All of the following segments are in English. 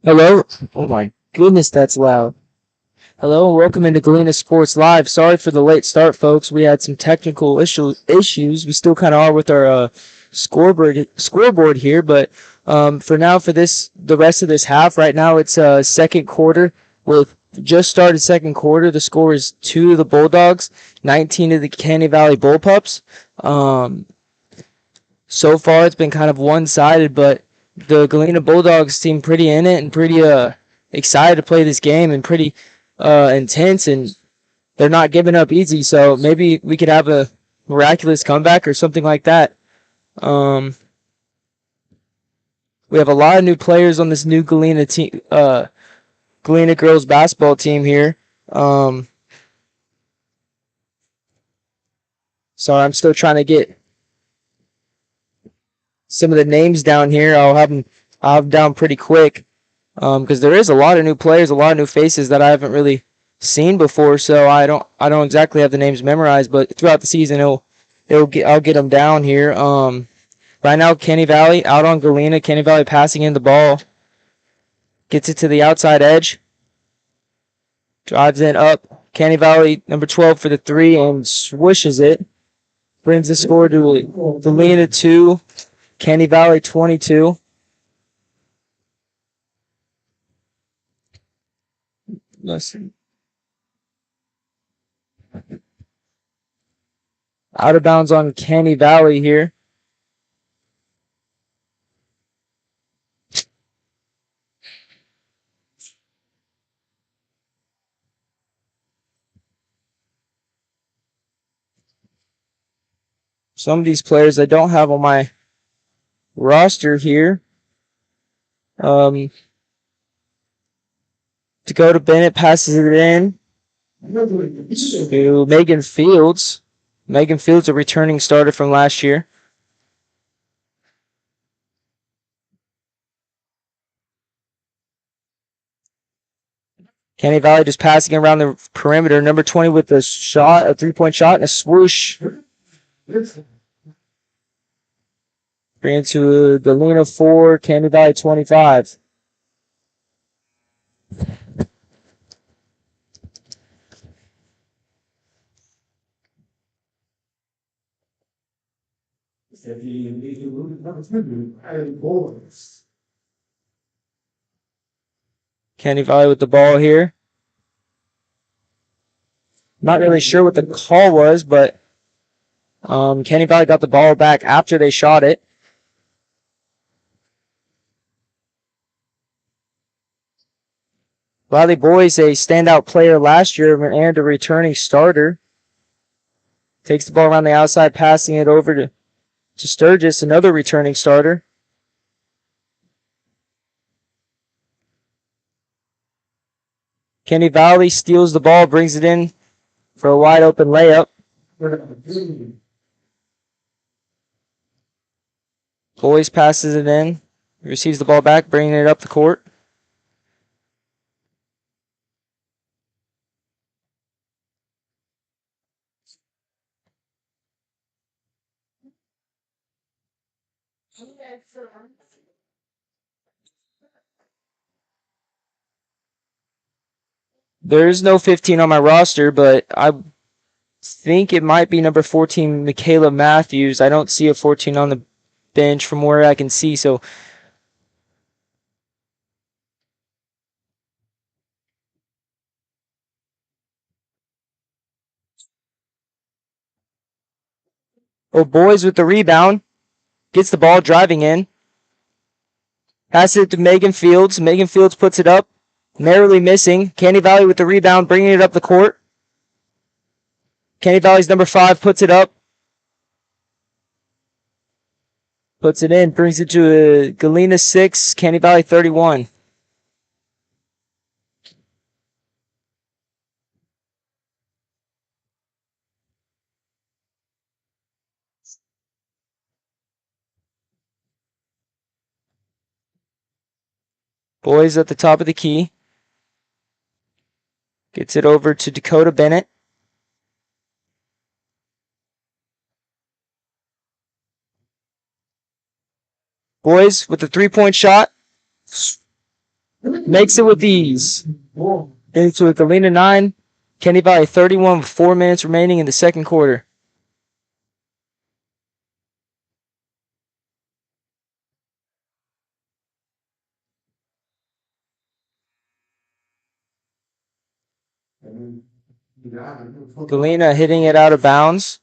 Hello? Oh my goodness, that's loud. Hello and welcome into Galena Sports Live. Sorry for the late start, folks. We had some technical issues. We still kind of are with our scoreboard here, but for now, for the rest of this half, right now it's second quarter with just started second quarter. The score is 2 to the Bulldogs, 19 to the Caney Valley Bullpups. Um, so far, it's been kind of one-sided, but the Galena Bulldogs seem pretty in it and pretty excited to play this game and pretty intense, and they're not giving up easy. So maybe we could have a miraculous comeback or something like that. Um, we have a lot of new players on this new Galena team, Galena girls basketball team here. Um, so I'm still trying to get some of the names down here. I'll have them down pretty quick. Because there is a lot of new players, a lot of new faces that I haven't really seen before. So I don't exactly have the names memorized, but throughout the season, I'll get them down here. Right now, Caney Valley out on Galena. Caney Valley passing in the ball, gets it to the outside edge, drives in up. Caney Valley number 12 for the three and swishes it. Brings the score to Galena 2, Caney Valley 22. Listen. Out of bounds on Caney Valley here. Some of these players I don't have on my roster here. Dakota Bennett passes it in to Megan Fields. Megan Fields, a returning starter from last year. Caney Valley just passing around the perimeter. Number 20 with a shot, a three-point shot, and a swoosh. Bring it to Galena 4, Caney Valley 25. Caney Valley with the ball here. Not really sure what the call was, but Caney Valley got the ball back after they shot it. Valley Boys, a standout player last year and a returning starter. Takes the ball around the outside, passing it over to Sturgis, another returning starter. Caney Valley steals the ball, brings it in for a wide open layup. Boys passes it in, receives the ball back, bringing it up the court. There is no 15 on my roster, but I think it might be number 14, Michaela Matthews. I don't see a 14 on the bench from where I can see, so Boys with the rebound. Gets the ball driving in. Passes it to Megan Fields. Megan Fields puts it up. Narrowly missing. Caney Valley with the rebound, bringing it up the court. Caney Valley's number 5 puts it up. Puts it in. Brings it to Galena 6, Caney Valley 31. Boys at the top of the key. Gets it over to Dakota Bennett. Boys with the three-point shot. Makes it with ease. Into a Galena 9. Caney Valley 31 with 4 minutes remaining in the second quarter. Galena hitting it out of bounds.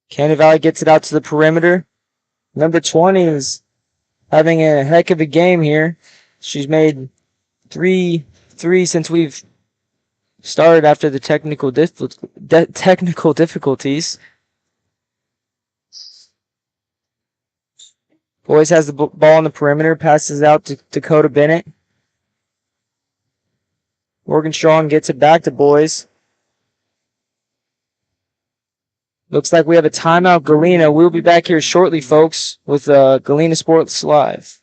Caney Valley gets it out to the perimeter. Number 20 is having a heck of a game here. She's made three since we've started after the technical difficulties. Boys has the ball on the perimeter, passes out to Dakota Bennett. Morgan Strong gets it back to boys. Looks like we have a timeout, Galena. We'll be back here shortly, folks, with Galena Sports Live.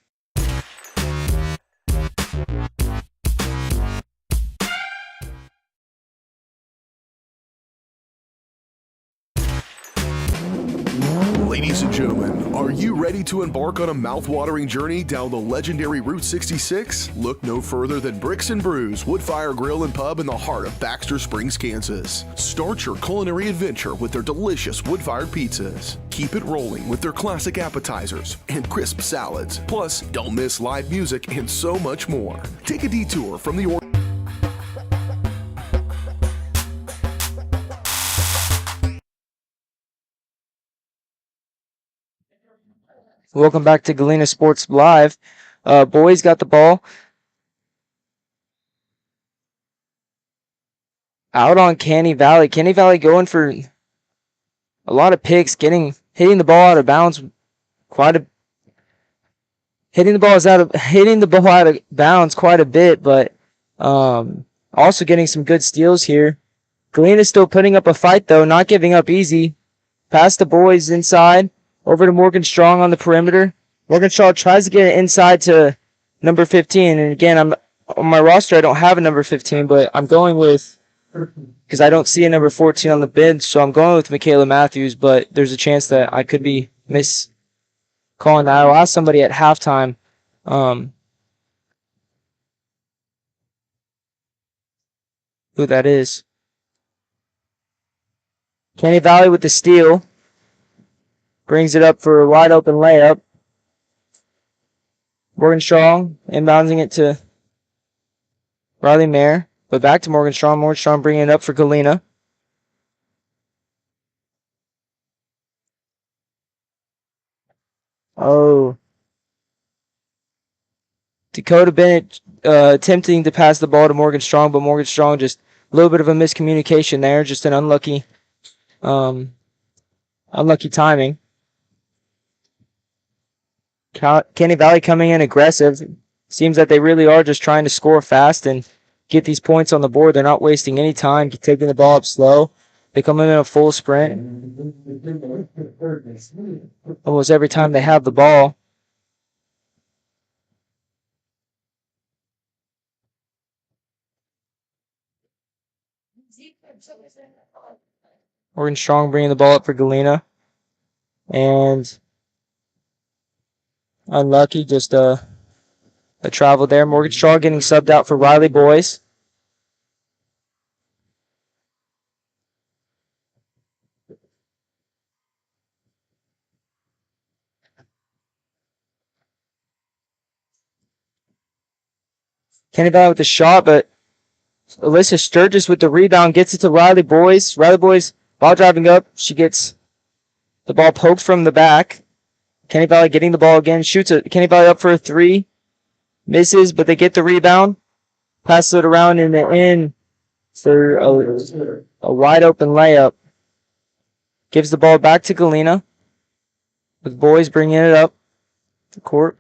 Ladies and gentlemen, are you ready to embark on a mouth-watering journey down the legendary Route 66? Look no further than Bricks and Brews Woodfire Grill and Pub in the heart of Baxter Springs, Kansas. Start your culinary adventure with their delicious wood-fired pizzas. Keep it rolling with their classic appetizers and crisp salads. Plus, don't miss live music and so much more. Take a detour from the Welcome back to Galena Sports Live. Boys got the ball out on Caney Valley. Caney Valley going for a lot of picks, hitting the ball out of bounds hitting the ball out of bounds quite a bit, but also getting some good steals here. Galena's still putting up a fight though, not giving up easy. Past the boys inside. Over to Morgan Strong on the perimeter. Morgan Strong tries to get it inside to number 15. And again, I'm on my roster. I don't have a number 15, but I'm going with, because I don't see a number 14 on the bench, so I'm going with Michaela Matthews. But there's a chance that I could be calling that. I'll ask somebody at halftime. Who that is? Caney Valley with the steal. Brings it up for a wide open layup. Morgan Strong inbounding it to Riley Mayer. But back to Morgan Strong. Morgan Strong bringing it up for Galena. Oh. Dakota Bennett attempting to pass the ball to Morgan Strong, but Morgan Strong just a little bit of a miscommunication there. Just an unlucky timing. Caney Valley coming in aggressive. Seems that they really are just trying to score fast and get these points on the board. They're not wasting any time taking the ball up slow. They come in a full sprint. Almost every time they have the ball. Morgan Strong bringing the ball up for Galena. And unlucky, just a travel there. Morgan Strong getting subbed out for Riley Boys. Caney Valley with the shot, but Alyssa Sturgis with the rebound gets it to Riley Boys. Riley Boys, ball driving up. She gets the ball poked from the back. Caney Valley getting the ball again. Shoots it. Caney Valley up for a three. Misses, but they get the rebound. Pass it around in the end for a wide open layup. Gives the ball back to Galena. With Boys bringing it up the court.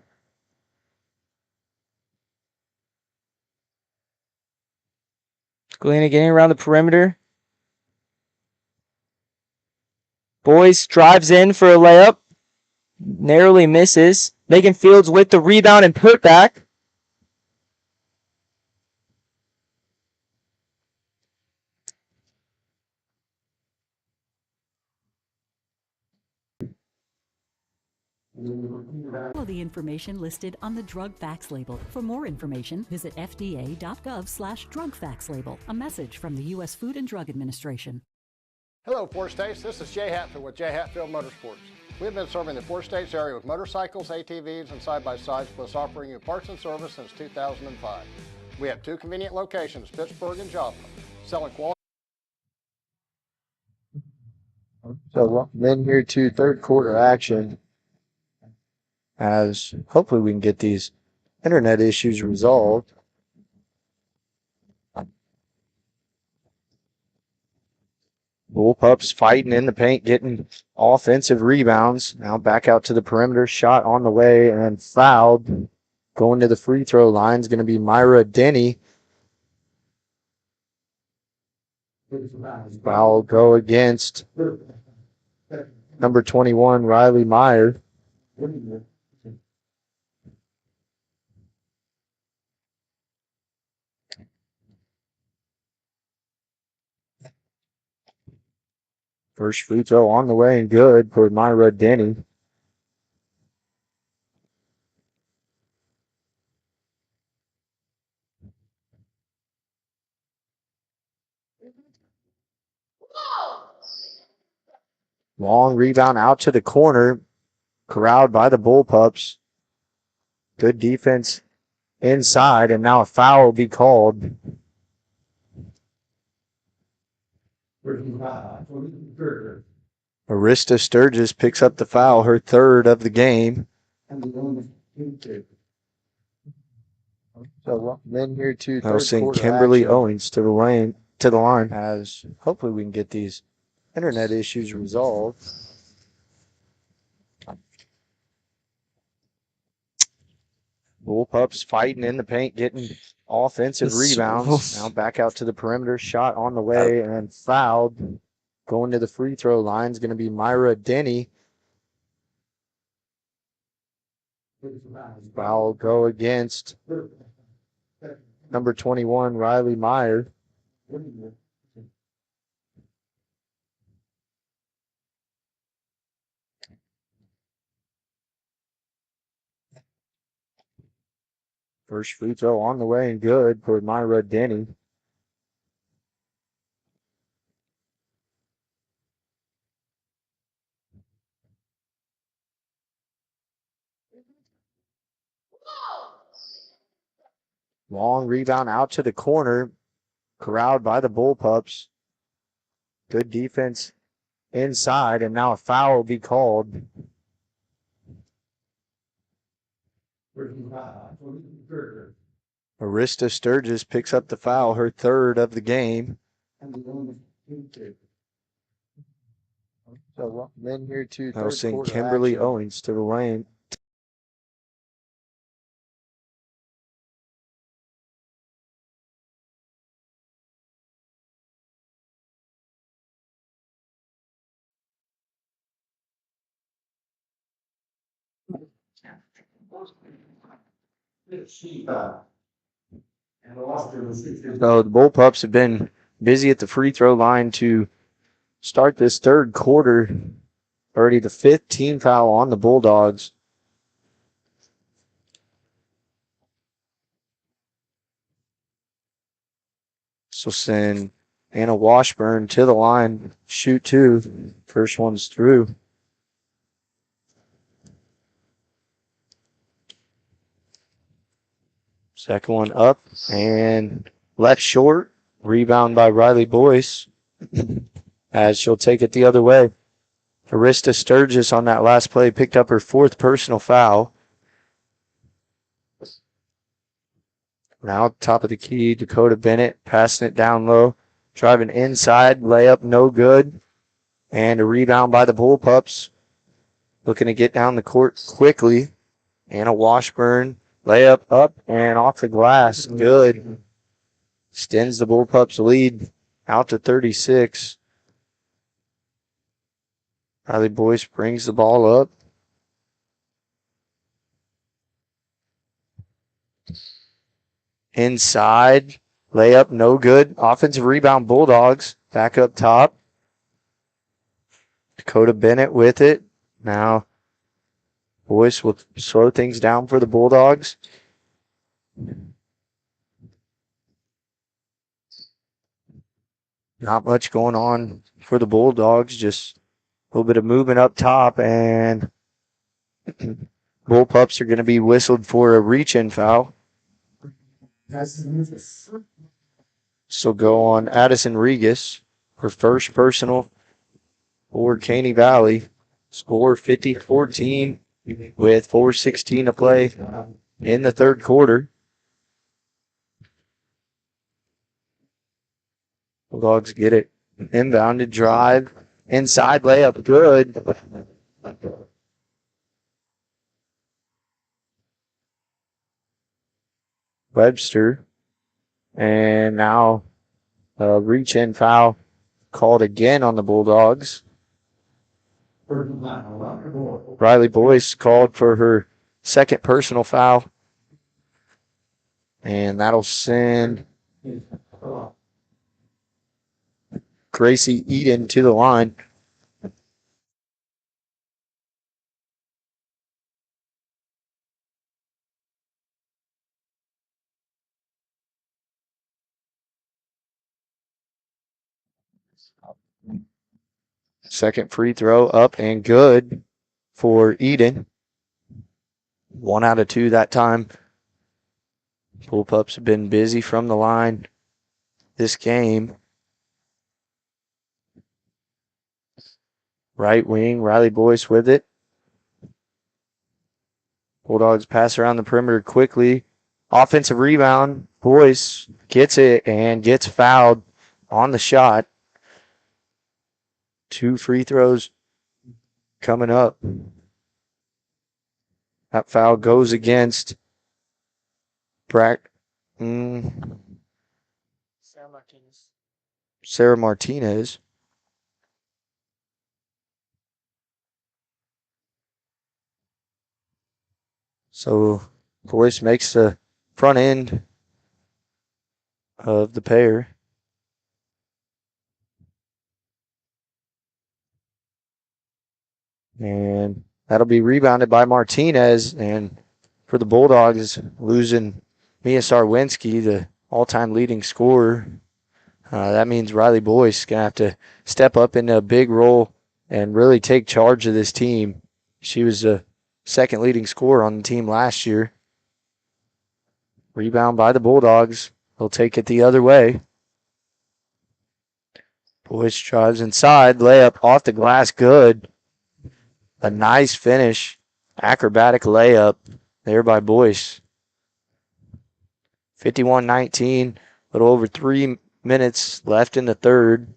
Galena getting around the perimeter. Boys drives in for a layup. Narrowly misses. Megan Fields with the rebound and put back. Follow the information listed on the drug facts label. For more information, visit fda.gov/drug facts label. A message from the U.S. Food and Drug Administration. Hello, Four States. This is Jay Hatfield with Jay Hatfield Motorsports. We've been serving the Four States area with motorcycles, ATVs, and side-by-sides, plus offering you parts and service since 2005. We have 2 convenient locations, Pittsburgh and Joplin, selling quality. So welcome in here to third quarter action, as hopefully we can get these internet issues resolved. Bullpups fighting in the paint, getting offensive rebounds. Now back out to the perimeter, shot on the way and fouled. Going to the free throw line is going to be Myra Denny. Foul go against number 21, Riley Meyer. First free throw on the way and good for Myra Denny. Long rebound out to the corner, corralled by the Bullpups. Good defense inside, and now a foul will be called. Arista Sturgis picks up the foul, her third of the game. So welcome in here to I'll send Kimberly Owens to the line, as hopefully we can get these internet issues resolved. Bullpups fighting in the paint, getting offensive rebounds. Now back out to the perimeter, shot on the way and fouled. Going to the free throw line is going to be Myra Denny. Foul go against number 21, Riley Meyer. First free throw on the way and good for Myra Denny. Long rebound out to the corner, corralled by the Bullpups. Good defense inside, and now a foul will be called. Arista Sturgis picks up the foul, her third of the game. So welcome in here to I'll send Kimberly Owens to the line. So the Bullpups have been busy at the free throw line to start this third quarter. Already the 5th team foul on the Bulldogs. So send Anna Washburn to the line, shoot 2. First one's through. Second one up and left short. Rebound by Riley Boyce as she'll take it the other way. Arista Sturgis on that last play picked up her 4th personal foul. Now top of the key, Dakota Bennett passing it down low. Driving inside, layup no good. And a rebound by the Bullpups. Looking to get down the court quickly. Anna Washburn, layup up and off the glass. Good. Extends the Bullpups lead out to 36. Riley Boyce brings the ball up. Inside, layup no good. Offensive rebound Bulldogs. Back up top. Dakota Bennett with it. Now Boyce will slow things down for the Bulldogs. Not much going on for the Bulldogs, just a little bit of movement up top, and Bullpups are going to be whistled for a reach-in foul. So go on Addison Regis for first personal for Caney Valley. Score 50-14 with 4:16 to play in the third quarter. Bulldogs get it. Inbounded drive. Inside layup. Good. Webster. And now a reach-in foul called again on the Bulldogs. Riley Boyce called for her second personal foul. And that'll send Gracie Eden to the line. Second free throw up and good for Eden. 1 out of 2 that time. Bullpups have been busy from the line this game. Right wing, Riley Boyce with it. Bulldogs pass around the perimeter quickly. Offensive rebound. Boyce gets it and gets fouled on the shot. 2 free throws coming up. That foul goes against Sarah Martinez. So Boyce makes the front end of the pair. And that'll be rebounded by Martinez. And for the Bulldogs, losing Mia Sarwinski, the all-time leading scorer, that means Riley Boyce is going to have to step up into a big role and really take charge of this team. She was the second leading scorer on the team last year. Rebound by the Bulldogs. They'll take it the other way. Boyce drives inside. Layup off the glass. Good. A nice finish. Acrobatic layup there by Boyce. 51-19. A little over 3 minutes left in the third.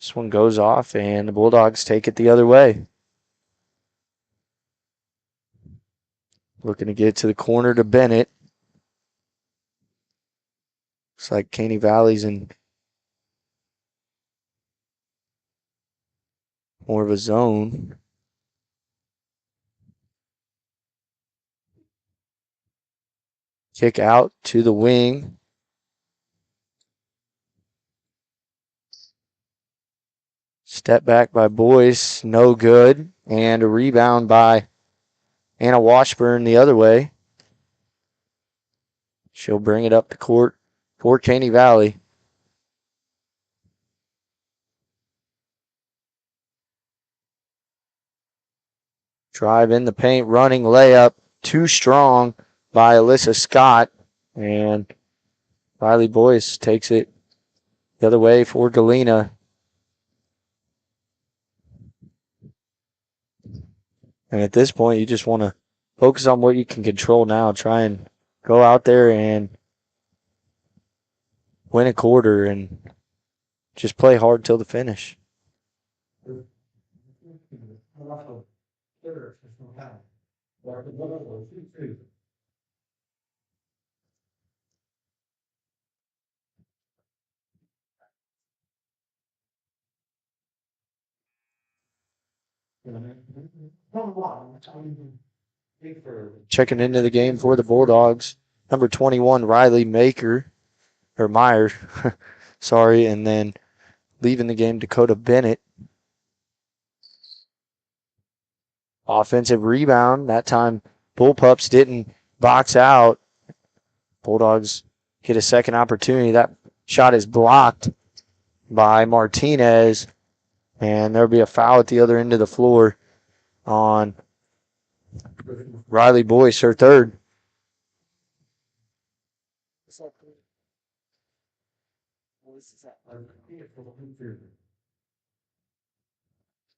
This one goes off, and the Bulldogs take it the other way. Looking to get to the corner to Bennett. Looks like Caney Valley's in more of a zone. Kick out to the wing. Step back by Boyce, no good. And a rebound by Anna Washburn the other way. She'll bring it up the court for Caney Valley. Drive in the paint, running layup, too strong by Alyssa Scott. And Riley Boyce takes it the other way for Galena. And at this point, you just want to focus on what you can control now. Try and go out there and win a quarter and just play hard till the finish. Checking into the game for the Bulldogs, number 21, Riley Meyer, sorry, and then leaving the game, Dakota Bennett. Offensive rebound. That time, Bullpups didn't box out. Bulldogs get a second opportunity. That shot is blocked by Martinez, and there'll be a foul at the other end of the floor on Riley Boyce, her third.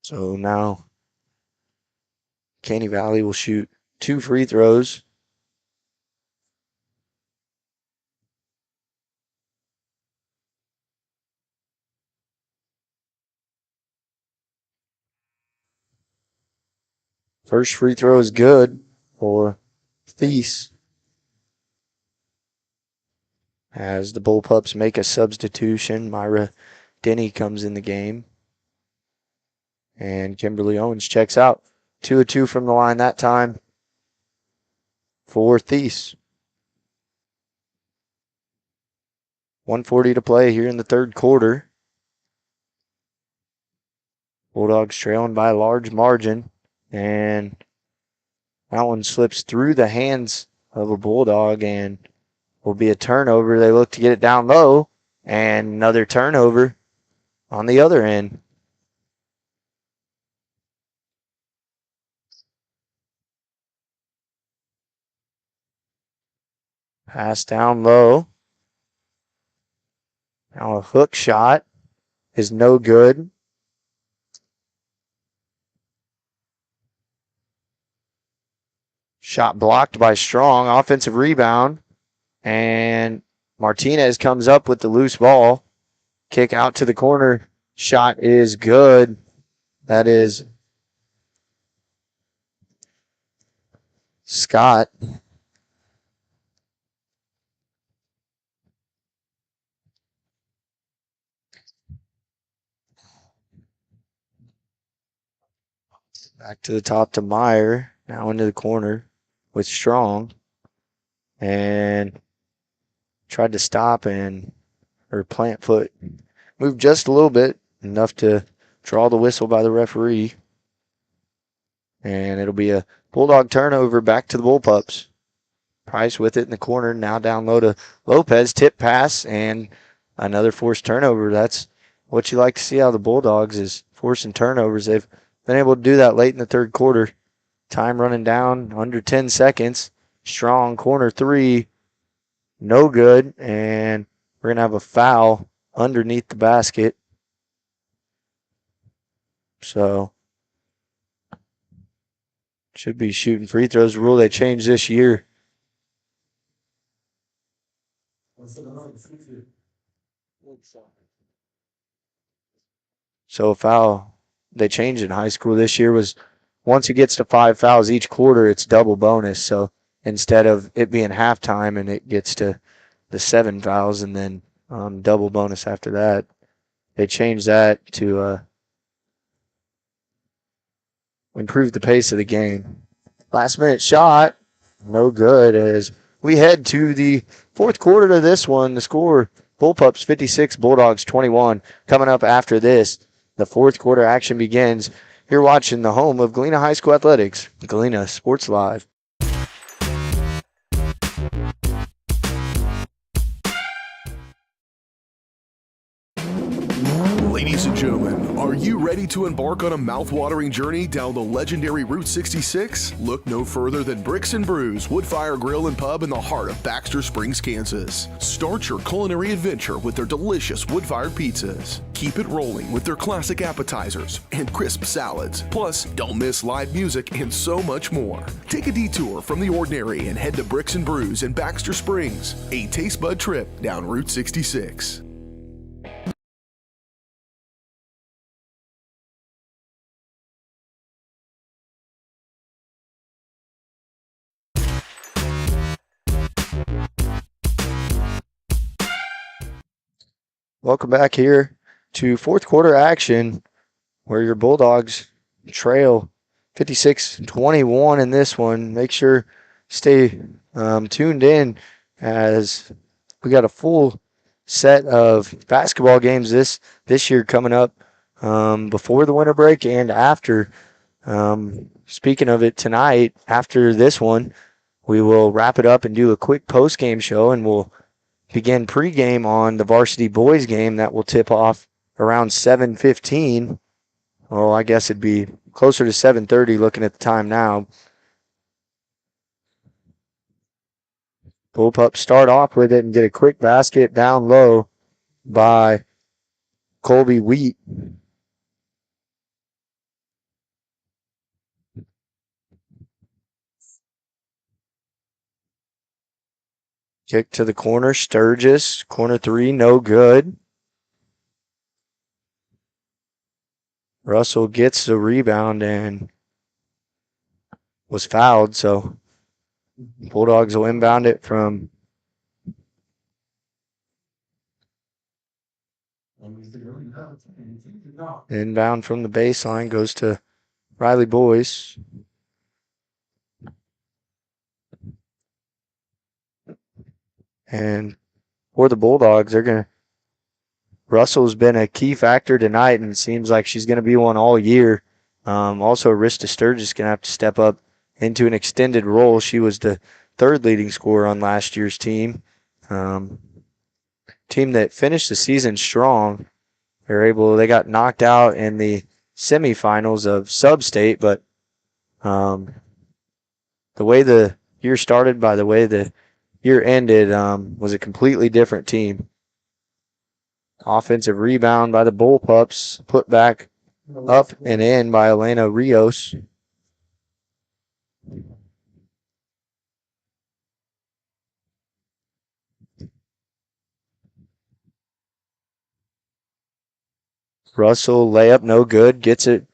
So now Caney Valley will shoot 2 free throws. First free throw is good for Thies, as the Bullpups make a substitution. Myra Denny comes in the game, and Kimberly Owens checks out. 2 of 2 from the line that time for Thies. 1:40 to play here in the third quarter. Bulldogs trailing by a large margin, and that one slips through the hands of a Bulldog and will be a turnover. They look to get it down low, and another turnover on the other end. Pass down low. Now a hook shot is no good. Shot blocked by Strong. Offensive rebound. And Martinez comes up with the loose ball. Kick out to the corner. Shot is good. That is Scott. Back to the top to Meyer. Now into the corner with Strong. And tried to stop and her plant foot moved just a little bit, enough to draw the whistle by the referee. And it'll be a Bulldog turnover back to the Bullpups. Price with it in the corner. Now down low to Lopez. Tip pass and another forced turnover. That's what you like to see out of the Bulldogs, is forcing turnovers. They've been able to do that late in the third quarter. Time running down, under 10 seconds. Strong corner three. No good. And we're going to have a foul underneath the basket. So should be shooting free throws. Rule they changed this year. So a foul they changed in high school this year was once it gets to 5 fouls each quarter, it's double bonus. So instead of it being halftime and it gets to the 7 fouls and then double bonus after that, they changed that to improve the pace of the game. Last minute shot, no good, as we head to the fourth quarter of this one. The score, Bullpups 56, Bulldogs 21. Coming up after this, the fourth quarter action begins. You're watching the home of Galena High School Athletics, Galena Sports Live. Ladies and gentlemen, are you ready to embark on a mouth-watering journey down the legendary Route 66? Look no further than Bricks and Brews Woodfire Grill and Pub in the heart of Baxter Springs, Kansas. Start your culinary adventure with their delicious wood-fired pizzas. Keep it rolling with their classic appetizers and crisp salads. Plus, don't miss live music and so much more. Take a detour from the ordinary and head to Bricks and Brews in Baxter Springs, a taste bud trip down Route 66. Welcome back here to fourth quarter action, where your Bulldogs trail 56-21 in this one. Make sure stay tuned in, as we got a full set of basketball games this year coming up before the winter break and after. speaking of it, tonight, after this one, we will wrap it up and do a quick post-game show, and we'll begin pregame on the varsity boys game that will tip off around 7:15. Well, I guess it'd be closer to 7:30 looking at the time now. Bullpups start off with it and get a quick basket down low by Colby Wheat. Kick to the corner, Sturgis. Corner three, no good. Russell gets the rebound and was fouled, so Bulldogs will inbound it from inbound from the baseline, goes to Riley Boyce. And for the Bulldogs, Russell's been a key factor tonight, and it seems like she's going to be one all year. Also, Arista Sturgis is going to have to step up into an extended role. She was the third leading scorer on last year's team. Team that finished the season strong. They got knocked out in the semifinals of Sub-State, but the way the year started by the way the year ended was a completely different team. Offensive rebound by the Bullpups, put back up and in by Elena Rios. Russell layup, no good, gets it,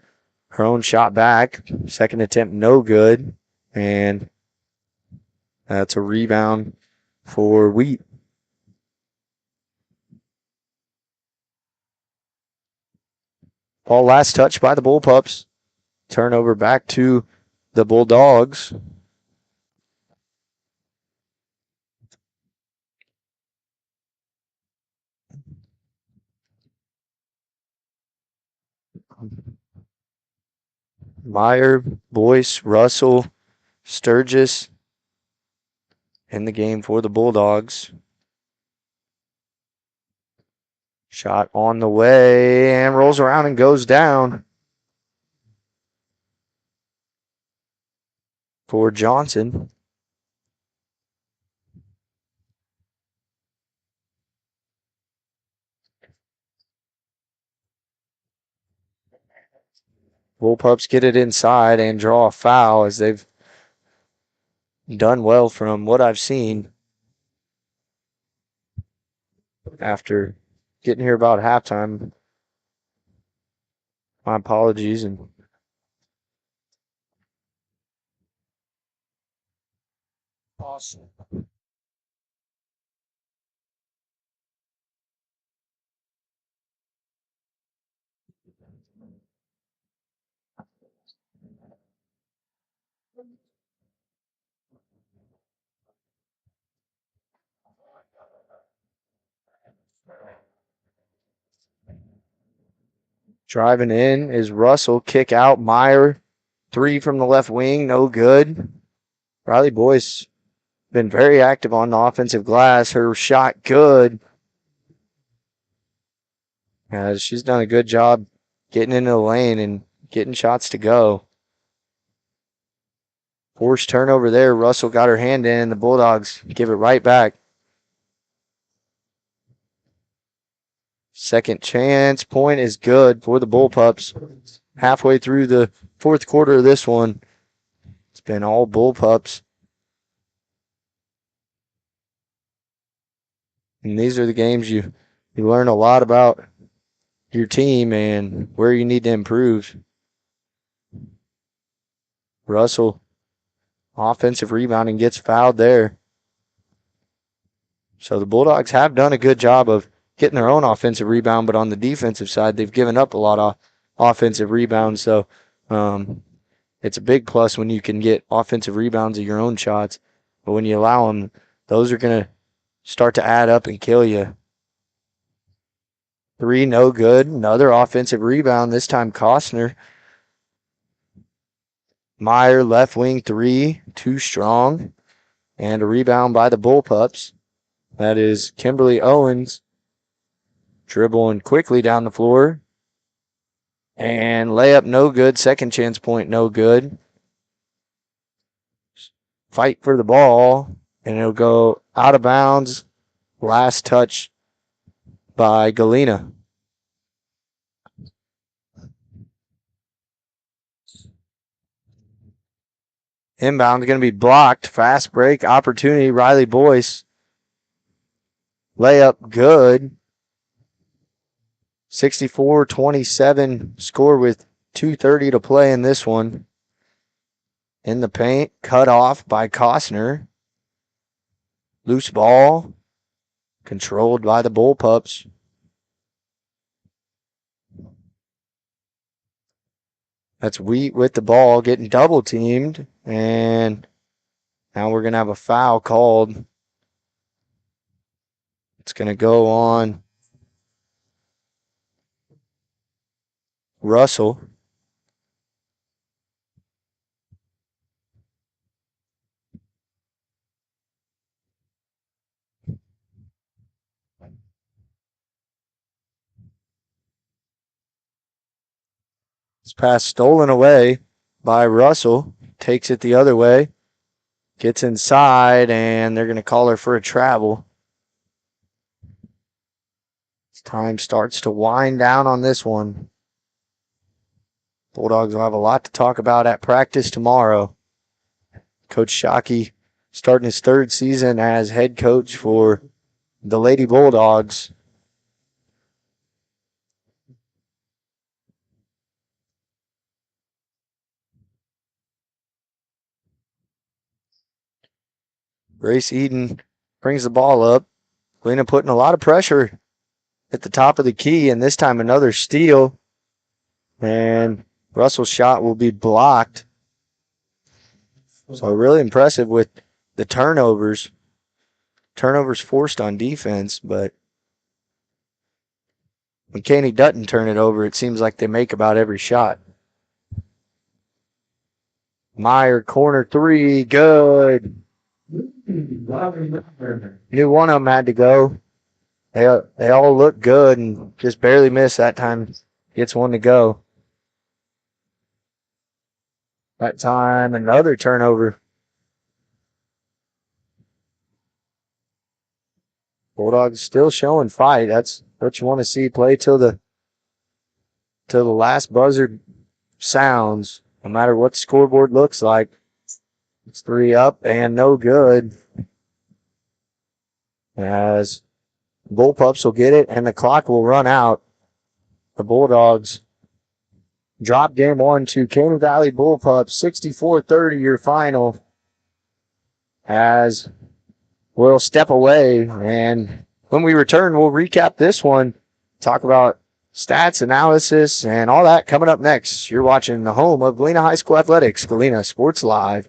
her own shot back. Second attempt, no good, and that's a rebound for Wheat. Ball last touch by the Bullpups. Turnover back to the Bulldogs. Meyer, Boyce, Russell, Sturgis in the game for the Bulldogs. Shot on the way and rolls around and goes down for Johnson. Bullpups get it inside and draw a foul, as they've done well from what I've seen after getting here about halftime. My apologies. And awesome. Driving in is Russell. Kick out. Meyer. Three from the left wing. No good. Riley Boyce been very active on the offensive glass. Her shot good. She's done a good job getting into the lane and getting shots to go. Forced turnover there. Russell got her hand in. The Bulldogs give it right back. Second chance. Point is good for the Bullpups. Halfway through the fourth quarter of this one, it's been all Bullpups. And these are the games you learn a lot about your team and where you need to improve. Russell, offensive rebounding, gets fouled there. So the Bulldogs have done a good job of getting their own offensive rebound, but on the defensive side, they've given up a lot of offensive rebounds. So it's a big plus when you can get offensive rebounds of your own shots. But when you allow them, those are going to start to add up and kill you. Three, no good. Another offensive rebound, this time Costner. Meyer, left wing 3, too strong. And a rebound by the Bullpups. That is Kimberly Owens dribbling quickly down the floor. And layup no good. Second chance point no good. Fight for the ball. And it'll go out of bounds. Last touch by Galena. Inbound is going to be blocked. Fast break opportunity. Riley Boyce. Layup good. 64-27 score with 2:30 to play in this one. In the paint. Cut off by Costner. Loose ball. Controlled by the Bullpups. That's Wheat with the ball getting double teamed. And now we're going to have a foul called. It's going to go on Russell. This pass stolen away by Russell. Takes it the other way. Gets inside, and they're going to call her for a travel. Time starts to wind down on this one. Bulldogs will have a lot to talk about at practice tomorrow. Coach Shockey starting his third season as head coach for the Lady Bulldogs. Grace Eden brings the ball up. Galena putting a lot of pressure at the top of the key, and this time another steal. And Russell's shot will be blocked. So really impressive with the turnovers. Turnovers forced on defense, but when Caney doesn't turn it over, it seems like they make about every shot. Meyer, corner 3, good. Knew one of them had to go. They all look good and just barely miss that time. Gets one to go. That time, another turnover. Bulldogs still showing fight. That's what you want to see. Play till the last buzzer sounds, no matter what the scoreboard looks like. It's 3 up and no good. As Bullpups will get it and the clock will run out. The Bulldogs drop game 1 to Caney Valley Bullpups, 64-30 your final. As we'll step away, and when we return, we'll recap this one, talk about stats, analysis, and all that coming up next. You're watching the home of Galena High School Athletics, Galena Sports Live.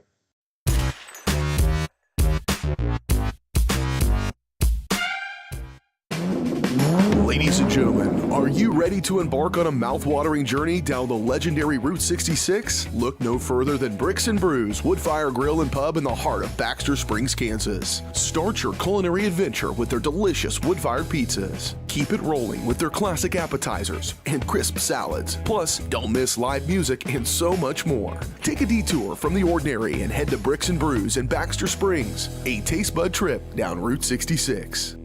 Ladies and gentlemen, are you ready to embark on a mouth-watering journey down the legendary Route 66? Look no further than Bricks and Brews Woodfire Grill and Pub in the heart of Baxter Springs, Kansas. Start your culinary adventure with their delicious wood-fired pizzas. Keep it rolling with their classic appetizers and crisp salads. Plus, don't miss live music and so much more. Take a detour from the ordinary and head to Bricks and Brews in Baxter Springs, a taste bud trip down Route 66.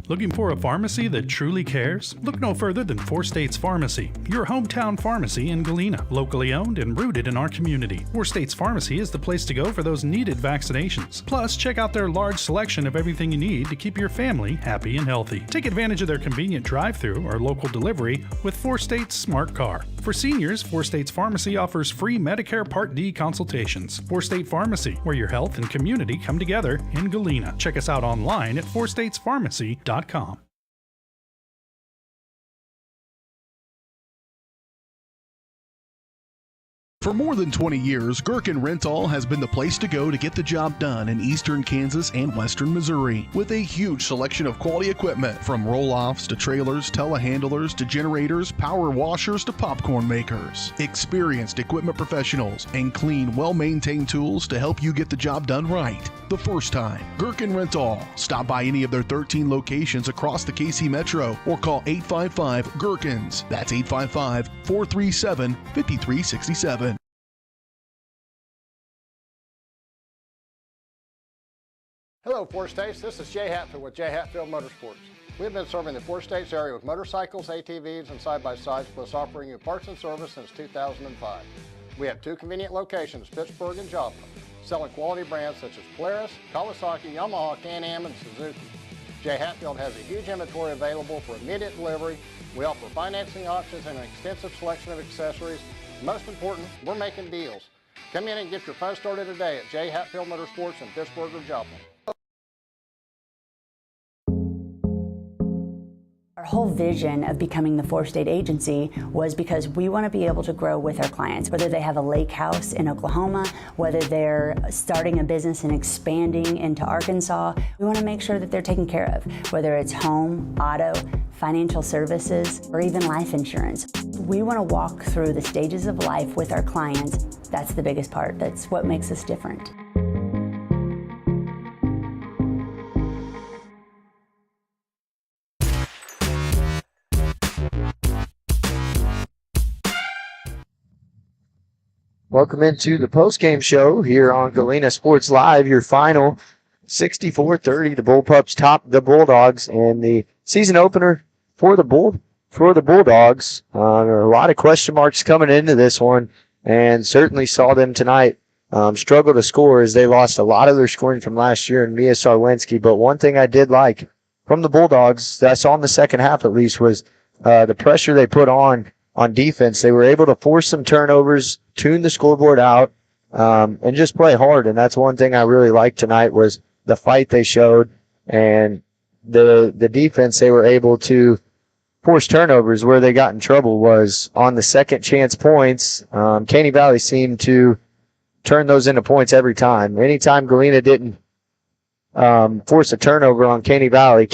Looking for a pharmacy that truly cares? Look no further than Four States Pharmacy, your hometown pharmacy in Galena, locally owned and rooted in our community. Four States Pharmacy is the place to go for those needed vaccinations. Plus, check out their large selection of everything you need to keep your family happy and healthy. Take advantage of their convenient drive-thru or local delivery with Four States Smart Car. For seniors, Four States Pharmacy offers free Medicare Part D consultations. Four State Pharmacy, where your health and community come together in Galena. Check us out online at fourstatespharmacy.com. For more than 20 years, Gherkin Rental has been the place to go to get the job done in eastern Kansas and western Missouri. With a huge selection of quality equipment, from roll-offs to trailers, telehandlers to generators, power washers to popcorn makers. Experienced equipment professionals and clean, well-maintained tools to help you get the job done right the first time. Gherkin Rental. Stop by any of their 13 locations across the KC Metro or call 855-GHERKINS. That's 855-437-5367. Hello, Four States. This is Jay Hatfield with Jay Hatfield Motorsports. We've been serving the Four States area with motorcycles, ATVs, and side-by-sides, plus offering you parts and service since 2005. We have 2 convenient locations, Pittsburgh and Joplin, selling quality brands such as Polaris, Kawasaki, Yamaha, Can-Am, and Suzuki. Jay Hatfield has a huge inventory available for immediate delivery. We offer financing options and an extensive selection of accessories. Most important, we're making deals. Come in and get your fun started today at Jay Hatfield Motorsports in Pittsburgh or Joplin. Our whole vision of becoming the four-state agency was because we want to be able to grow with our clients, whether they have a lake house in Oklahoma, whether they're starting a business and expanding into Arkansas. We want to make sure that they're taken care of, whether it's home, auto, financial services, or even life insurance. We want to walk through the stages of life with our clients. That's the biggest part. That's what makes us different. Welcome into the post-game show here on Galena Sports Live. Your final 64-30. The Bullpups top the Bulldogs in the season opener for the Bulldogs. There are a lot of question marks coming into this one, and certainly saw them tonight struggle to score as they lost a lot of their scoring from last year in Mia Sarwinski. But one thing I did like from the Bulldogs, that I saw in the second half at least, was the pressure they put on defense. They were able to force some turnovers, tune the scoreboard out, and just play hard. And that's one thing I really liked tonight, was the fight they showed and the defense. They were able to force turnovers. Where they got in trouble was on the second chance points. Caney Valley seemed to turn those into points every time. Anytime Galena didn't force a turnover on Caney Valley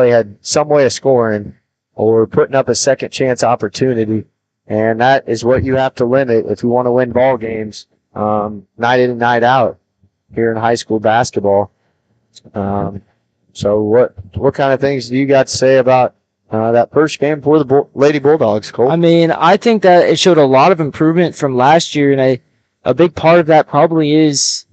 had some way of scoring or putting up a second chance opportunity. And that is what you have to limit if you want to win ball games night in and night out here in high school basketball. So what kind of things do you got to say about that first game for the Lady Bulldogs, Cole? I mean, I think that it showed a lot of improvement from last year, and a big part of that probably is,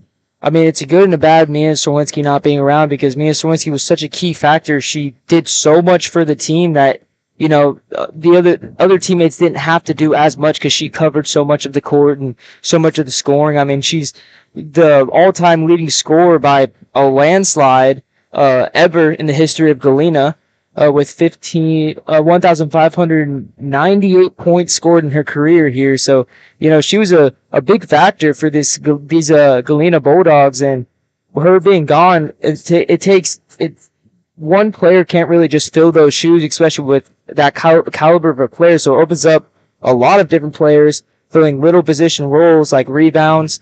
I mean, it's a good and a bad Mia Sarwinski not being around, because Mia Sarwinski was such a key factor. She did so much for the team that, you know, the other teammates didn't have to do as much because she covered so much of the court and so much of the scoring. I mean, she's the all-time leading scorer by a landslide ever in the history of Galena, with 1,598 points scored in her career here. So, you know, she was a big factor for these Galena Bulldogs, and her being gone, one player can't really just fill those shoes, especially with that caliber of a player. So it opens up a lot of different players filling little position roles like rebounds,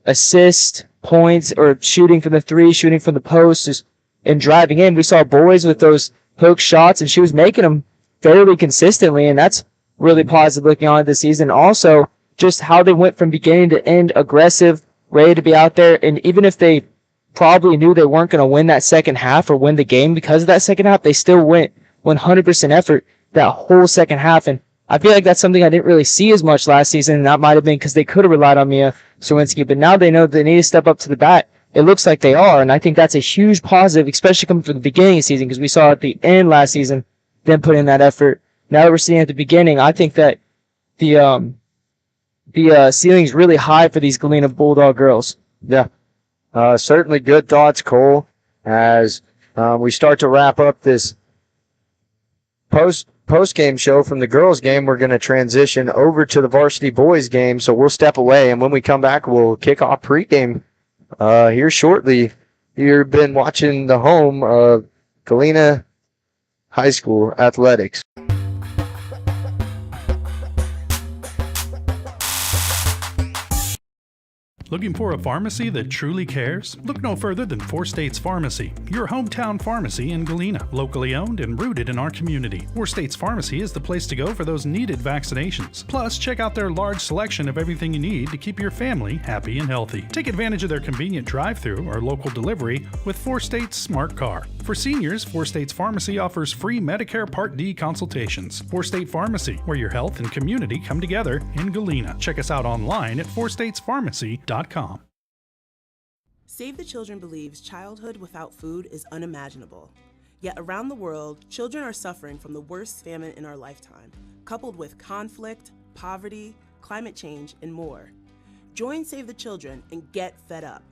assist, points, or shooting from the three, shooting from the post, and driving in. We saw boys with those poke shots, and she was making them fairly consistently, and that's really positive looking on this season. Also, just how they went from beginning to end, aggressive, ready to be out there, and even if they probably knew they weren't going to win that second half or win the game because of that second half, they still went 100% effort that whole second half. And I feel like that's something I didn't really see as much last season, and that might have been because they could have relied on Mia Sarwinski, but now they know they need to step up to the bat. It looks like they are, and I think that's a huge positive, especially coming from the beginning of the season, because we saw at the end last season them put in that effort. Now that we're seeing at the beginning, I think that the ceiling is really high for these Galena Bulldog girls. Yeah. Certainly good thoughts, Cole. As we start to wrap up this post-game show from the girls' game, we're going to transition over to the varsity boys' game. So we'll step away, and when we come back, we'll kick off pregame here shortly. You've been watching the home of Galena High School Athletics. Looking for a pharmacy that truly cares? Look no further than 4 States Pharmacy, your hometown pharmacy in Galena, locally owned and rooted in our community. 4 States Pharmacy is the place to go for those needed vaccinations. Plus, check out their large selection of everything you need to keep your family happy and healthy. Take advantage of their convenient drive-thru or local delivery with 4 States Smart Car. For seniors, 4 States Pharmacy offers free Medicare Part D consultations. 4 State Pharmacy, where your health and community come together in Galena. Check us out online at 4statespharmacy.com. Save the Children believes childhood without food is unimaginable. Yet around the world, children are suffering from the worst famine in our lifetime, coupled with conflict, poverty, climate change, and more. Join Save the Children and get fed up.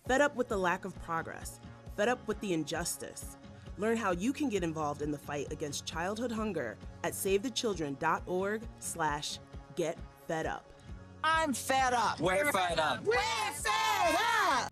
Fed up with the lack of progress. Fed up with the injustice. Learn how you can get involved in the fight against childhood hunger at savethechildren.org/getfedup. I'm fed up. We're fed up. We're fed up.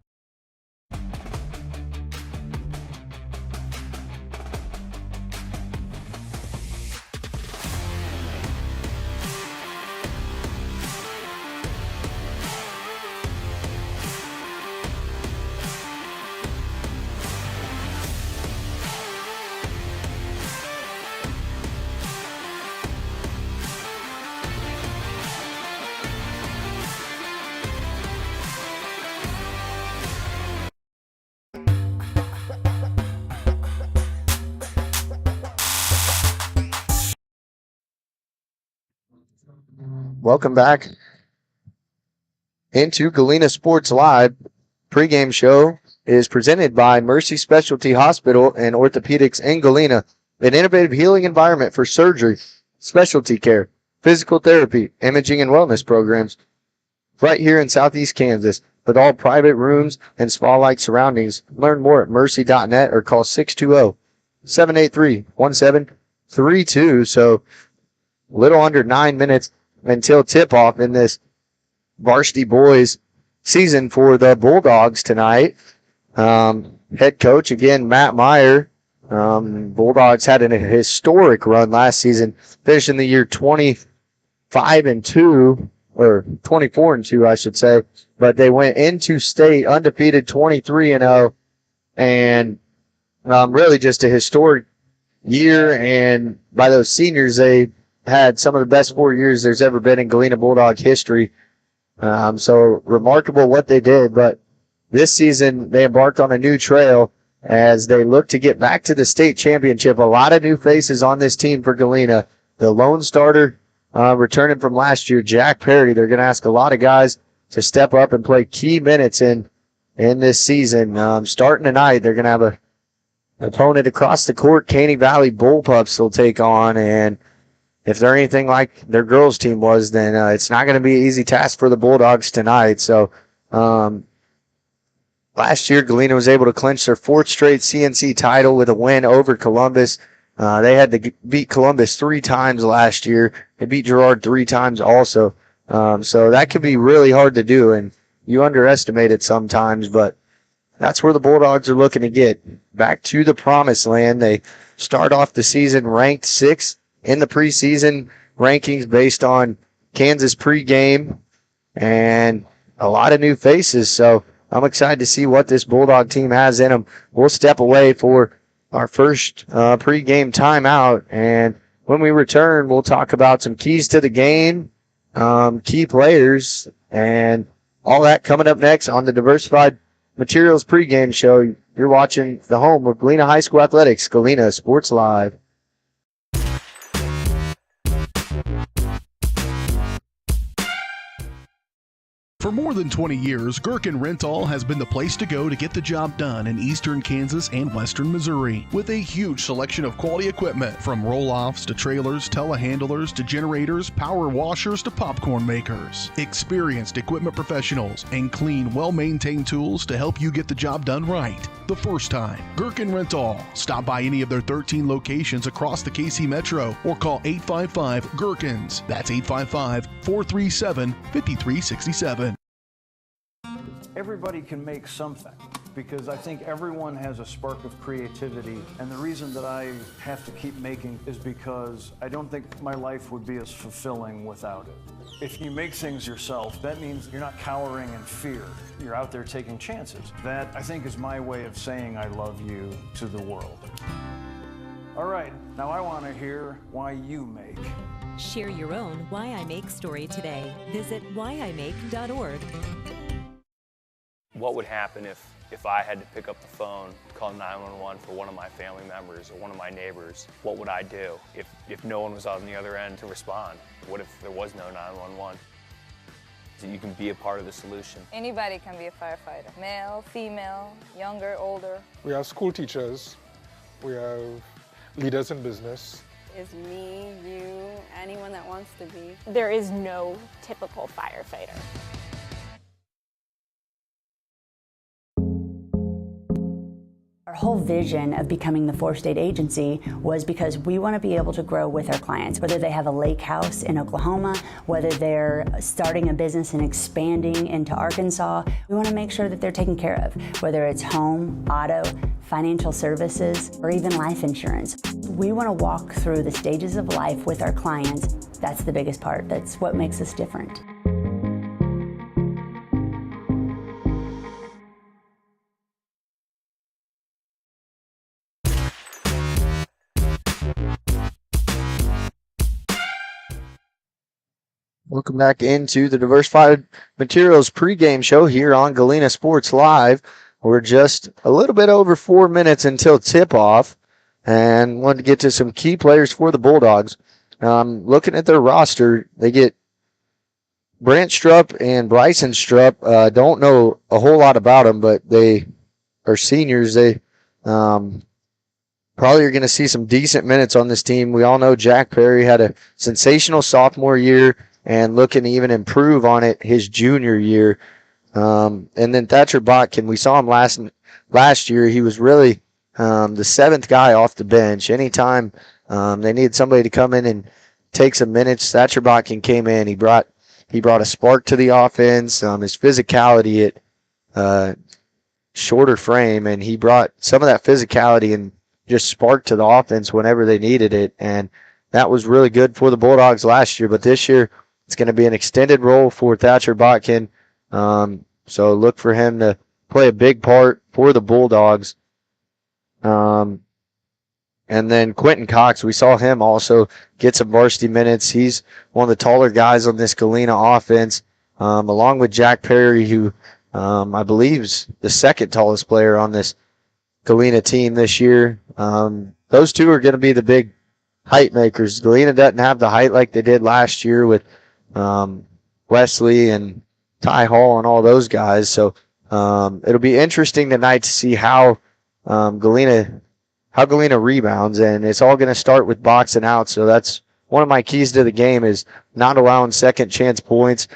Welcome back into Galena Sports Live. Pregame show is presented by Mercy Specialty Hospital and Orthopedics in Galena, an innovative healing environment for surgery, specialty care, physical therapy, imaging, and wellness programs. Right here in Southeast Kansas, with all private rooms and spa-like surroundings. Learn more at mercy.net or call 620-783-1732. So, little under 9 minutes until tip-off in this varsity boys season for the Bulldogs tonight. Head coach, again, Matt Meyer. Bulldogs had a historic run last season, finishing the year 25-2, or 24-2, I should say. But they went into state undefeated 23-0, and really just a historic year. And by those seniors, they had some of the best 4 years there's ever been in Galena Bulldog history. So remarkable what they did. But this season, they embarked on a new trail as they look to get back to the state championship. A lot of new faces on this team for Galena. The lone starter returning from last year, Jack Perry. They're going to ask a lot of guys to step up and play key minutes in this season. Starting tonight, they're going to have an opponent across the court, Caney Valley Bullpups will take on. And if they're anything like their girls' team was, then it's not going to be an easy task for the Bulldogs tonight. So last year, Galena was able to clinch their 4th straight CNC title with a win over Columbus. They had to beat Columbus 3 times last year. They beat Girard 3 times also. So that can be really hard to do, and you underestimate it sometimes, but that's where the Bulldogs are looking to get back to the promised land. They start off the season ranked 6th in the preseason rankings based on Kansas pregame, and a lot of new faces. So I'm excited to see what this Bulldog team has in them. We'll step away for our first pregame timeout, and when we return, we'll talk about some keys to the game, key players, and all that coming up next on the Diversified Materials pregame show. You're watching the home of Galena High School Athletics, Galena Sports Live. For more than 20 years, Gherkin Rental has been the place to go to get the job done in eastern Kansas and western Missouri. With a huge selection of quality equipment, from roll-offs to trailers, telehandlers to generators, power washers to popcorn makers. Experienced equipment professionals and clean, well-maintained tools to help you get the job done right the first time. Gherkin Rental. Stop by any of their 13 locations across the KC Metro or call 855-GHERKINS. That's 855-437-5367. Everybody can make something. because I think everyone has a spark of creativity, and the reason that I have to keep making is because I don't think my life would be as fulfilling without it. If you make things yourself, that means you're not cowering in fear. You're out there taking chances. That, I think, is my way of saying I love you to the world. All right, now I want to hear why you make. Share your own Why I Make story today. Visit whyimake.org. What would happen if I had to pick up the phone, call 911 for one of my family members or one of my neighbors? What would I do if no one was on the other end to respond? What if there was no 911? So you can be a part of the solution. Anybody can be a firefighter. Male, female, younger, older. We have school teachers. We have leaders in business. Is me, you, anyone that wants to be. There is no typical firefighter. Our whole vision of becoming the 4-state agency was because we want to be able to grow with our clients, whether they have a lake house in Oklahoma, whether they're starting a business and expanding into Arkansas. We want to make sure that they're taken care of, whether it's home, auto, financial services, or even life insurance. We want to walk through the stages of life with our clients. That's the biggest part. That's what makes us different. Welcome back into the Diversified Materials pregame show here on Galena Sports Live. We're just a little bit over 4 minutes until tip-off, and wanted to get to some key players for the Bulldogs. Looking at their roster, they get Brant Strupp and Bryson Strupp. Don't know a whole lot about them, but they are seniors. They probably are going to see some decent minutes on this team. We all know Jack Perry had a sensational sophomore year and looking to even improve on it his junior year. And then Thatcher Botkin, we saw him last year. He was really the seventh guy off the bench. Anytime they needed somebody to come in and take some minutes, Thatcher Botkin came in. He brought a spark to the offense, his physicality at shorter frame, and he brought some of that physicality and just spark to the offense whenever they needed it. And that was really good for the Bulldogs last year. But this year, it's going to be an extended role for Thatcher Botkin. So look for him to play a big part for the Bulldogs. And then Quentin Cox, we saw him also get some varsity minutes. He's one of the taller guys on this Galena offense, along with Jack Perry, who I believe is the second tallest player on this Galena team this year. Those two are going to be the big height makers. Galena doesn't have the height like they did last year with Wesley and Ty Hall and all those guys. So it'll be interesting tonight to see how Galena rebounds, and it's all going to start with boxing out. So that's one of my keys to the game, is not allowing second chance points,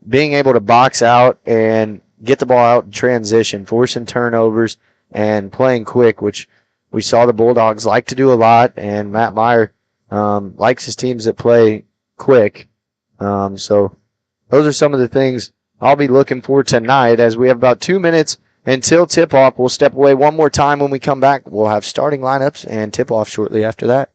being able to box out and get the ball out in transition, forcing turnovers, and playing quick, which we saw the Bulldogs like to do a lot, and Matt Meyer likes his teams that play quick. So those are some of the things I'll be looking for tonight, as we have about 2 minutes until tip-off. We'll step away one more time. When we come back, we'll have starting lineups and tip-off shortly after that.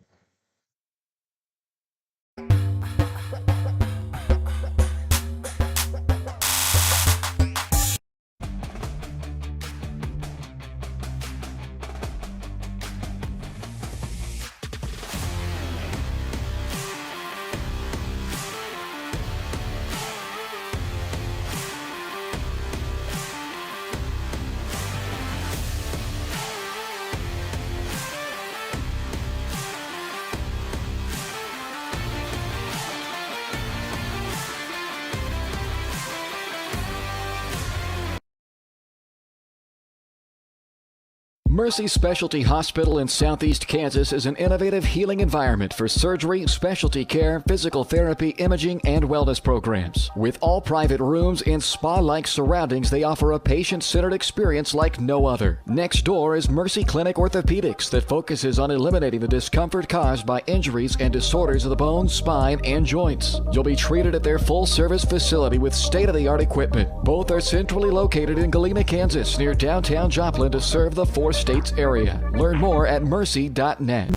Mercy Specialty Hospital in Southeast Kansas is an innovative healing environment for surgery, specialty care, physical therapy, imaging, and wellness programs. With all private rooms and spa-like surroundings, they offer a patient-centered experience like no other. Next door is Mercy Clinic Orthopedics that focuses on eliminating the discomfort caused by injuries and disorders of the bones, spine, and joints. You'll be treated at their full-service facility with state-of-the-art equipment. Both are centrally located in Galena, Kansas, near downtown Joplin to serve the 4 states area. Learn more at mercy.net.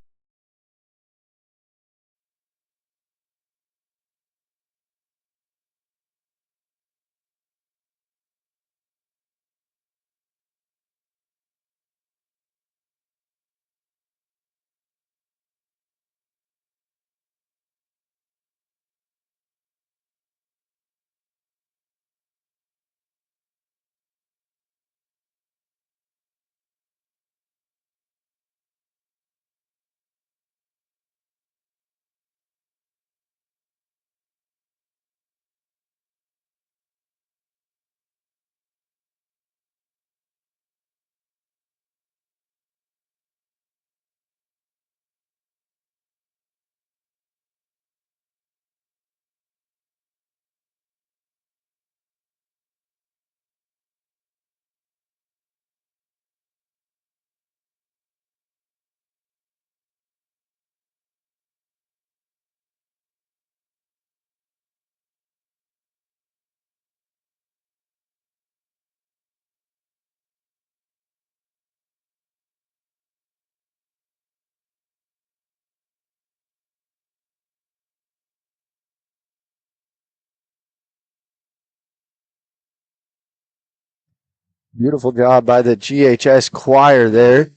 Beautiful job by the GHS choir there.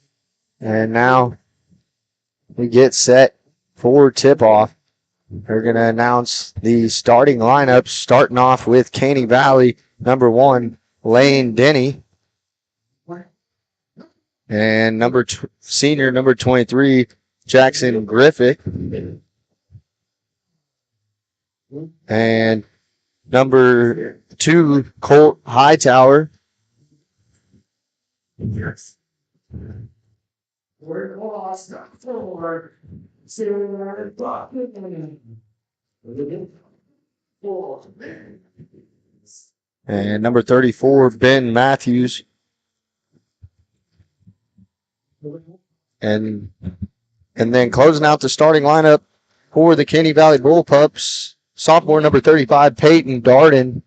And now we get set for tip-off. They're going to announce the starting lineup, starting off with Caney Valley, number 1, Lane Denny. And senior number 23, Jackson Griffith. And number 2, Colt Hightower. We're lost for and number 34, Ben Matthews. And then closing out the starting lineup for the Caney Valley Bullpups, sophomore number 35, Peyton Darden.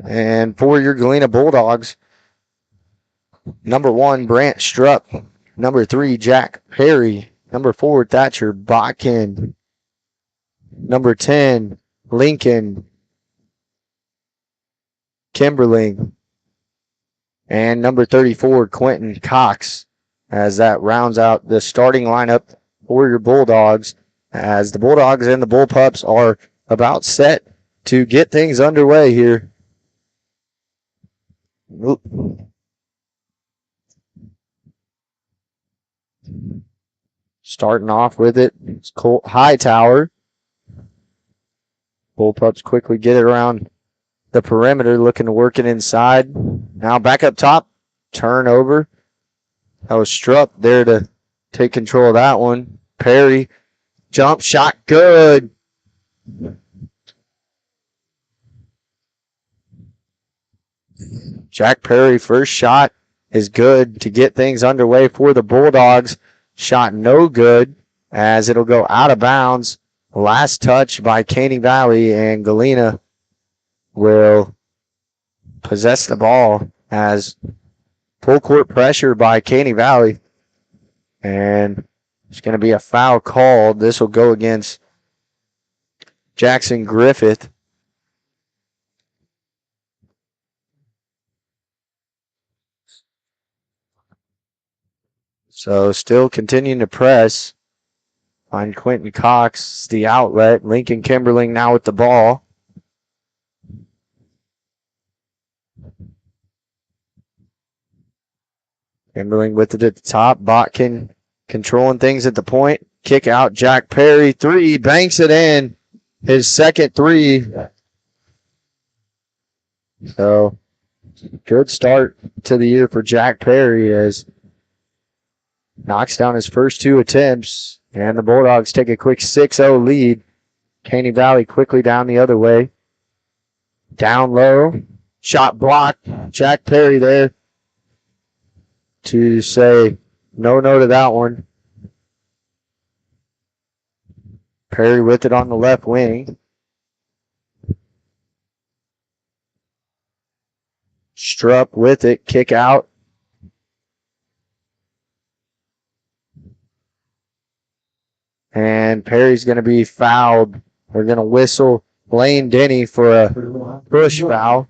And for your Galena Bulldogs, number 1, Brant Strupp. Number 3, Jack Perry. Number 4, Thatcher Botkin. Number 10, Lincoln Kimberling. And number 34, Quentin Cox, as that rounds out the starting lineup for your Bulldogs, as the Bulldogs and the Bullpups are about set to get things underway here. Starting off with it, it's Colt Hightower. Bullpups quickly get it around the perimeter, looking to work it inside. Now back up top, turnover. That was Strupp there to take control of that one. Perry, jump shot, good. Jack Perry, first shot is good to get things underway for the Bulldogs. Shot no good, as it'll go out of bounds. Last touch by Caney Valley, and Galena will possess the ball as full court pressure by Caney Valley. And there's going to be a foul called. This will go against Jackson Griffith. So still continuing to press. Find Quentin Cox, the outlet. Lincoln Kimberling now with the ball. Kimberling with it at the top. Botkin controlling things at the point. Kick out, Jack Perry. 3, banks it in. his second three. So good start to the year for Jack Perry as knocks down his first two attempts, and the Bulldogs take a quick 6-0 lead. Caney Valley quickly down the other way. Down low, shot blocked. Jack Perry there to say no to that one. Perry with it on the left wing. Strupp with it, kick out. And Perry's going to be fouled. We're going to whistle Blaine Denny for a push foul.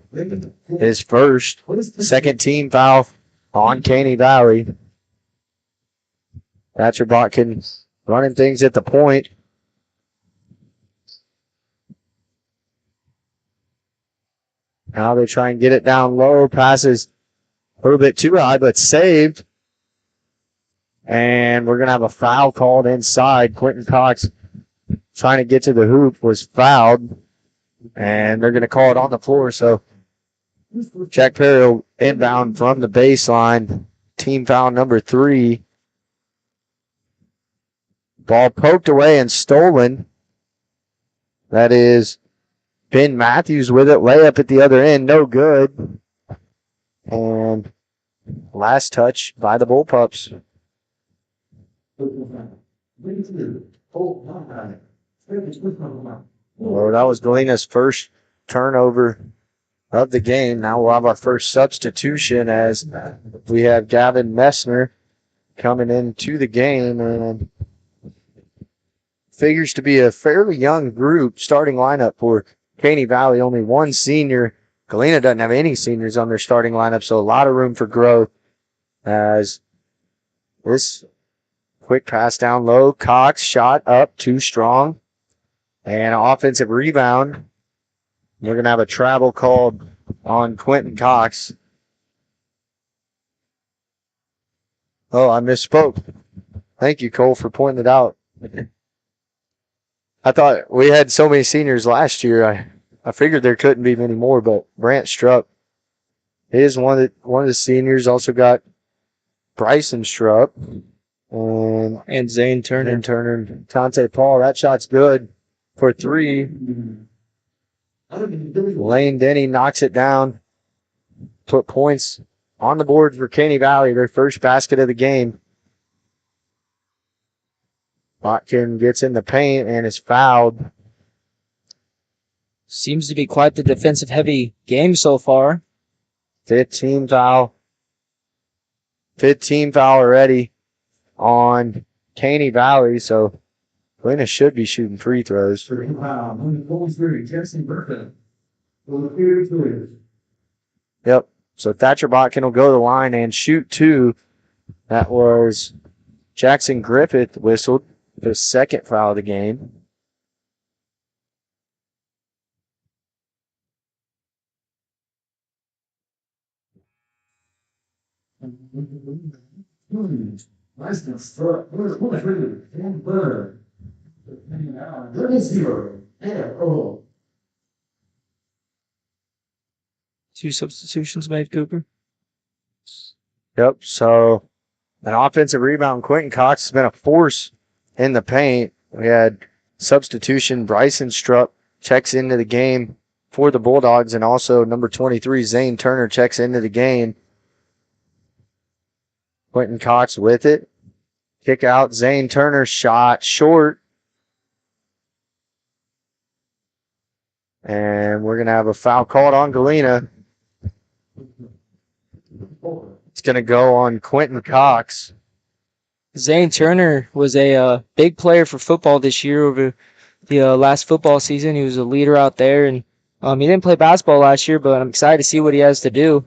His first, second team foul on Caney Valley. Thatcher Botkin running things at the point. Now they try and get it down low. Passes a little bit too high, but saved. And we're going to have a foul called inside. Quentin Cox trying to get to the hoop was fouled. And they're going to call it on the floor. So Jack Perry will inbound from the baseline. Team foul number 3. Ball poked away and stolen. That is Ben Matthews with it. Layup at the other end. No good. And last touch by the Bullpups. Well, that was Galena's first turnover of the game. Now we'll have our first substitution as we have Gavin Messner coming into the game, and figures to be a fairly young group starting lineup for Caney Valley. Only one senior. Galena doesn't have any seniors on their starting lineup, so a lot of room for growth as this quick pass down low. Cox shot up too strong. And an offensive rebound. We're going to have a travel called on Quentin Cox. Oh, I misspoke. Thank you, Cole, for pointing it out. I thought we had so many seniors last year. I figured there couldn't be many more, but Brant Strupp is one of the seniors. Also got Bryson Strupp and Zane Turner. Tante Paul. That shot's good for 3. Lane Denny knocks it down. Put points on the board for Caney Valley, their first basket of the game. Botkin gets in the paint and is fouled. Seems to be quite the defensive-heavy game so far. 15 foul already on Caney Valley, so Galena should be shooting free throws. Yep. So Thatcher Botkin will go to the line and shoot 2. That was Jackson Griffith whistled for the second foul of the game. Two substitutions made, Cooper. Yep, so an offensive rebound. Quentin Cox has been a force in the paint. We had substitution. Bryson Strupp checks into the game for the Bulldogs, and also number 23, Zane Turner, checks into the game. Quentin Cox with it. Kick out. Zane Turner shot short. And we're going to have a foul called on Galena. It's going to go on Quentin Cox. Zane Turner was a big player for football this year over the last football season. He was a leader out there, and he didn't play basketball last year, but I'm excited to see what he has to do.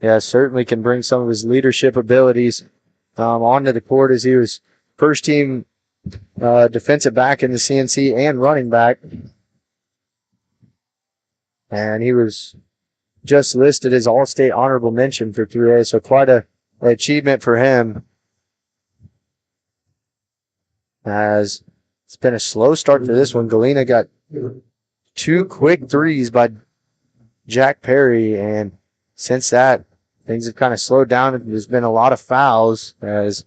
Yeah, certainly can bring some of his leadership abilities onto the court, as he was first team defensive back in the CNC and running back. And he was just listed as All-State honorable mention for 3A, so quite an achievement for him. As It's been a slow start to this one. Galena got 2 quick threes by Jack Perry, and since that, things have kind of slowed down. There's been a lot of fouls as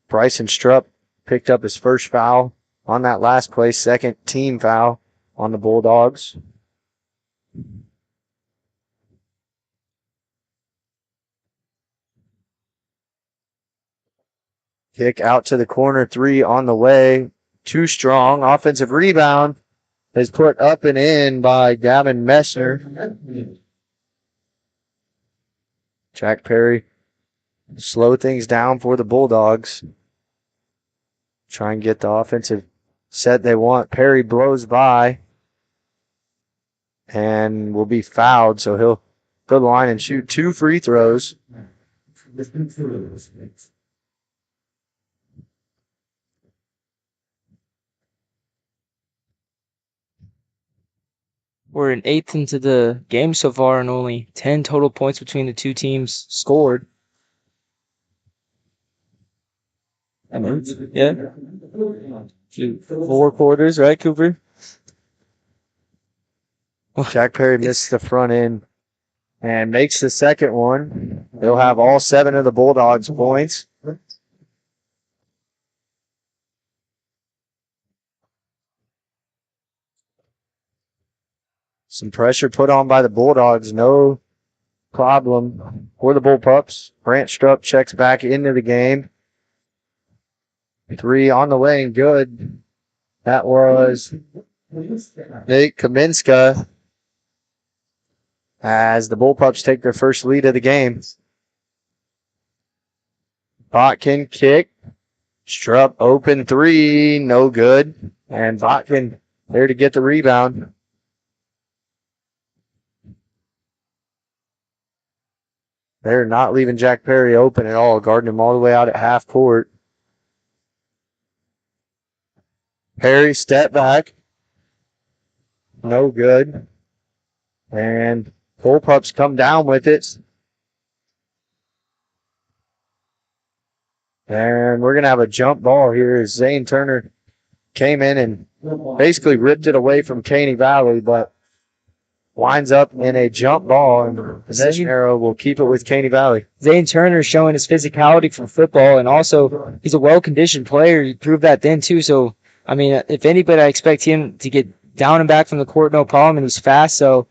Bryson Strupp picked up his first foul on that last play, second team foul on the Bulldogs. Kick out to the corner, 3 on the way. Too strong. Offensive rebound is put up and in by Gavin Messner. Jack Perry slow things down for the Bulldogs. Try and get the offensive set they want. Perry blows by and will be fouled, so he'll go to the line and shoot 2 free throws. We're an eighth into the game so far, and only 10 total points between the two teams scored. Yeah. 4 quarters, right, Cooper? Jack Perry missed the front end and makes the second one. He'll have all 7 of the Bulldogs' points. Some pressure put on by the Bulldogs. No problem for the Bullpups. Brant Strupp checks back into the game. 3 on the way and good. That was Nate Kaminska as the Bullpups take their first lead of the game. Botkin kick. Strupp open 3. No good. And Botkin there to get the rebound. They're not leaving Jack Perry open at all, guarding him all the way out at half court. Perry step back. No good. And Bullpups come down with it. And we're going to have a jump ball here as Zane Turner came in and basically ripped it away from Caney Valley, but winds up in a jump ball, and possession arrow will keep it with Caney Valley. Zane Turner showing his physicality from football, and also he's a well-conditioned player. He proved that then, too. So, I mean, if anybody, I expect him to get down and back from the court, no problem, and he's fast. So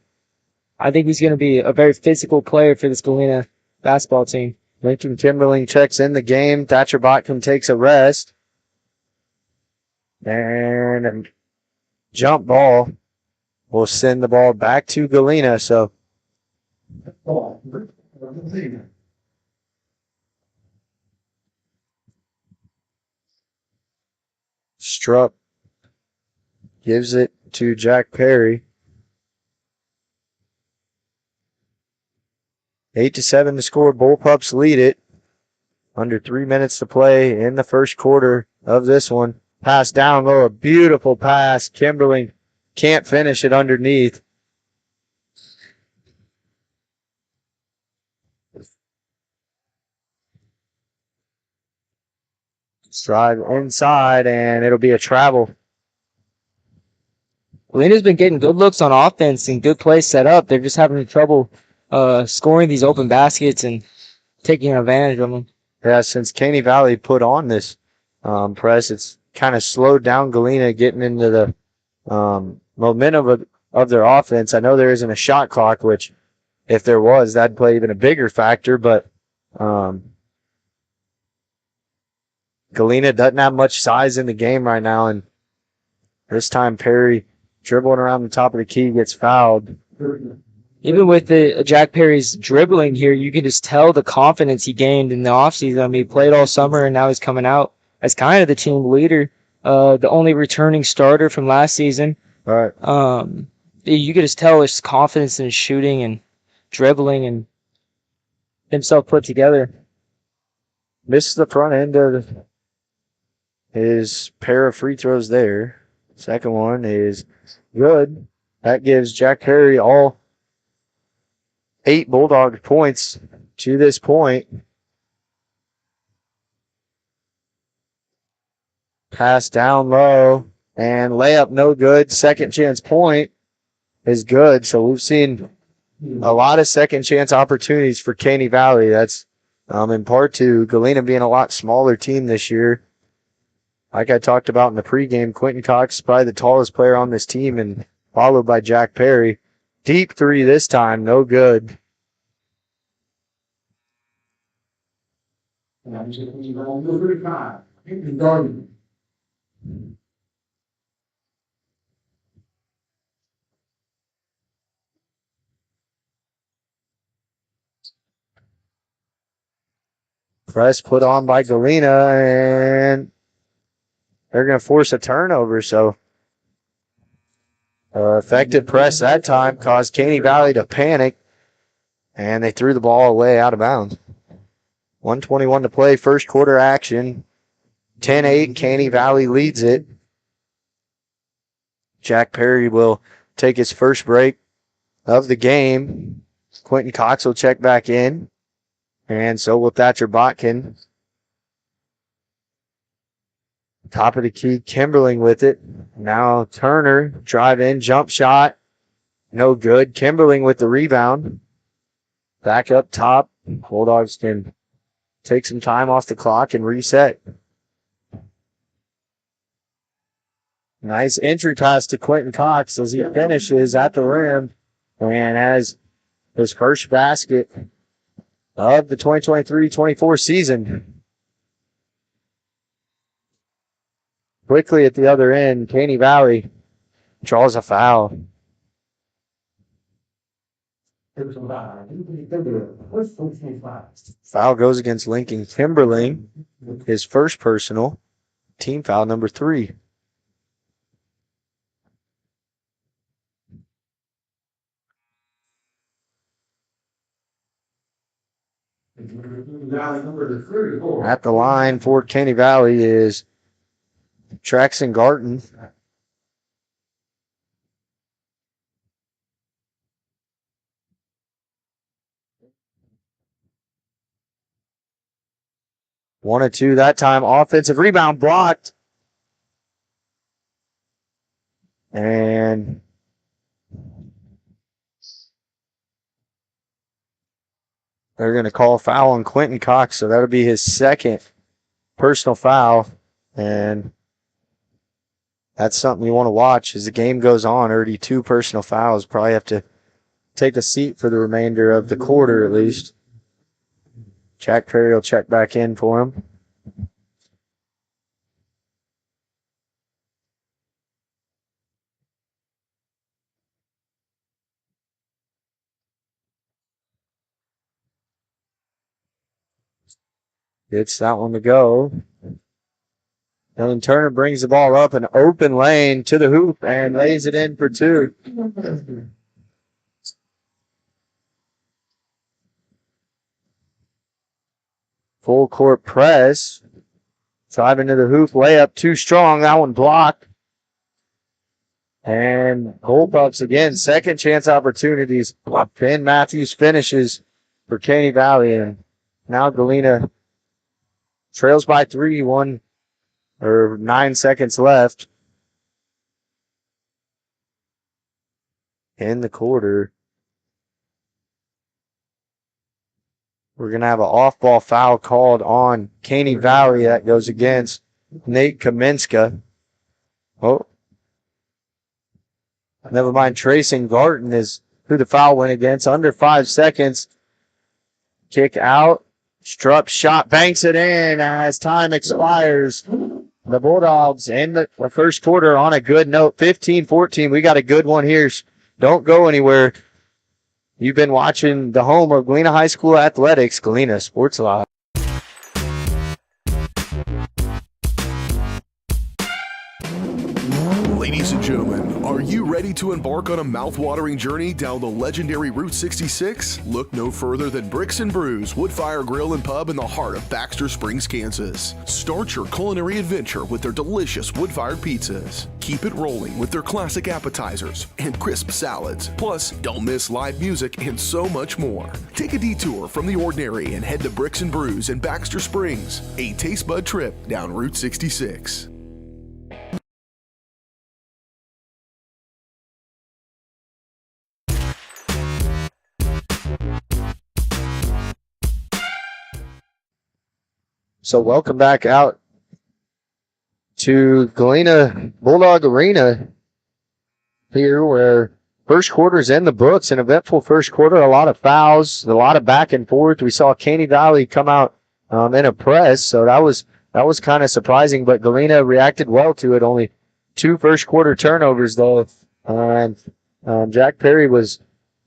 I think he's going to be a very physical player for this Galena basketball team. Lincoln Kimberling checks in the game. Thatcher Botkin takes a rest. And a jump ball will send the ball back to Galena. So Strupp gives it to Jack Perry. 8-7 to score. Bullpups lead it. Under 3 minutes to play in the first quarter of this one. Pass down low. A beautiful pass. Kimberling can't finish it underneath. Drive inside, and it'll be a travel. Galena's been getting good looks on offense and good plays set up. They're just having trouble scoring these open baskets and taking advantage of them. Yeah, since Caney Valley put on this press, it's kind of slowed down Galena getting into the momentum of their offense. I know there isn't a shot clock, which if there was, that'd play even a bigger factor, but Galena doesn't have much size in the game right now, and this time Perry dribbling around the top of the key gets fouled. Even with the Jack Perry's dribbling here, you can just tell the confidence he gained in the offseason. I mean, he played all summer, and now he's coming out as kind of the team leader, the only returning starter from last season. Right. You can just tell his confidence in his shooting and dribbling and himself put together. Missed the front end of his pair of free throws there. Second one is good. That gives Jack Perry all 8 Bulldog points to this point. Pass down low and layup no good. Second chance point is good. So we've seen a lot of second chance opportunities for Caney Valley. That's in part to Galena being a lot smaller team this year. Like I talked about in the pregame, Quentin Cox is probably the tallest player on this team, and followed by Jack Perry. Deep three this time, no good. Press put on by Galena, and they're going to force a turnover. So effective press that time caused Caney Valley to panic, and they threw the ball away out of bounds. 1:21 to play, first quarter action. 10-8, Caney Valley leads it. Jack Perry will take his first break of the game. Quentin Cox will check back in, and so will Thatcher Botkin. Top of the key, Kimberling with it. Now Turner, drive in, jump shot. No good. Kimberling with the rebound. Back up top. Bulldogs can take some time off the clock and reset. Nice entry pass to Quentin Cox as he finishes at the rim and has his first basket of the 2023-24 season. Quickly at the other end, Caney Valley draws a foul. Foul goes against Lincoln Kimberling, his first personal, team foul number 3. At the line for Caney Valley is Traxon Garton. One or two that time. Offensive rebound blocked. And they're going to call a foul on Quentin Cox, so that'll be his second personal foul. And that's something you want to watch as the game goes on. Already 2 personal fouls. Probably have to take a seat for the remainder of the quarter at least. Jack Perry will check back in for him. Gets that one to go. Dylan Turner brings the ball up an open lane to the hoop and lays it in for 2. Full court press. Driving to the hoop, layup too strong. That one blocked. And Bullpups again, second chance opportunities. Ben Matthews finishes for Caney Valley. And now Galena trails by 3, 9 seconds left in the quarter. We're going to have an off-ball foul called on Caney Valley. That goes against Nate Kaminska. Oh. Never mind, Tracing Garton is who the foul went against. Under 5 seconds. Kick out. Strupp shot, banks it in as time expires. The Bulldogs end the first quarter on a good note. 15-14. We got a good one here. Don't go anywhere. You've been watching the home of Galena High School Athletics, Galena Sports Live. Ladies and gentlemen, are you ready to embark on a mouth-watering journey down the legendary Route 66? Look no further than Bricks and Brews Woodfire Grill and Pub in the heart of Baxter Springs, Kansas. Start your culinary adventure with their delicious wood-fired pizzas. Keep it rolling with their classic appetizers and crisp salads. Plus, don't miss live music and so much more. Take a detour from the ordinary and head to Bricks and Brews in Baxter Springs, a taste bud trip down Route 66. So welcome back out to Galena Bulldog Arena here, where first quarter's in the books. An eventful first quarter, a lot of fouls, a lot of back and forth. We saw Caney Valley come out in a press, so that was kind of surprising, but Galena reacted well to it. Only 2 first quarter turnovers, though. And Jack Perry was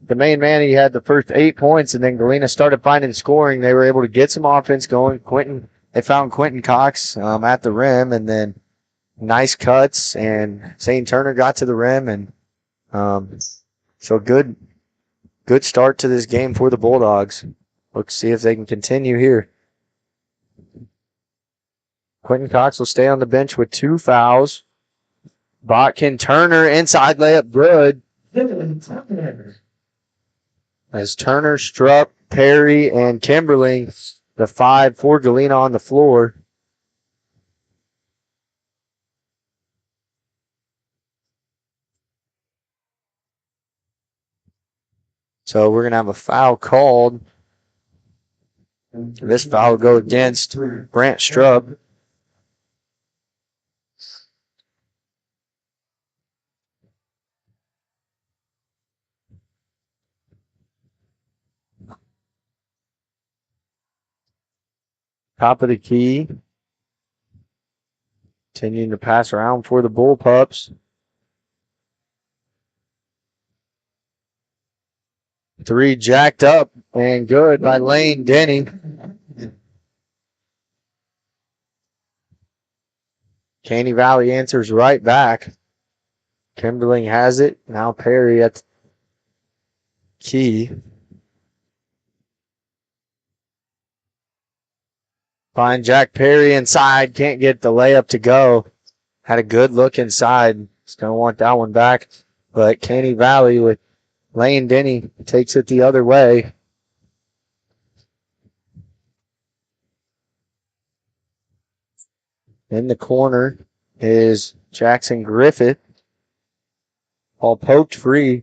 the main man. He had the first 8 points, and then Galena started finding scoring. They were able to get some offense going. They found Quentin Cox at the rim, and then nice cuts, and Zane Turner got to the rim, and so good start to this game for the Bulldogs. Let's see if they can continue here. Quentin Cox will stay on the bench with 2 fouls. Botkin, Turner, inside layup, good. As Turner, Strupp, Perry, and Kimberly, the 5 for Galena on the floor. So we're going to have a foul called. This foul will go against Brant Strupp. Top of the key. Continuing to pass around for the Bullpups. 3 jacked up and good by Lane Denny. Caney Valley answers right back. Kimberling has it. Now Perry at the key. Find Jack Perry inside. Can't get the layup to go. Had a good look inside. Just going to want that one back. But Caney Valley with Lane Denny takes it the other way. In the corner is Jackson Griffith. All poked free.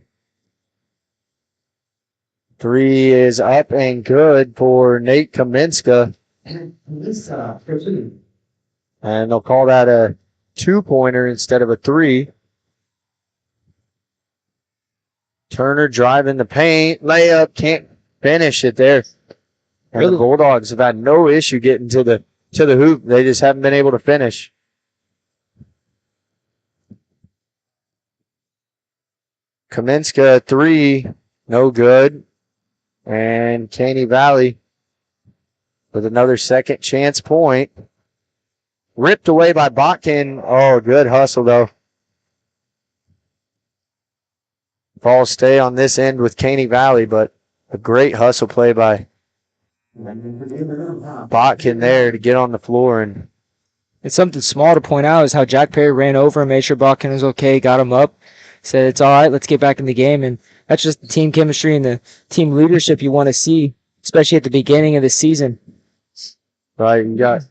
3 is up and good for Nate Kaminska. And they'll call that a 2-pointer instead of a 3. Turner driving the paint. Layup, can't finish it there. And the Bulldogs have had no issue getting to the hoop. They just haven't been able to finish. Kaminska 3, no good. And Caney Valley with another second chance point. Ripped away by Botkin. Oh, good hustle, though. Ball stay on this end with Caney Valley, but a great hustle play by Botkin there to get on the floor. And it's something small to point out is how Jack Perry ran over and made sure Botkin was okay, got him up, said, it's all right, let's get back in the game. And that's just the team chemistry and the team leadership you want to see, especially at the beginning of the season. Right, you got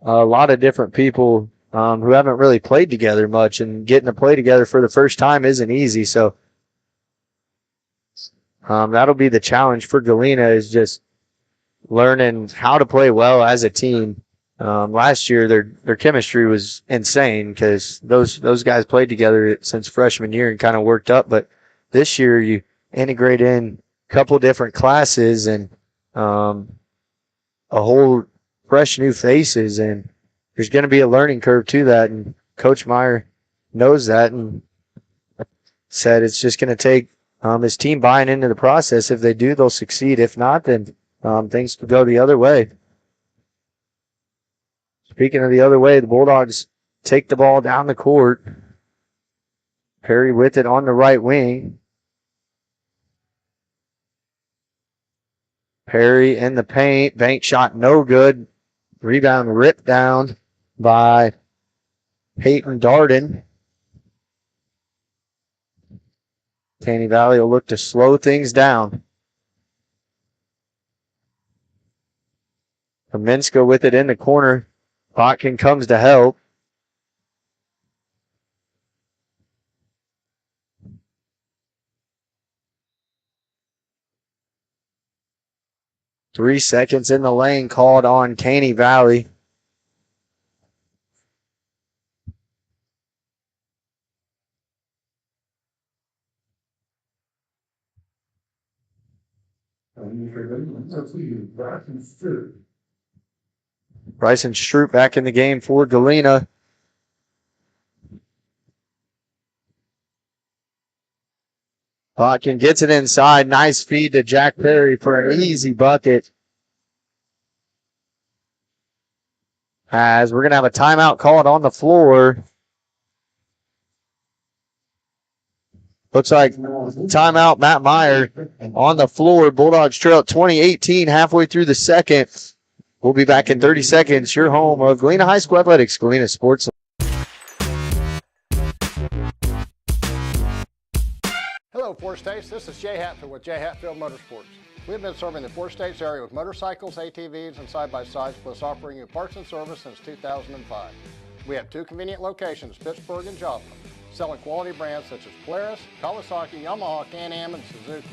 a lot of different people who haven't really played together much, and getting to play together for the first time isn't easy. So that'll be the challenge for Galena, is just learning how to play well as a team. Last year, their chemistry was insane because those guys played together since freshman year and kind of worked up. But this year, you integrate in a couple different classes and a whole fresh new faces, and there's going to be a learning curve to that. And Coach Meyer knows that and said it's just going to take his team buying into the process. If they do, they'll succeed. If not, then things could go the other way. Speaking of the other way, the Bulldogs take the ball down the court. Perry with it on the right wing. Perry in the paint. Bank shot no good. Rebound ripped down by Peyton Darden. Caney Valley will look to slow things down. Kaminska with it in the corner. Botkin comes to help. Three seconds in the lane called on Caney Valley. Bryson Stroop back in the game for Galena. Botkin gets it inside. Nice feed to Jack Perry for an easy bucket. As we're going to have a timeout called on the floor. Looks like timeout, Matt Meyer on the floor. Bulldogs trail at 20-18 halfway through the second. We'll be back in 30 seconds. Your home of Galena High School Athletics, Galena Sports. Hello, Four States. This is Jay Hatfield with Jay Hatfield Motorsports. We've been serving the Four States area with motorcycles, ATVs, and side-by-sides, plus offering you parts and service since 2005. We have 2 convenient locations, Pittsburgh and Joplin, selling quality brands such as Polaris, Kawasaki, Yamaha, Can-Am, and Suzuki.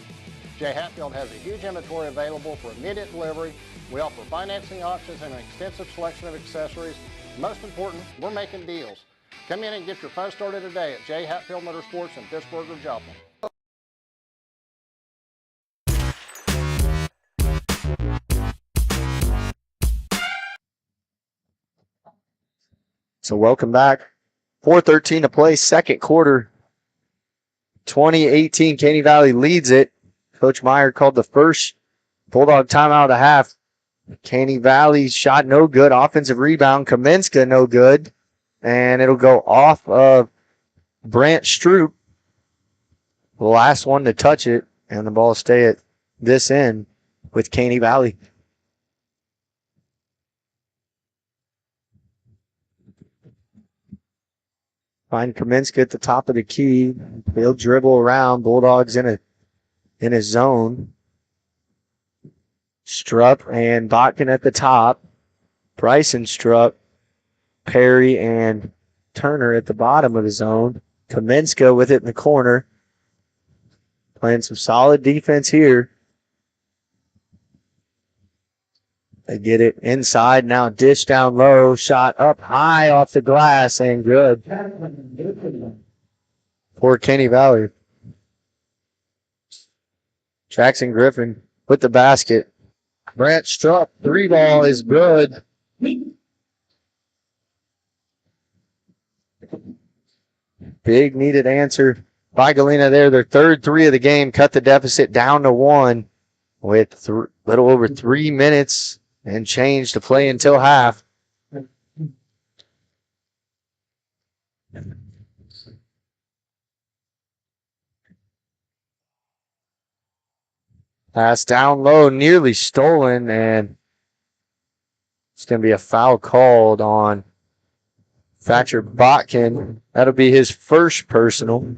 Jay Hatfield has a huge inventory available for immediate delivery. We offer financing options and an extensive selection of accessories. Most important, we're making deals. Come in and get your fun started today at Jay Hatfield Motorsports in Pittsburgh or Joplin. So welcome back. 4:13 to play, second quarter. 20-18, Caney Valley leads it. Coach Meyer called the first Bulldog timeout of the half. Caney Valley shot no good. Offensive rebound. Kaminska no good. And it'll go off of Brant Stroop. The last one to touch it. And the ball will stay at this end with Caney Valley. Find Kaminska at the top of the key. He'll dribble around. Bulldogs in a zone. Strupp and Botkin at the top. Bryson Strupp, Perry, and Turner at the bottom of the zone. Kaminska with it in the corner. Playing some solid defense here. They get it inside. Now dish down low. Shot up high off the glass and good. For Caney Valley. Jackson Griffin with the basket. Brant Strupp, 3-ball is good. Big needed answer by Galena there. Their third 3 of the game cut the deficit down to 1 with little over 3 minutes and change to play until half. Pass down low, nearly stolen, and it's going to be a foul called on Thatcher Botkin. That'll be his first personal,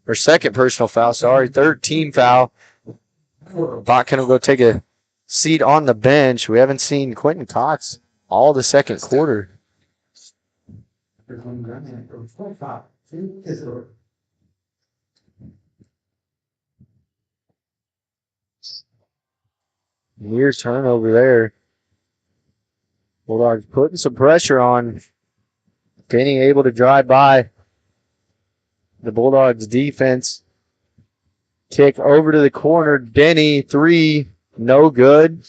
or second personal foul, sorry, third team foul. Botkin will go take a seat on the bench. We haven't seen Quentin Cox all the second quarter. Near turnover there. Bulldogs putting some pressure on. Being able to drive by the Bulldogs defense. Kick over to the corner. Denny, 3, no good.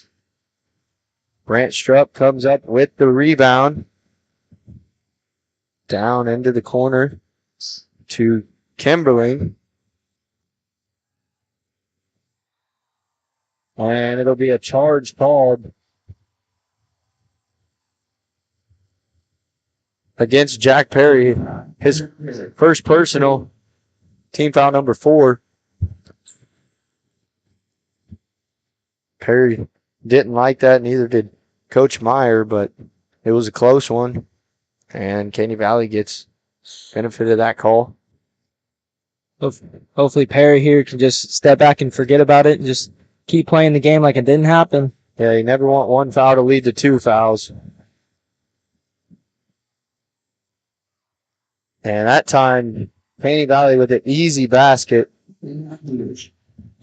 Brant Strupp comes up with the rebound. Down into the corner to Kimberling. And it'll be a charge called against Jack Perry. His first personal, team foul number 4. Perry didn't like that, neither did Coach Meyer, but it was a close one. And Caney Valley gets benefit of that call. Hopefully Perry here can just step back and forget about it and just keep playing the game like it didn't happen. Yeah, you never want one foul to lead to 2 fouls. And that time, Caney Valley with an easy basket.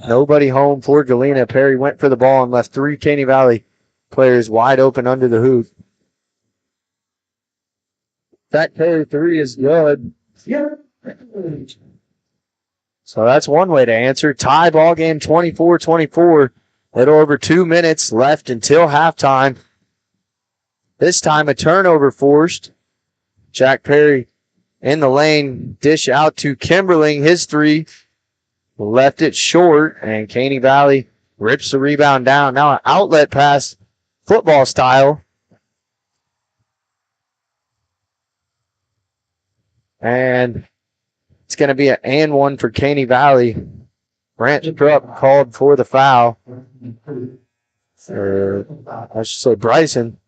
Nobody home for Galena. Perry went for the ball and left 3 Caney Valley players wide open under the hoop. That Perry 3 is good. So that's one way to answer. Tie ball game 24-24. Little over 2 minutes left until halftime. This time a turnover forced. Jack Perry in the lane, dish out to Kimberling. His three left it short, and Caney Valley rips the rebound down. Now an outlet pass, football style. And it's going to be an and one for Caney Valley. Brant Strupp called for the foul. Or I should say Bryson.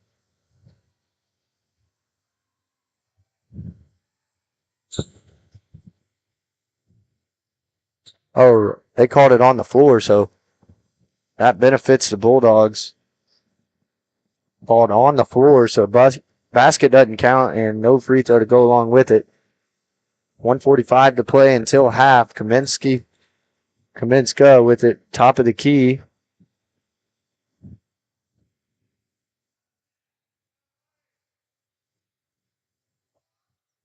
Oh, they called it on the floor, so that benefits the Bulldogs. Called on the floor, so basket doesn't count and no free throw to go along with it. 1:45 to play until half. Kaminska with it, top of the key.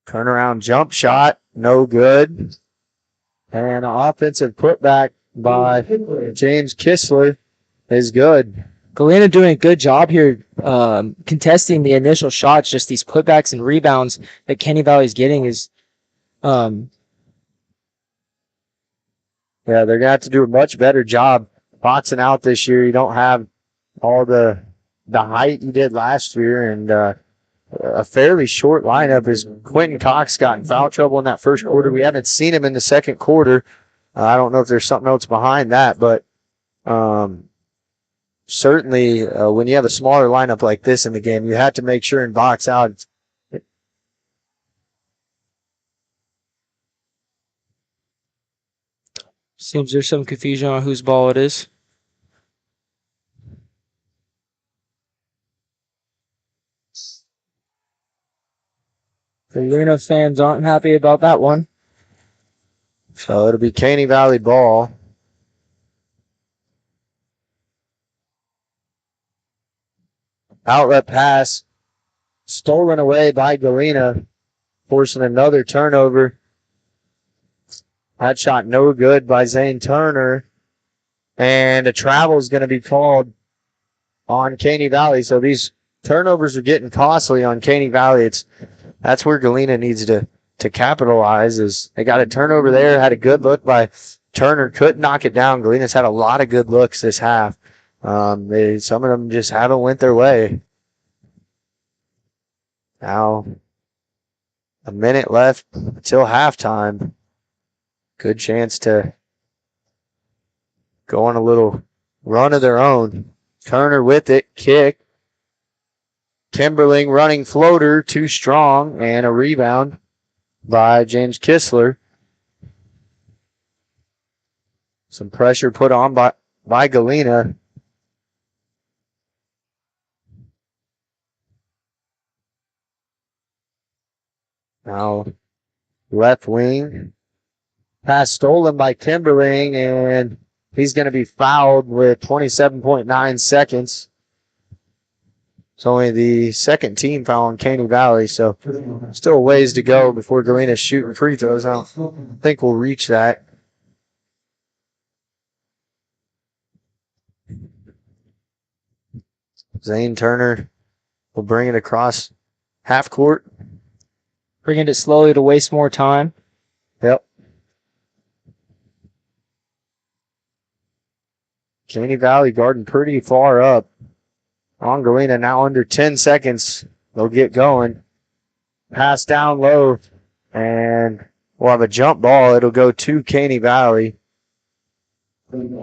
Turnaround jump shot, no good. And an offensive putback by James Kistler is good. Galena doing a good job here contesting the initial shots. Just these putbacks and rebounds that Caney Valley is getting is yeah, they're going to have to do a much better job boxing out this year. You don't have all the height you did last year, and a fairly short lineup. As Quentin Cox got in foul trouble in that first quarter. We haven't seen him in the second quarter. I don't know if there's something else behind that, but certainly when you have a smaller lineup like this in the game, you have to make sure and box out. Seems there's some confusion on whose ball it is. The Galena fans aren't happy about that one. So it'll be Caney Valley ball. Outlet pass stolen away by Galena, forcing another turnover. That shot no good by Zane Turner. And a travel is going to be called on Caney Valley. So these turnovers are getting costly on Caney Valley. That's where Galena needs to capitalize. Is they got a turnover there, had a good look by Turner, couldn't knock it down. Galena's had a lot of good looks this half. Some of them just haven't went their way. Now, a minute left until halftime. Good chance to go on a little run of their own. Turner with it, kick. Kimberling running floater, too strong, and a rebound by James Kistler. Some pressure put on by Galena. Now, left wing. Pass stolen by Kimberling, and he's going to be fouled with 27.9 seconds. It's only the second team foul on Caney Valley, so still a ways to go before Galena's shooting free throws. I don't think we'll reach that. Zane Turner will bring it across half court. Bringing it slowly to waste more time. Yep. Caney Valley guarding pretty far up. On Galena now under 10 seconds. They'll get going. Pass down low. And we'll have a jump ball. It'll go to Caney Valley. With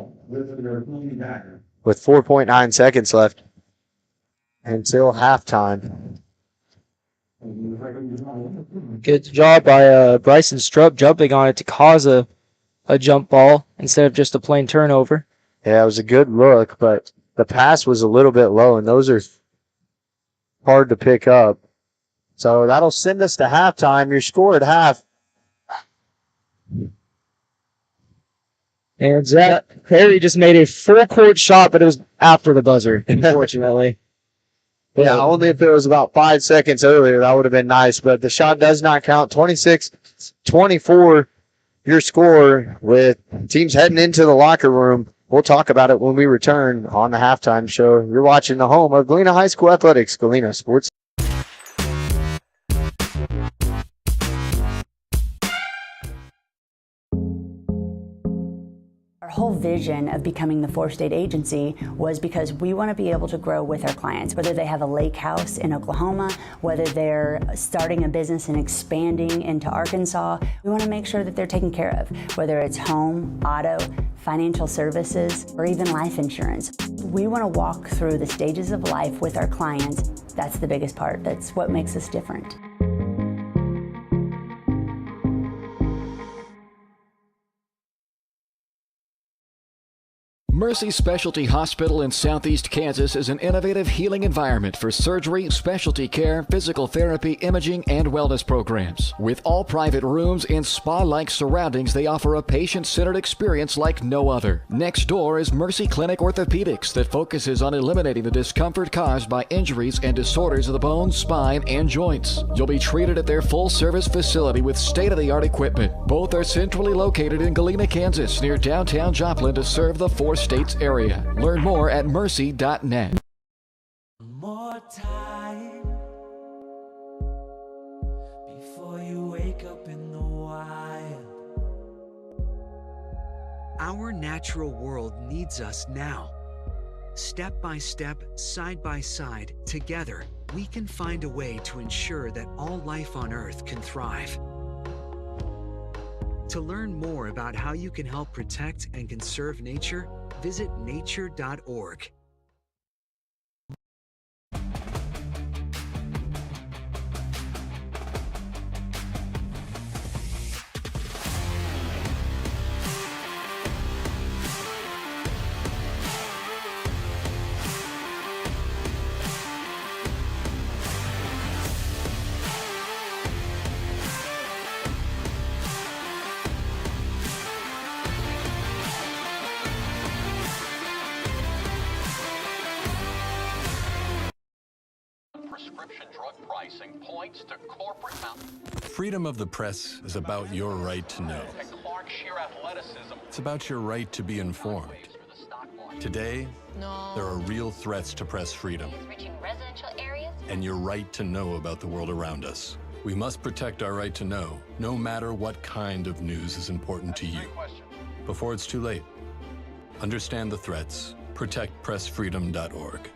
4.9 seconds left until halftime. Good job by Bryson Strupp jumping on it to cause a jump ball instead of just a plain turnover. Yeah, it was a good look, but the pass was a little bit low, and those are hard to pick up. So that'll send us to halftime. Your score at half. And Zach Perry just made a full-court shot, but it was after the buzzer, unfortunately. Yeah, only if it was about 5 seconds earlier, that would have been nice. But the shot does not count. 26-24, your score, with teams heading into the locker room. We'll talk about it when we return on the halftime show. You're watching the home of Galena High School Athletics, Galena Sports. Our whole vision of becoming the four-state agency was because we want to be able to grow with our clients, whether they have a lake house in Oklahoma, whether they're starting a business and expanding into Arkansas. We want to make sure that they're taken care of, whether it's home, auto, financial services, or even life insurance. We want to walk through the stages of life with our clients. That's the biggest part. That's what makes us different. Mercy Specialty Hospital in Southeast Kansas is an innovative healing environment for surgery, specialty care, physical therapy, imaging, and wellness programs. With all private rooms and spa-like surroundings, they offer a patient-centered experience like no other. Next door is Mercy Clinic Orthopedics that focuses on eliminating the discomfort caused by injuries and disorders of the bones, spine, and joints. You'll be treated at their full-service facility with state-of-the-art equipment. Both are centrally located in Galena, Kansas, near downtown Joplin to serve the four states area. Learn more at mercy.net. More time before you wake up in the wild. Our natural world needs us now. Step by step, side by side, together, we can find a way to ensure that all life on Earth can thrive. To learn more about how you can help protect and conserve nature, visit nature.org. Prescription drug pricing points to corporate Freedom of the press is about your right to know. and Clark sheer athleticism. It's about your right to be informed. Today, there are real threats to press freedom Reaching residential areas? and your right to know about the world around us. We must protect our right to know, no matter what kind of news is important to you. Before it's too late, understand the threats. ProtectPressFreedom.org.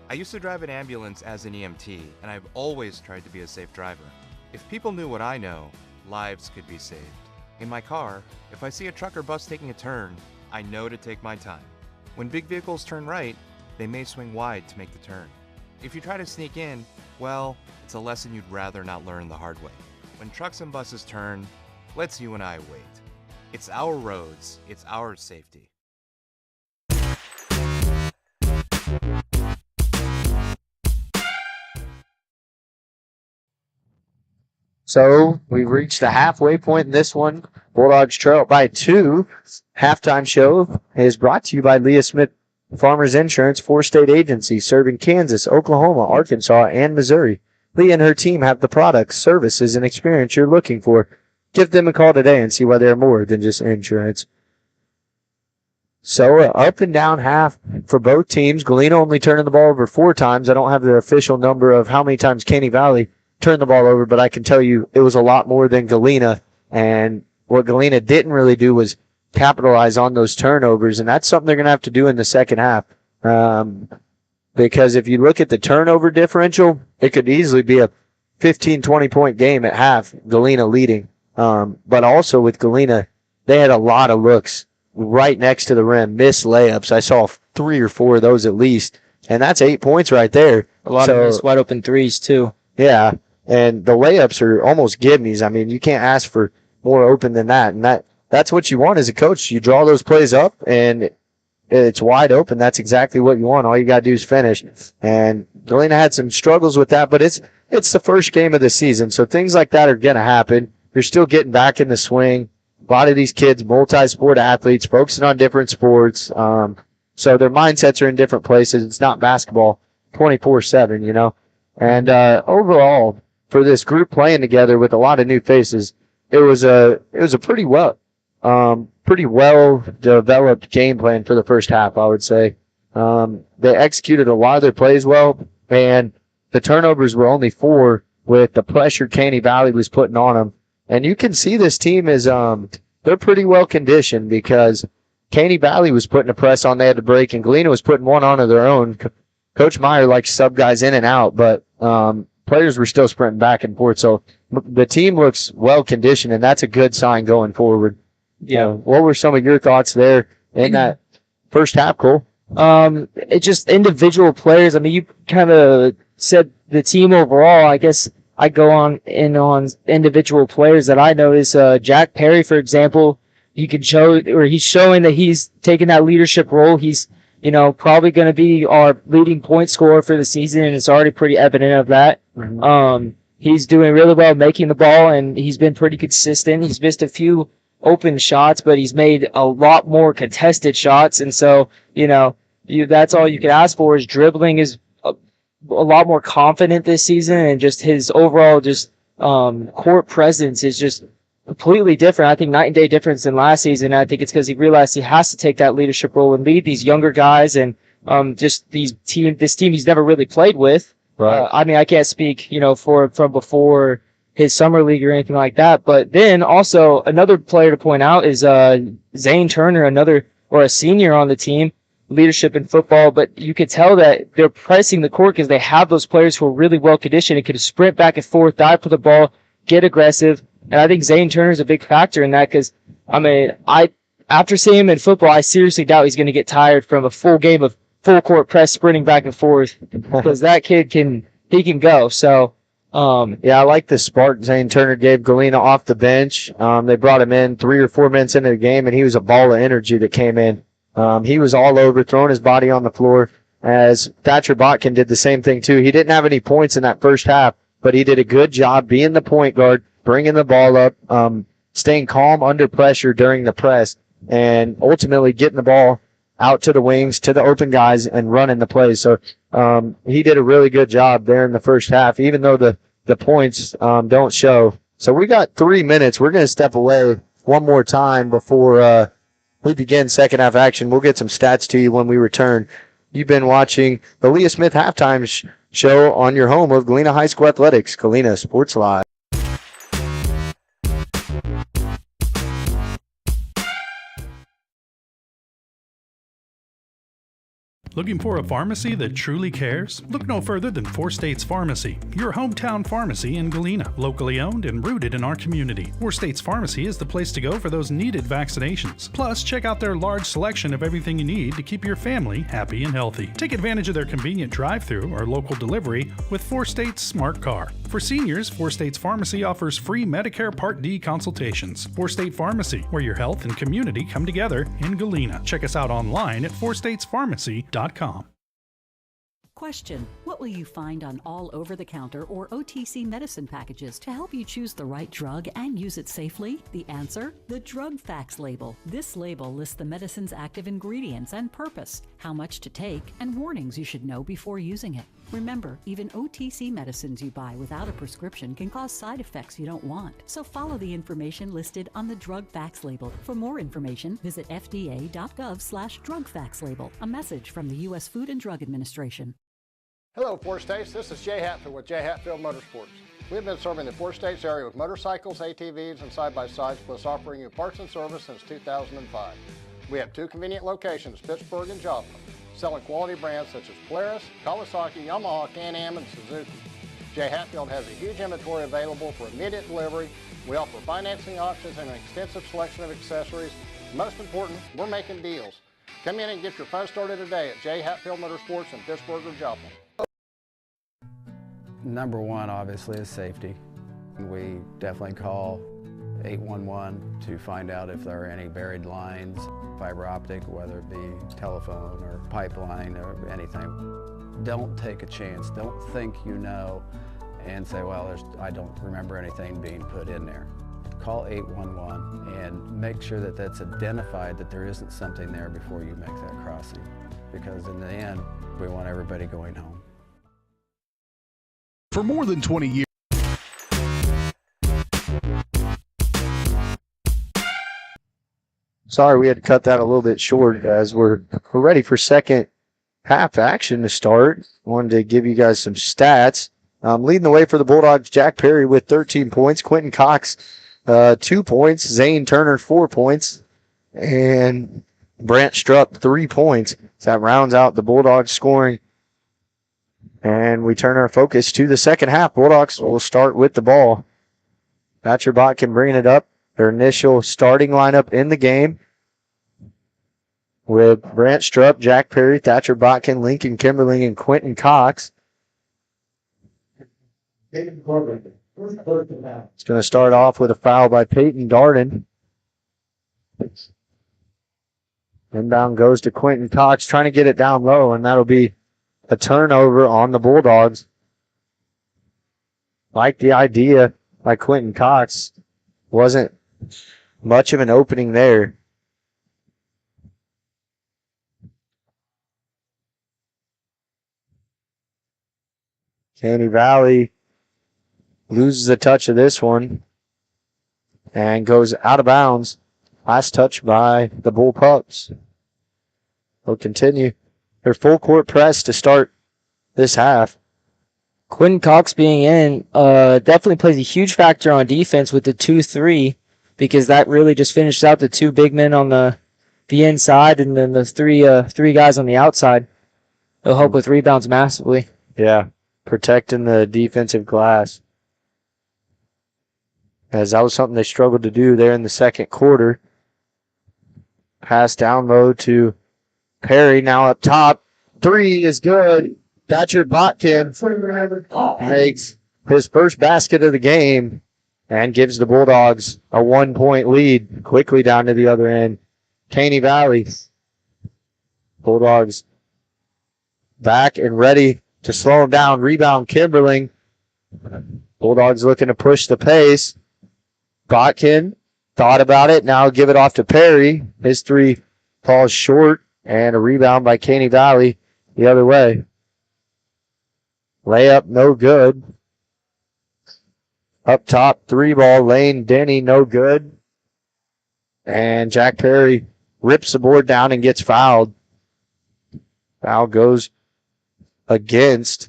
I used to drive an ambulance as an EMT, and I've always tried to be a safe driver. If people knew what I know, lives could be saved. In my car, if I see a truck or bus taking a turn, I know to take my time. When big vehicles turn right, they may swing wide to make the turn. If you try to sneak in, well, it's a lesson you'd rather not learn the hard way. When trucks and buses turn, let's you and I wait. It's our roads, it's our safety. So we've reached the halfway point in this one. Bulldogs trail by 2. Halftime show is brought to you by Leah Smith Farmers Insurance, four-state agency serving Kansas, Oklahoma, Arkansas, and Missouri. Leah and her team have the products, services, and experience you're looking for. Give them a call today and see why they're more than just insurance. So up and down half for both teams. Galena only turning the ball over 4 times. I don't have the official number of how many times Caney Valley turned the ball over, but I can tell you it was a lot more than Galena. And what Galena didn't really do was capitalize on those turnovers, and that's something they're going to have to do in the second half. Because if you look at the turnover differential, it could easily be a 15, 20-point game at half, Galena leading. But also with Galena, they had a lot of looks right next to the rim, missed layups. I saw 3 or 4 of those at least, and that's 8 points right there. A lot of missed wide open threes, too. Yeah, and the layups are almost gimmies. I mean, you can't ask for more open than that, and that's what you want as a coach. You draw those plays up, and it's wide open. That's exactly what you want. All you got to do is finish. And Galena had some struggles with that, but it's the first game of the season, so things like that are going to happen. You're still getting back in the swing. A lot of these kids, multi-sport athletes, focusing on different sports. So their mindsets are in different places. It's not basketball 24/7, you know. And overall, for this group playing together with a lot of new faces, it was a pretty well developed game plan for the first half, I would say. They executed a lot of their plays well, and the turnovers were only 4 with the pressure Caney Valley was putting on them. And you can see this team is they're pretty well conditioned because Caney Valley was putting a press on they had to break, and Galena was putting one on of their own. Coach Meyer likes sub guys in and out, but players were still sprinting back and forth. So the team looks well conditioned, and that's a good sign going forward. Yeah. What were some of your thoughts there in that first half, Cole? It's just individual players. I mean, you kind of said the team overall. I guess I go on individual players that I notice. Jack Perry, for example, he's showing that he's taking that leadership role. He's, probably going to be our leading point scorer for the season, and it's already pretty evident of that. Mm-hmm. He's doing really well making the ball, and he's been pretty consistent. He's missed a few open shots, but he's made a lot more contested shots, and so, that's all you can ask for is dribbling is a lot more confident this season, and just his overall court presence is just completely different. I think night and day difference than last season. I think it's because he realized he has to take that leadership role and lead these younger guys and this team he's never really played with. Right. I mean, I can't speak, from before his summer league or anything like that. But then also another player to point out is Zane Turner, a senior on the team, leadership in football. But you could tell that they're pressing the court because they have those players who are really well conditioned and can sprint back and forth, dive for the ball, get aggressive. And I think Zane Turner is a big factor in that because, after seeing him in football, I seriously doubt he's going to get tired from a full game of full court press sprinting back and forth because that kid can go. So, I like the spark Zane Turner gave Galena off the bench. They brought him in 3 or 4 minutes into the game, and he was a ball of energy that came in. He was all over, throwing his body on the floor, as Thatcher Botkin did the same thing too. He didn't have any points in that first half, but he did a good job being the point guard, bringing the ball up, staying calm under pressure during the press, and ultimately getting the ball out to the wings, to the open guys, and running the plays. So he did a really good job there in the first half, even though the points don't show. So we got 3 minutes. We're going to step away one more time before we begin second half action. We'll get some stats to you when we return. You've been watching the Leah Smith Halftime Show on your home of Galena High School Athletics, Galena Sports Live. Looking for a pharmacy that truly cares? Look no further than 4 States Pharmacy, your hometown pharmacy in Galena, locally owned and rooted in our community. 4 States Pharmacy is the place to go for those needed vaccinations. Plus, check out their large selection of everything you need to keep your family happy and healthy. Take advantage of their convenient drive-thru or local delivery with 4 States Smart Car. For seniors, 4 States Pharmacy offers free Medicare Part D consultations. 4 State Pharmacy, where your health and community come together in Galena. Check us out online at 4statespharmacy.com. Question: what will you find on all over-the-counter or OTC medicine packages to help you choose the right drug and use it safely? The answer? The Drug Facts label. This label lists the medicine's active ingredients and purpose, how much to take, and warnings you should know before using it. Remember, even OTC medicines you buy without a prescription can cause side effects you don't want. So follow the information listed on the Drug Facts label. For more information, visit fda.gov/Drug Facts label. A message from the U.S. Food and Drug Administration. Hello, 4 States. This is Jay Hatfield with Jay Hatfield Motorsports. We've been serving the 4 States area with motorcycles, ATVs, and side-by-sides, plus offering you parts and service since 2005. We have 2 convenient locations, Pittsburgh and Joplin, selling quality brands such as Polaris, Kawasaki, Yamaha, Can-Am, and Suzuki. Jay Hatfield has a huge inventory available for immediate delivery. We offer financing options and an extensive selection of accessories. Most important, we're making deals. Come in and get your fun started today at Jay Hatfield Motorsports in Pittsburgh or Joplin. Number one, obviously, is safety. We definitely call 811 to find out if there are any buried lines, fiber optic, whether it be telephone or pipeline or anything. Don't take a chance. Don't think you know and say, well, I don't remember anything being put in there. Call 811 and make sure that that's identified, that there isn't something there before you make that crossing. Because in the end, we want everybody going home. For more than 20 years. Sorry, we had to cut that a little bit short as we're ready for second half action to start. Wanted to give you guys some stats. Leading the way for the Bulldogs, Jack Perry with 13 points. Quentin Cox, 2 points. Zane Turner, 4 points. And Brant Strupp, 3 points. So that rounds out the Bulldogs scoring. And we turn our focus to the second half. Bulldogs will start with the ball. Thatcher Botkin bringing it up. Their initial starting lineup in the game with Brant Strupp, Jack Perry, Thatcher Botkin, Lincoln Kimberling, and Quentin Cox. It's going to start off with a foul by Peyton Darden. Inbound goes to Quentin Cox, trying to get it down low, and that'll be a turnover on the Bulldogs. Like the idea by Quentin Cox. Wasn't much of an opening there. Caney Valley loses a touch of this one and goes out of bounds. Last touch by the Bullpups. They'll continue their full court press to start this half. Quentin Cox being in definitely plays a huge factor on defense with the 2-3 because that really just finishes out the 2 big men on the inside and then the three guys on the outside. It'll help with rebounds massively. Yeah, protecting the defensive glass. As that was something they struggled to do there in the second quarter. Pass down low to Perry, now up top. 3 is good. Thatcher Botkin makes his first basket of the game and gives the Bulldogs a 1-point lead quickly down to the other end. Caney Valley. Bulldogs back and ready to slow them down. Rebound Kimberling. Bulldogs looking to push the pace. Botkin thought about it. Now give it off to Perry. His 3 falls short and a rebound by Caney Valley the other way. Layup, no good. Up top, 3 ball, Lane Denny, no good. And Jack Perry rips the board down and gets fouled. Foul goes against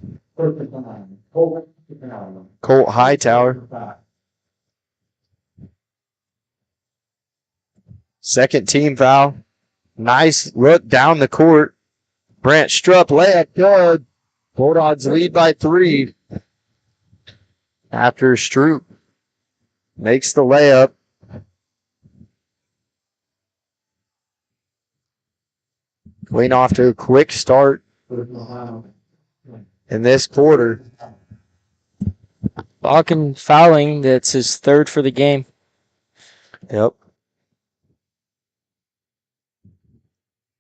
Colt Hightower. Second team foul. Nice look down the court. Brant Strupp, layup, good. Bulldogs lead by 3 after Stroop makes the layup. Going off to a quick start in this quarter. Botkin fouling, that's his 3rd for the game. Yep.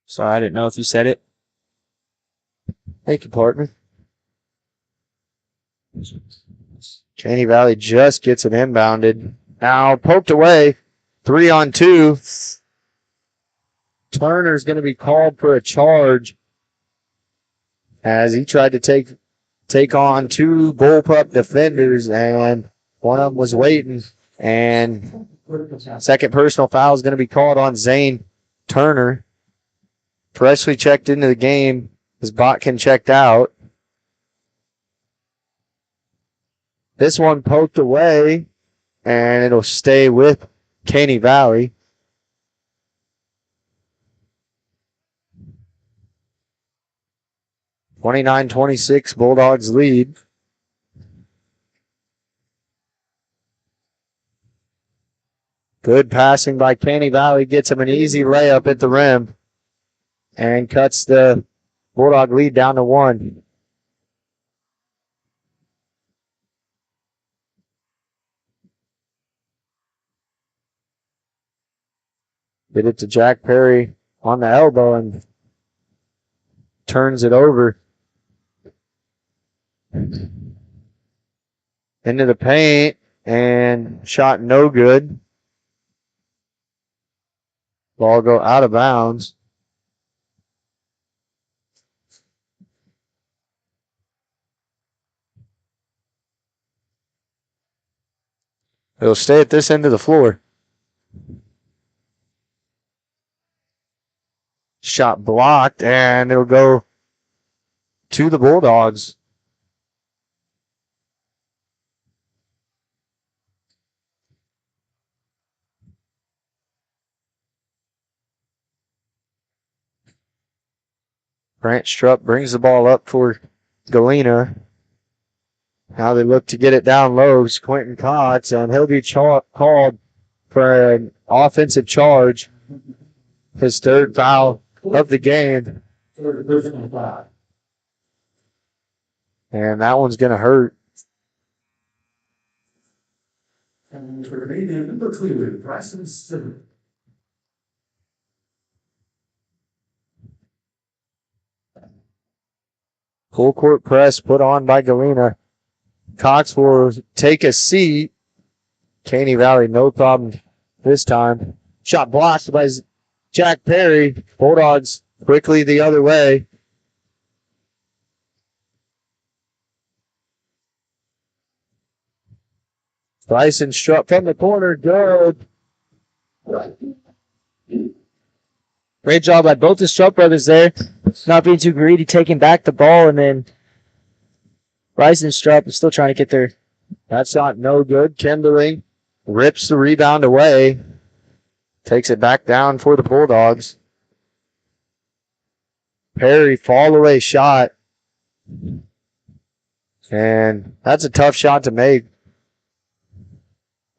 Sorry, I didn't know if you said it. Thank you, partner. Caney Valley just gets it inbounded. Now poked away. 3-on-2. Turner's going to be called for a charge as he tried to take on 2 Bullpup defenders, and one of them was waiting. And second personal foul is going to be called on Zane Turner. Freshly checked into the game as Botkin checked out. This one poked away, and it'll stay with Caney Valley. (29-26) Bulldogs lead. Good passing by Caney Valley gets him an easy layup at the rim and cuts the Bulldog lead down to 1. Get it to Jack Perry on the elbow and turns it over. Into the paint and shot no good. Ball go out of bounds. It'll stay at this end of the floor. shot blocked, and it'll go to the Bulldogs. Grant Strupp brings the ball up for Galena. Now they look to get it down low. It's Quentin Cox, and he'll be called for an offensive charge. His third foul of the game. And that one's going to hurt. Full court press put on by Galena. Cox will take a seat. Caney Valley, no problem this time. Shot blocked by Jack Perry. Bulldogs quickly the other way. Bryson Strupp from the corner. Good. Great job by both the Strupp brothers there. Not being too greedy, taking back the ball, and then Bryson Strupp is still trying to get there. That shot no good. Kimberly rips the rebound away. Takes it back down for the Bulldogs. Perry fall away shot. And that's a tough shot to make.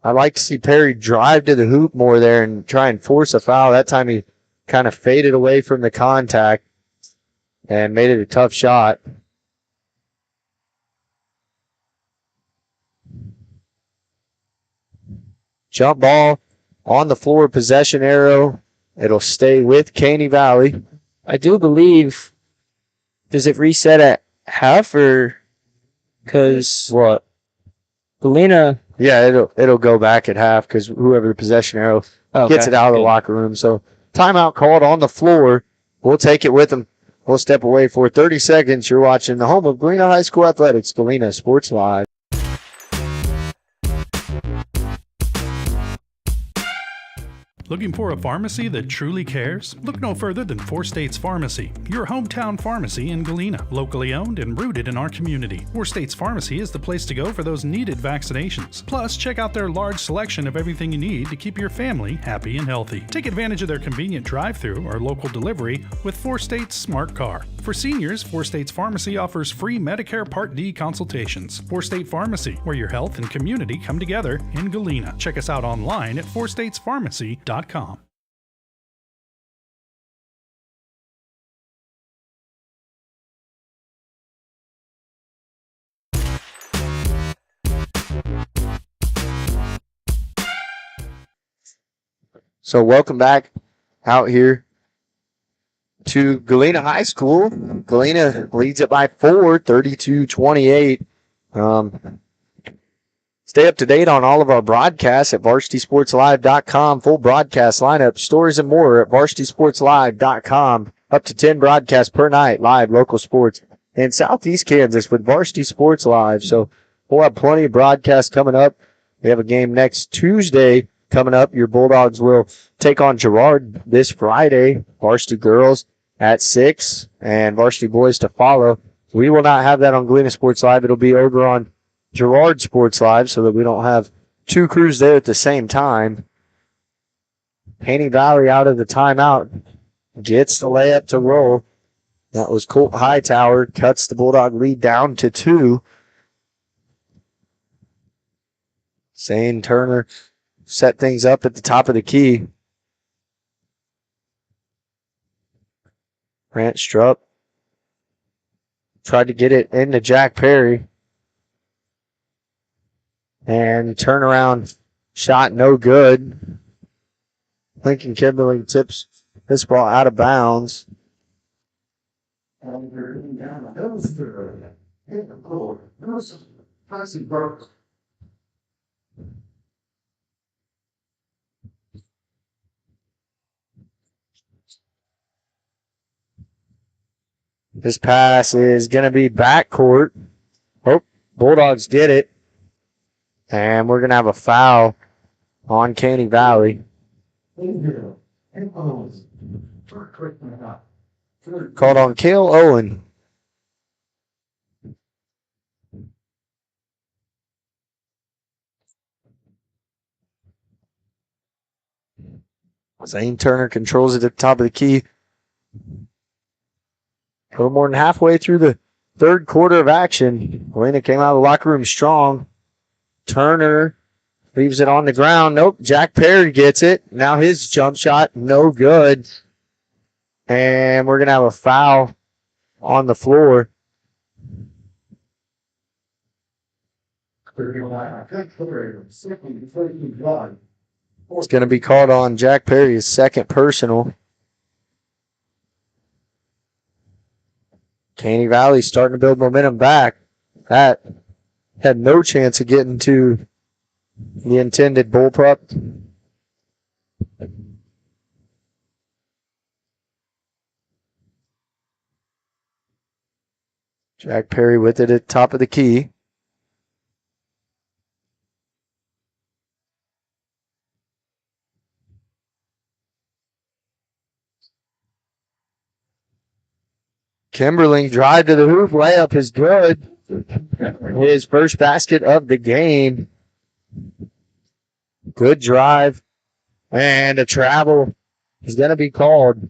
I'd like to see Perry drive to the hoop more there and try and force a foul. That time he kind of faded away from the contact and made it a tough shot. Jump ball on the floor, possession arrow. It'll stay with Caney Valley. I do believe, does it reset at half or because what? Galena? Yeah, it'll go back at half because whoever the possession arrow gets it out of the locker room. So timeout called on the floor. We'll take it with them. We'll step away for 30 seconds. You're watching the home of Galena High School Athletics, Galena Sports Live. Looking for a pharmacy that truly cares? Look no further than Four States Pharmacy, your hometown pharmacy in Galena, locally owned and rooted in our community. Four States Pharmacy is the place to go for those needed vaccinations. Plus, check out their large selection of everything you need to keep your family happy and healthy. Take advantage of their convenient drive-thru or local delivery with Four States Smart Car. For seniors, Four States Pharmacy offers free Medicare Part D consultations. Four State Pharmacy, where your health and community come together in Galena. Check us out online at fourstatespharmacy.com. So welcome back out here to Galena High School. Galena leads it by 4, 32-28. Stay up to date on all of our broadcasts at varsitysportslive.com. Full broadcast lineup, stories, and more at varsitysportslive.com. Up to 10 broadcasts per night, live local sports in Southeast Kansas with Varsity Sports Live. So we'll have plenty of broadcasts coming up. We have a game next Tuesday coming up. Your Bulldogs will take on Girard this Friday. Varsity girls at 6 and varsity boys to follow. We will not have that on Galena Sports Live. It'll be over on Girard Sports Live so that we don't have two crews there at the same time. Caney Valley out of the timeout. Gets the layup to roll. That was Colt Hightower. Cuts the Bulldog lead down to 2. Zane Turner set things up at the top of the key. Grant Strupp tried to get it into Jack Perry. And turnaround shot no good. Lincoln Kimberly tips this ball out of bounds. This pass is going to be backcourt. Oh, Bulldogs did it. And we're going to have a foul on Caney Valley. Called on Cale Owen. Zane Turner controls it at the top of the key. A little more than halfway through the third quarter of action. Galena came out of the locker room strong. Turner leaves it on the ground. Nope, Jack Perry gets it. Now his jump shot, no good. And we're going to have a foul on the floor. It's going to be called on Jack Perry's second personal. Caney Valley starting to build momentum back. That had no chance of getting to the intended bullpup. Jack Perry with it at the top of the key. Kimberling drive to the hoop. Layup is good. His first basket of the game. Good drive. And a travel is going to be called.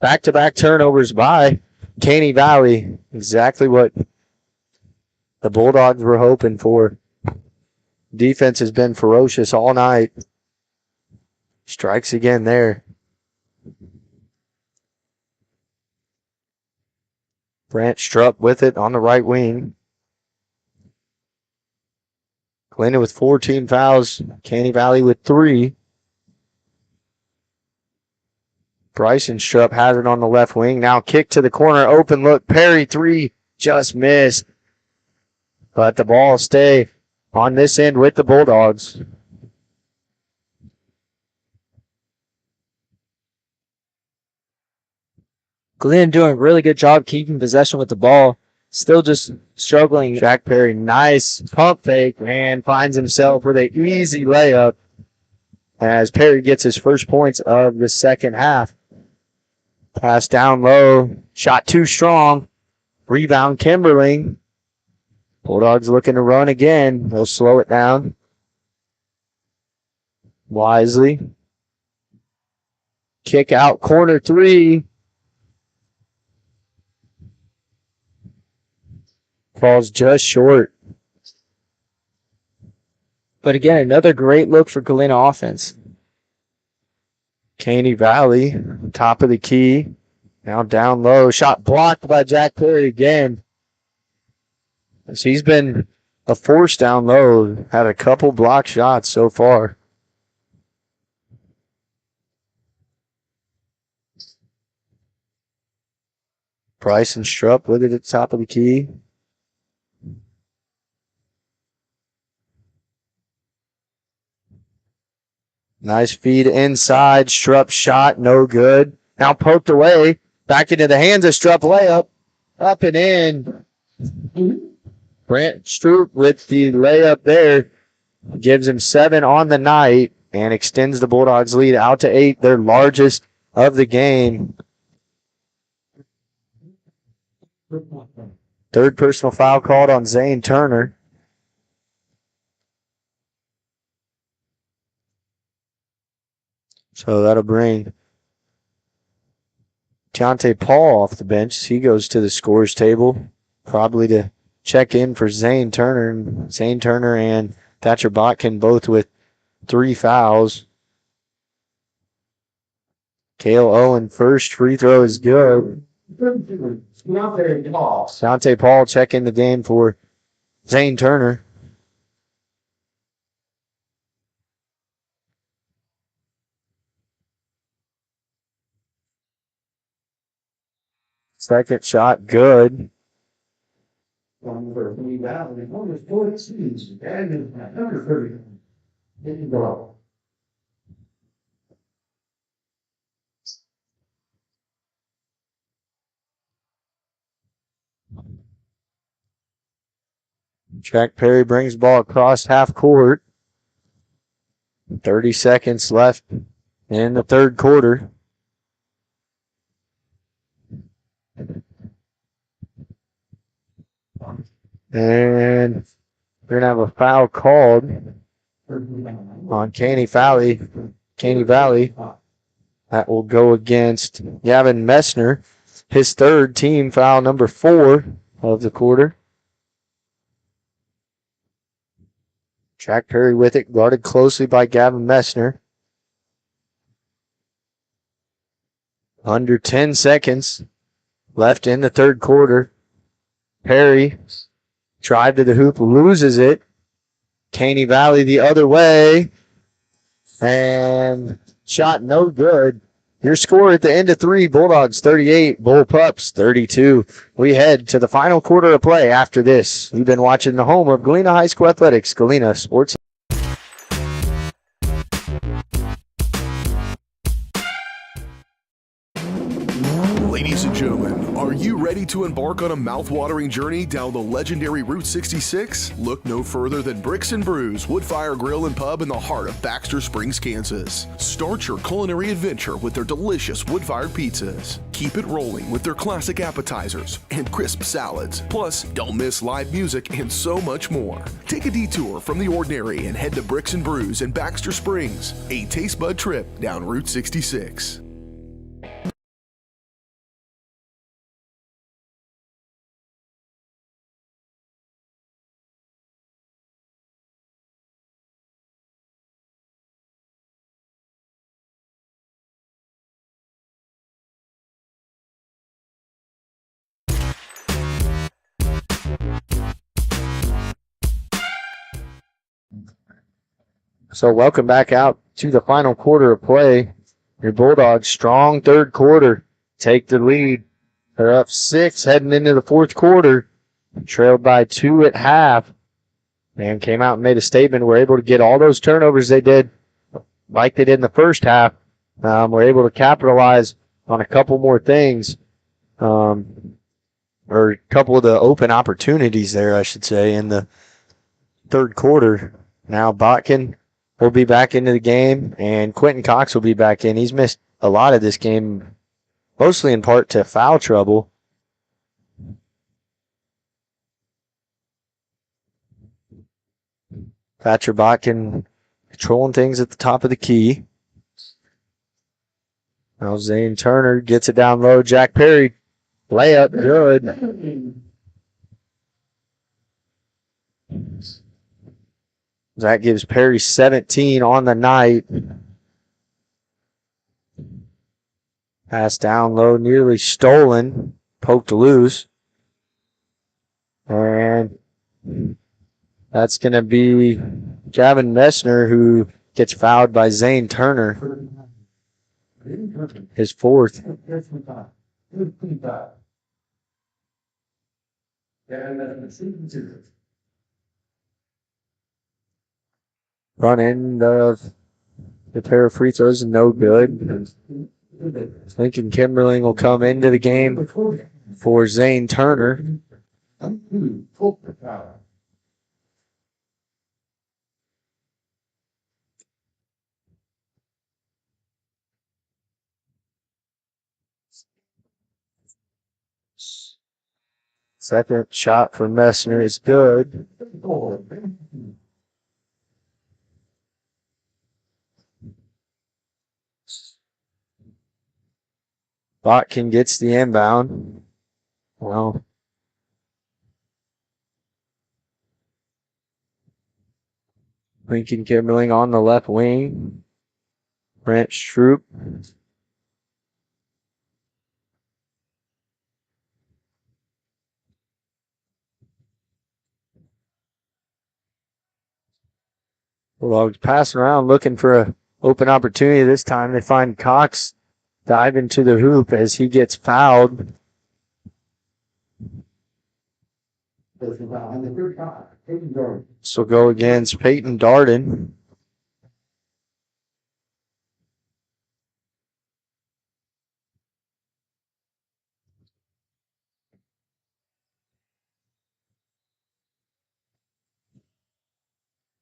Back-to-back turnovers by Caney Valley. Exactly what the Bulldogs were hoping for. Defense has been ferocious all night. Strikes again there. Brant Strupp with it on the right wing. Galena with 14 fouls. Caney Valley with 3. Bryson Strupp has it on the left wing. Now kick to the corner. Open look. Perry 3. Just missed. But the ball will stay on this end with the Bulldogs. Galena doing a really good job keeping possession with the ball. Still just struggling. Jack Perry, nice pump fake, and finds himself with an easy layup as Perry gets his first points of the second half. Pass down low. Shot too strong. Rebound Kimberling. Bulldogs looking to run again. They'll slow it down. Wisely. Kick out corner 3. Falls just short. But again, another great look for Galena offense. Caney Valley, top of the key. Now down low. Shot blocked by Jack Perry again. He's been a force down low. Had a couple block shots so far. Bryson Strupp with it at the top of the key. Nice feed inside. Strupp shot, no good. Now poked away. Back into the hands of Strupp. Layup. Up and in. Brant Strupp with the layup there. Gives him 7 on the night and extends the Bulldogs lead out to 8, their largest of the game. Third personal foul called on Zane Turner. So that'll bring Keontae Paul off the bench. He goes to the scores table, probably to check in for Zane Turner. Zane Turner and Thatcher Botkin both with 3 fouls. Cale Owen first free throw is good. Keontae Paul check in the game for Zane Turner. Second shot, good. Jack Perry brings ball across half court. 30 seconds left in the third quarter. And we're going to have a foul called on Caney Valley. That will go against Gavin Messner, his third, team foul number 4 of the quarter. Jack Perry with it, guarded closely by Gavin Messner. Under 10 seconds left in the third quarter. Perry, drive to the hoop, loses it. Caney Valley the other way. And shot no good. Your score at the end of 3, Bulldogs 38, Bullpups 32. We head to the final quarter of play after this. You've been watching the home of Galena High School Athletics, Galena Sports. Ladies and gentlemen, are you ready to embark on a mouth-watering journey down the legendary Route 66? Look no further than Bricks and Brews Woodfire Grill and Pub in the heart of Baxter Springs, Kansas. Start your culinary adventure with their delicious wood-fired pizzas. Keep it rolling with their classic appetizers and crisp salads. Plus, don't miss live music and so much more. Take a detour from the ordinary and head to Bricks and Brews in Baxter Springs, a taste bud trip down Route 66. So welcome back out to the final quarter of play. Your Bulldogs, strong third quarter, take the lead. They're up 6 heading into the fourth quarter, trailed by 2 at half. And came out and made a statement. We're able to get all those turnovers they did, like they did in the first half. We're able to capitalize on a couple more things, or a couple of the open opportunities there, I should say, in the third quarter. Now Botkin will be back into the game, and Quentin Cox will be back in. He's missed a lot of this game, mostly in part to foul trouble. Thatcher Botkin controlling things at the top of the key. Now Zane Turner gets it down low. Jack Perry, layup, good. That gives Perry 17 on the night. Pass down low, nearly stolen. Poked loose. And that's going to be Gavin Messner, who gets fouled by Zane Turner. His fourth. Run end of the pair of free throws, no good. Lincoln Kimberling will come into the game for Zane Turner. Second shot for Messner is good. Botkin gets the inbound. Well, Lincoln Kimberling on the left wing. Brent Stroop. Bulldogs passing around looking for an open opportunity. This time they find Cox diving to the hoop as he gets fouled. This will go against Peyton Darden.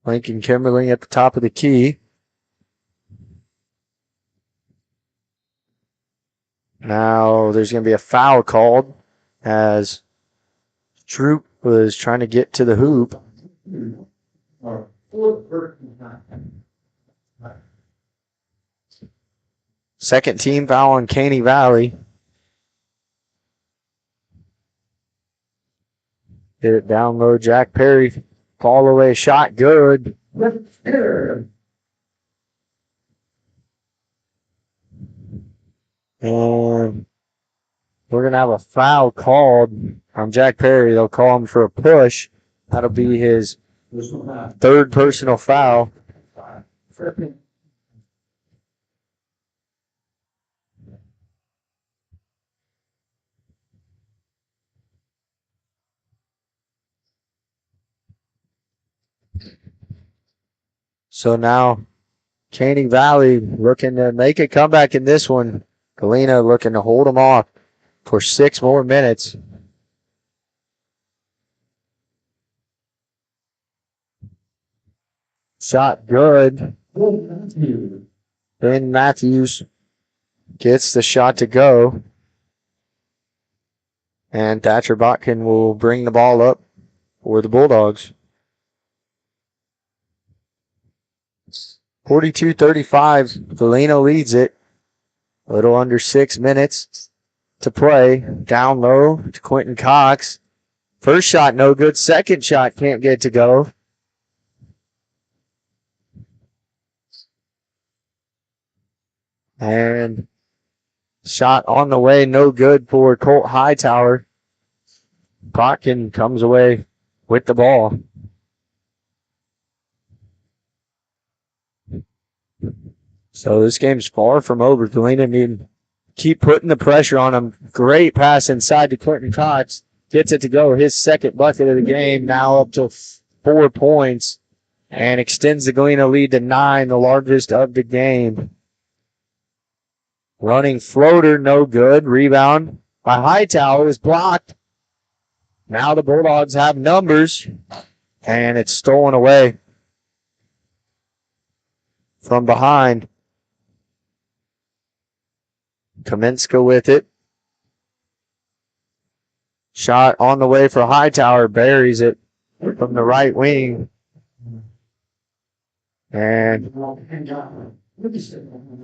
Lincoln Kimberling at the top of the key. Now there's going to be a foul called as Troop was trying to get to the hoop. Second team foul on Caney Valley. Get it down low. Jack Perry. Fall away shot. Good. And we're going to have a foul called on Jack Perry. They'll call him for a push. That'll be his third personal foul. So now Caney Valley looking to make a comeback in this one. Galena looking to hold them off for 6 more minutes. Shot good. Ben Matthews gets the shot to go. And Thatcher Botkin will bring the ball up for the Bulldogs. 42-35. Galena leads it. A little under 6 minutes to play. Down low to Quentin Cox. First shot no good. Second shot can't get to go. And shot on the way, no good for Colt Hightower. Botkin comes away with the ball. So this game's far from over. Galena need to keep putting the pressure on him. Great pass inside to Quentin Cox. Gets it to go. His second bucket of the game, now up to 4 points. And extends the Galena lead to 9, the largest of the game. Running floater, no good. Rebound by Hightower is blocked. Now the Bulldogs have numbers. And it's stolen away from behind. Kaminska with it. Shot on the way for Hightower. Buries it from the right wing. And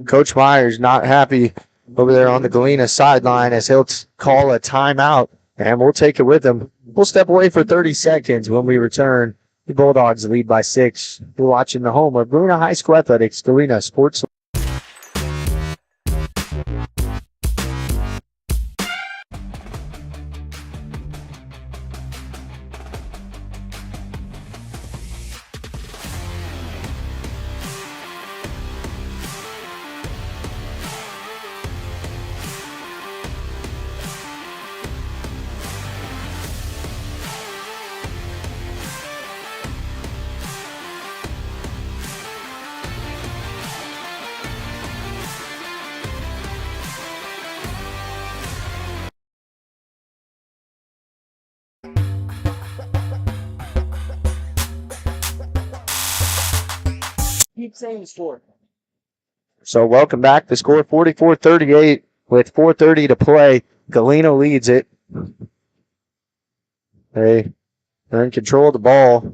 Coach Myers not happy over there on the Galena sideline as he'll call a timeout. And we'll take it with him. We'll step away for 30 seconds. When we return, the Bulldogs lead by 6. You're watching the home of Galena High School Athletics, Galena Sports. Keep saying the score. So welcome back. The score 44-38 with 4:30 to play. Galena leads it. They're in control of the ball.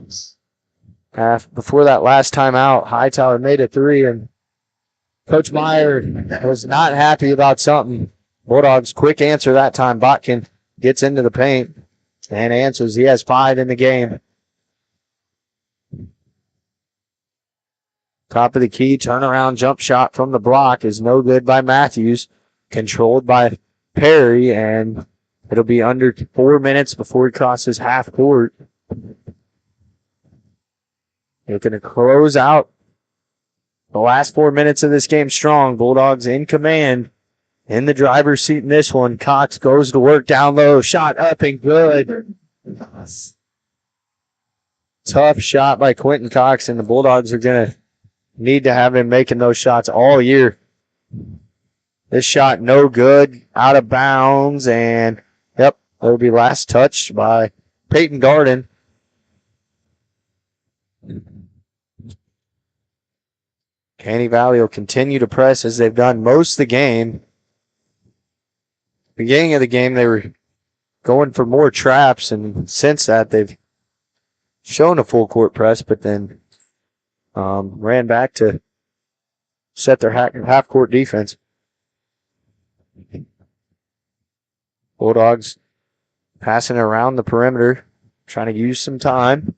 Before that last timeout, Hightower made a 3, and Coach Meyer was not happy about something. Bulldogs quick answer that time. Botkin gets into the paint and answers. He has 5 in the game. Top of the key, turnaround jump shot from the block is no good by Matthews. Controlled by Perry, and it'll be under 4 minutes before he crosses half court. They're going to close out the last 4 minutes of this game strong. Bulldogs in command, in the driver's seat in this one. Cox goes to work down low, shot up and good. Tough shot by Quentin Cox, and the Bulldogs are going to need to have him making those shots all year. This shot no good, out of bounds, and yep, it'll be last touched by Peyton Garden. Caney Valley will continue to press as they've done most of the game. beginning of the game, they were going for more traps, and since that, they've shown a full court press, but then ran back to set their half court defense. Bulldogs passing around the perimeter, trying to use some time.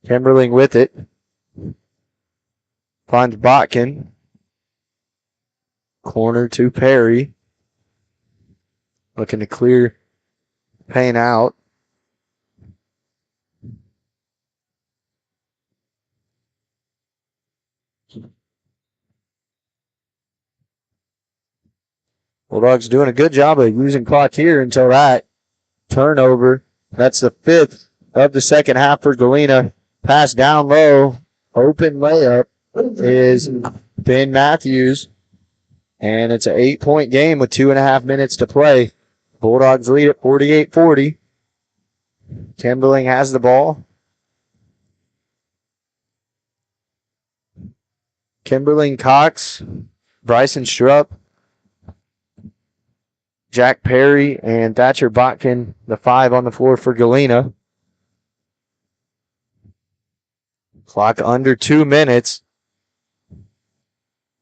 Kimberling with it. Finds Botkin. Corner to Perry. Looking to clear Payne out. Bulldogs doing a good job of using clock here until that turnover. That's the 5th of the second half for Galena. Pass down low. Open layup is Ben Matthews. And it's an 8-point game with 2.5 minutes to play. Bulldogs lead at 48-40. Kimberling has the ball. Kimberling, Cox, Bryson Strupp, Jack Perry, and Thatcher Botkin, the 5 on the floor for Galena. Clock under 2 minutes.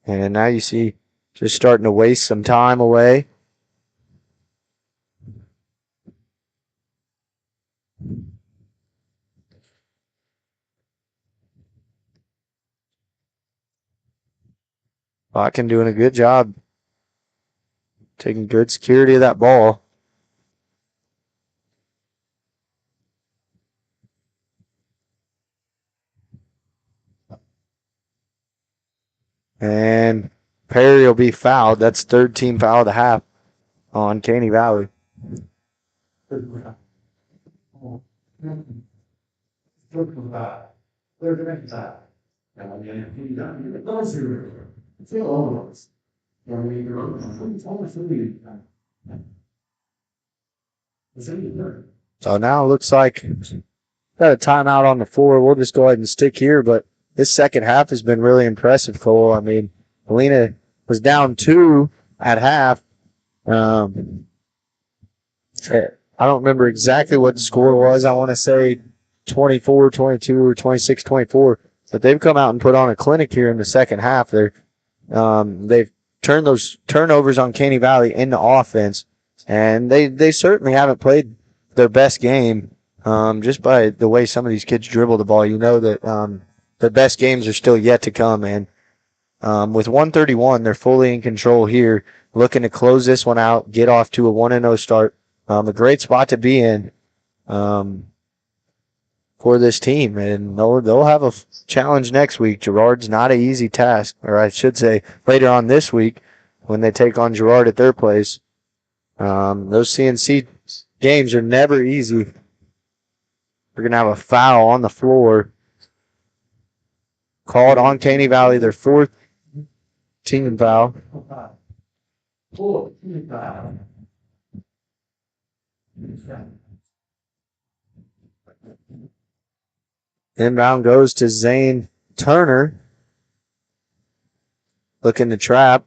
And now you see just starting to waste some time away. Botkin doing a good job taking good security of that ball. And Perry will be fouled. That's third team foul of the half on Caney Valley. So now it looks like got a timeout on the floor. We'll just go ahead and stick here, but this second half has been really impressive, Cole. I mean, Galena was down 2 at half. I don't remember exactly what the score was. I want to say 24-22 or 26-24. But they've come out and put on a clinic here in the second half. They've turned those turnovers on Caney Valley into offense, and they certainly haven't played their best game. Just by the way some of these kids dribble the ball, you know that the best games are still yet to come. And with 131, they're fully in control here, looking to close this one out, get off to a 1-0 start. A great spot to be in for this team, and they'll have a challenge next week. Girard's not an easy task, or I should say later on this week when they take on Girard at their place. Those CNC games are never easy. We're going to have a foul on the floor called on Caney Valley, their 4th team foul. Inbound goes to Zane Turner. Looking to trap.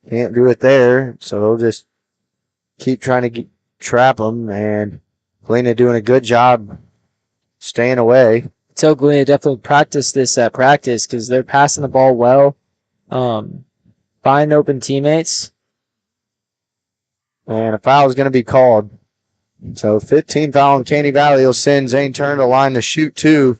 Can't do it there, so they'll just keep trying to trap them, and Galena doing a good job staying away. Tell Galena definitely practice this at practice because they're passing the ball well. Find open teammates. And a foul is going to be called. So 15 foul on Caney Valley will send Zane Turner to the line to shoot 2.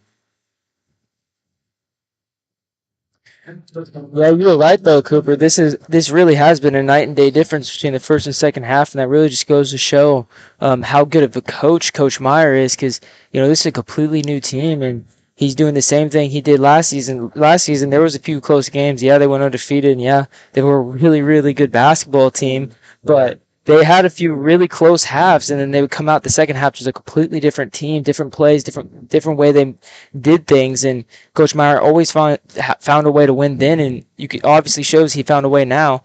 Yeah, you were right though, Cooper. This really has been a night and day difference between the first and second half, and that really just goes to show how good of a coach Coach Meyer is, because this is a completely new team, and he's doing the same thing he did last season. Last season there was a few close games. Yeah, they went undefeated, and yeah, they were a really, really good basketball team, but they had a few really close halves, and then they would come out the second half just a completely different team, different plays, different way they did things. And Coach Meyer always found a way to win then, and obviously shows he found a way now.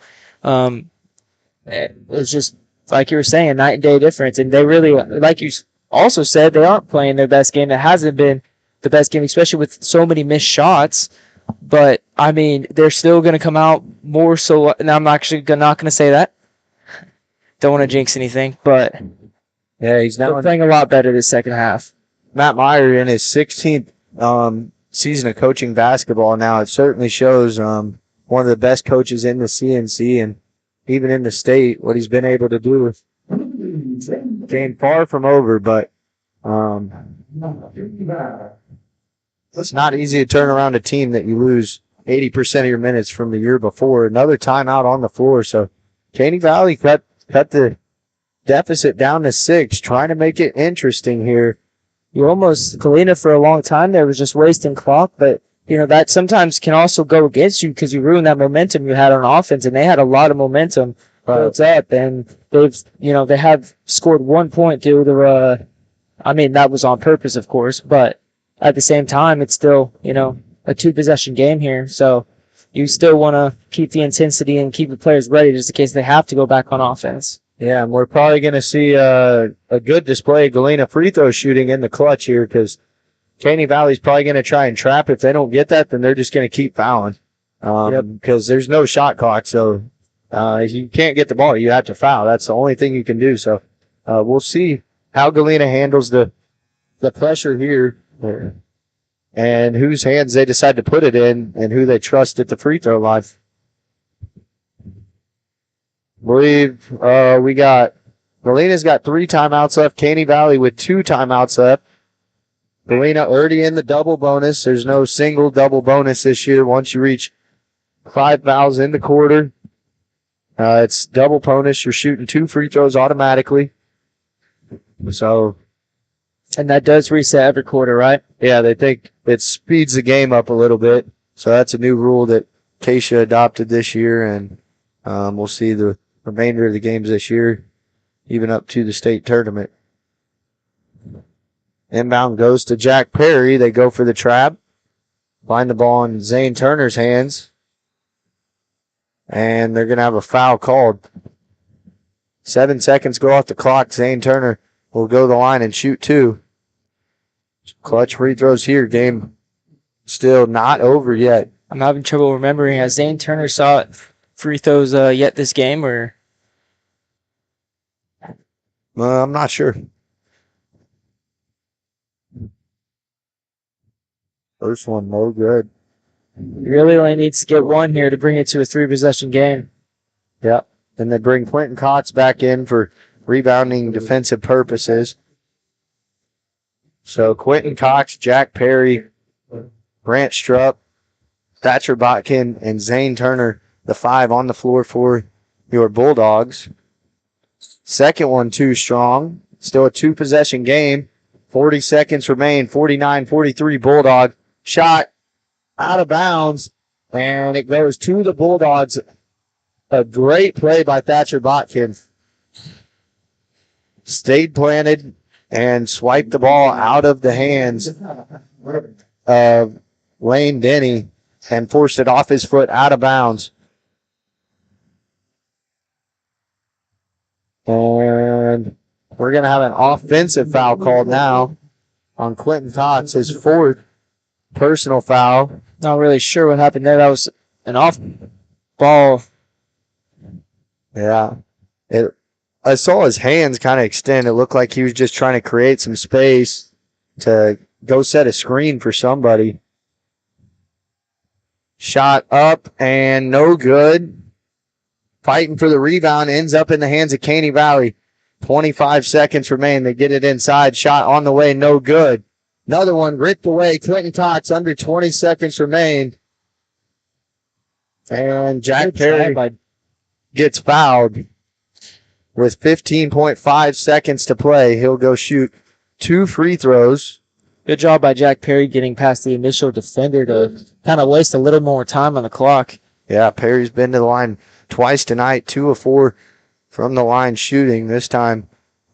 It's just like you were saying, night and day difference. And they really, like you also said, they aren't playing their best game. It hasn't been the best game, especially with so many missed shots. But I mean, they're still going to come out more so. And I'm actually not going to say that. Don't want to jinx anything, but yeah, he's now playing a lot better this second half. Matt Meyer in his 16th season of coaching basketball now. It certainly shows one of the best coaches in the CNC and even in the state, what he's been able to do. Game far from over, but it's not easy to turn around a team that you lose 80% of your minutes from the year before. Another timeout on the floor. So Caney Valley cut the deficit down to 6, trying to make it interesting here. Galena for a long time there was just wasting clock, but that sometimes can also go against you because you ruin that momentum you had on offense, and they had a lot of momentum built up, and they have scored 1 point due to, that was on purpose, of course, but at the same time, it's still, a 2-possession game here, so you still want to keep the intensity and keep the players ready just in case they have to go back on offense. Yeah, and we're probably going to see a good display of Galena free throw shooting in the clutch here because Caney Valley's probably going to try and trap. If they don't get that, then they're just going to keep fouling because there's no shot clock. So if you can't get the ball, you have to foul. That's the only thing you can do. So we'll see how Galena handles the pressure here and whose hands they decide to put it in and who they trust at the free throw line. Believe Galena's got 3 timeouts left. Caney Valley with 2 timeouts left. Galena already in the double bonus. There's no single double bonus this year. Once you reach 5 fouls in the quarter, it's double bonus. You're shooting 2 free throws automatically. So, and that does reset every quarter, right? Yeah, they think it speeds the game up a little bit. So that's a new rule that Keisha adopted this year, and we'll see the remainder of the games this year, even up to the state tournament. Inbound goes to Jack Perry. They go for the trap. Find the ball in Zane Turner's hands. And they're going to have a foul called. 7 seconds go off the clock. Zane Turner will go to the line and shoot 2. Clutch free throws here. Game still not over yet. I'm having trouble remembering. Has Zane Turner saw free throws yet this game, or? I'm not sure. First one, no good. He really only needs to get 1 here to bring it to a 3-possession game. Yep. Then they bring Quentin Cox back in for rebounding defensive purposes. So Quentin Cox, Jack Perry, Grant Strupp, Thatcher Botkin, and Zane Turner, the 5 on the floor for your Bulldogs. Second one too strong. Still a 2-possession game. 40 seconds remain. 49-43 Bulldog. Shot out of bounds, and it goes to the Bulldogs. A great play by Thatcher Botkin. Stayed planted and swiped the ball out of the hands of Lane Denny and forced it off his foot out of bounds. And we're going to have an offensive foul called now on Quentin Cox, his 4th personal foul. Not really sure what happened there. That was an off ball. Yeah. I saw his hands kind of extend. It looked like he was just trying to create some space to go set a screen for somebody. Shot up and no good. Fighting for the rebound, ends up in the hands of Caney Valley. 25 seconds remain. They get it inside. Shot on the way, no good. Another one ripped away. Quentin Cox, under 20 seconds remain. And Jack Perry gets fouled with 15.5 seconds to play. He'll go shoot 2 free throws. Good job by Jack Perry getting past the initial defender to kind of waste a little more time on the clock. Yeah, Perry's been to the line twice tonight, 2 of 4 from the line shooting. This time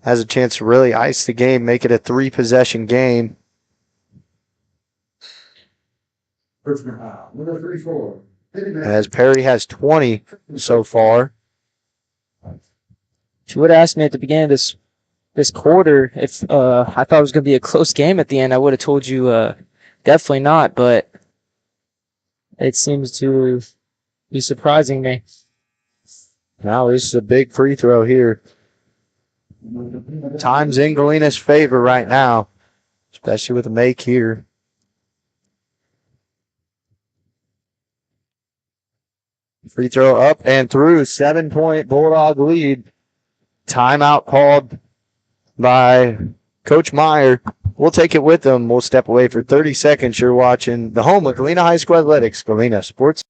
has a chance to really ice the game, make it a 3-possession game. As Perry has 20 so far. If you would have asked me at the beginning of this quarter if I thought it was going to be a close game at the end, I would have told you definitely not, but it seems to be surprising me. Now this is a big free throw here. Time's in Galena's favor right now, especially with a make here. Free throw up and through. 7-point Bulldog lead. Timeout called by Coach Meyer. We'll take it with them. We'll step away for 30 seconds. You're watching the home of Galena High School Athletics, Galena Sports.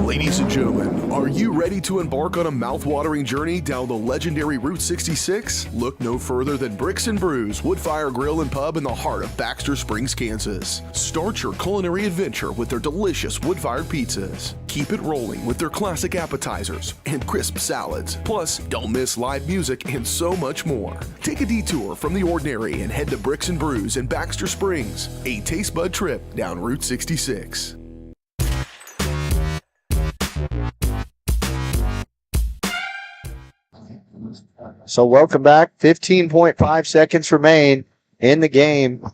Ladies and gentlemen, are you ready to embark on a mouth-watering journey down the legendary Route 66? Look no further than Bricks and Brews Woodfire Grill and Pub in the heart of Baxter Springs, Kansas. Start your culinary adventure with their delicious wood-fired pizzas. Keep it rolling with their classic appetizers and crisp salads. Plus, don't miss live music and so much more. Take a detour from the ordinary and head to Bricks and Brews in Baxter Springs, a taste bud trip down Route 66. So welcome back. 15.5 seconds remain in the game.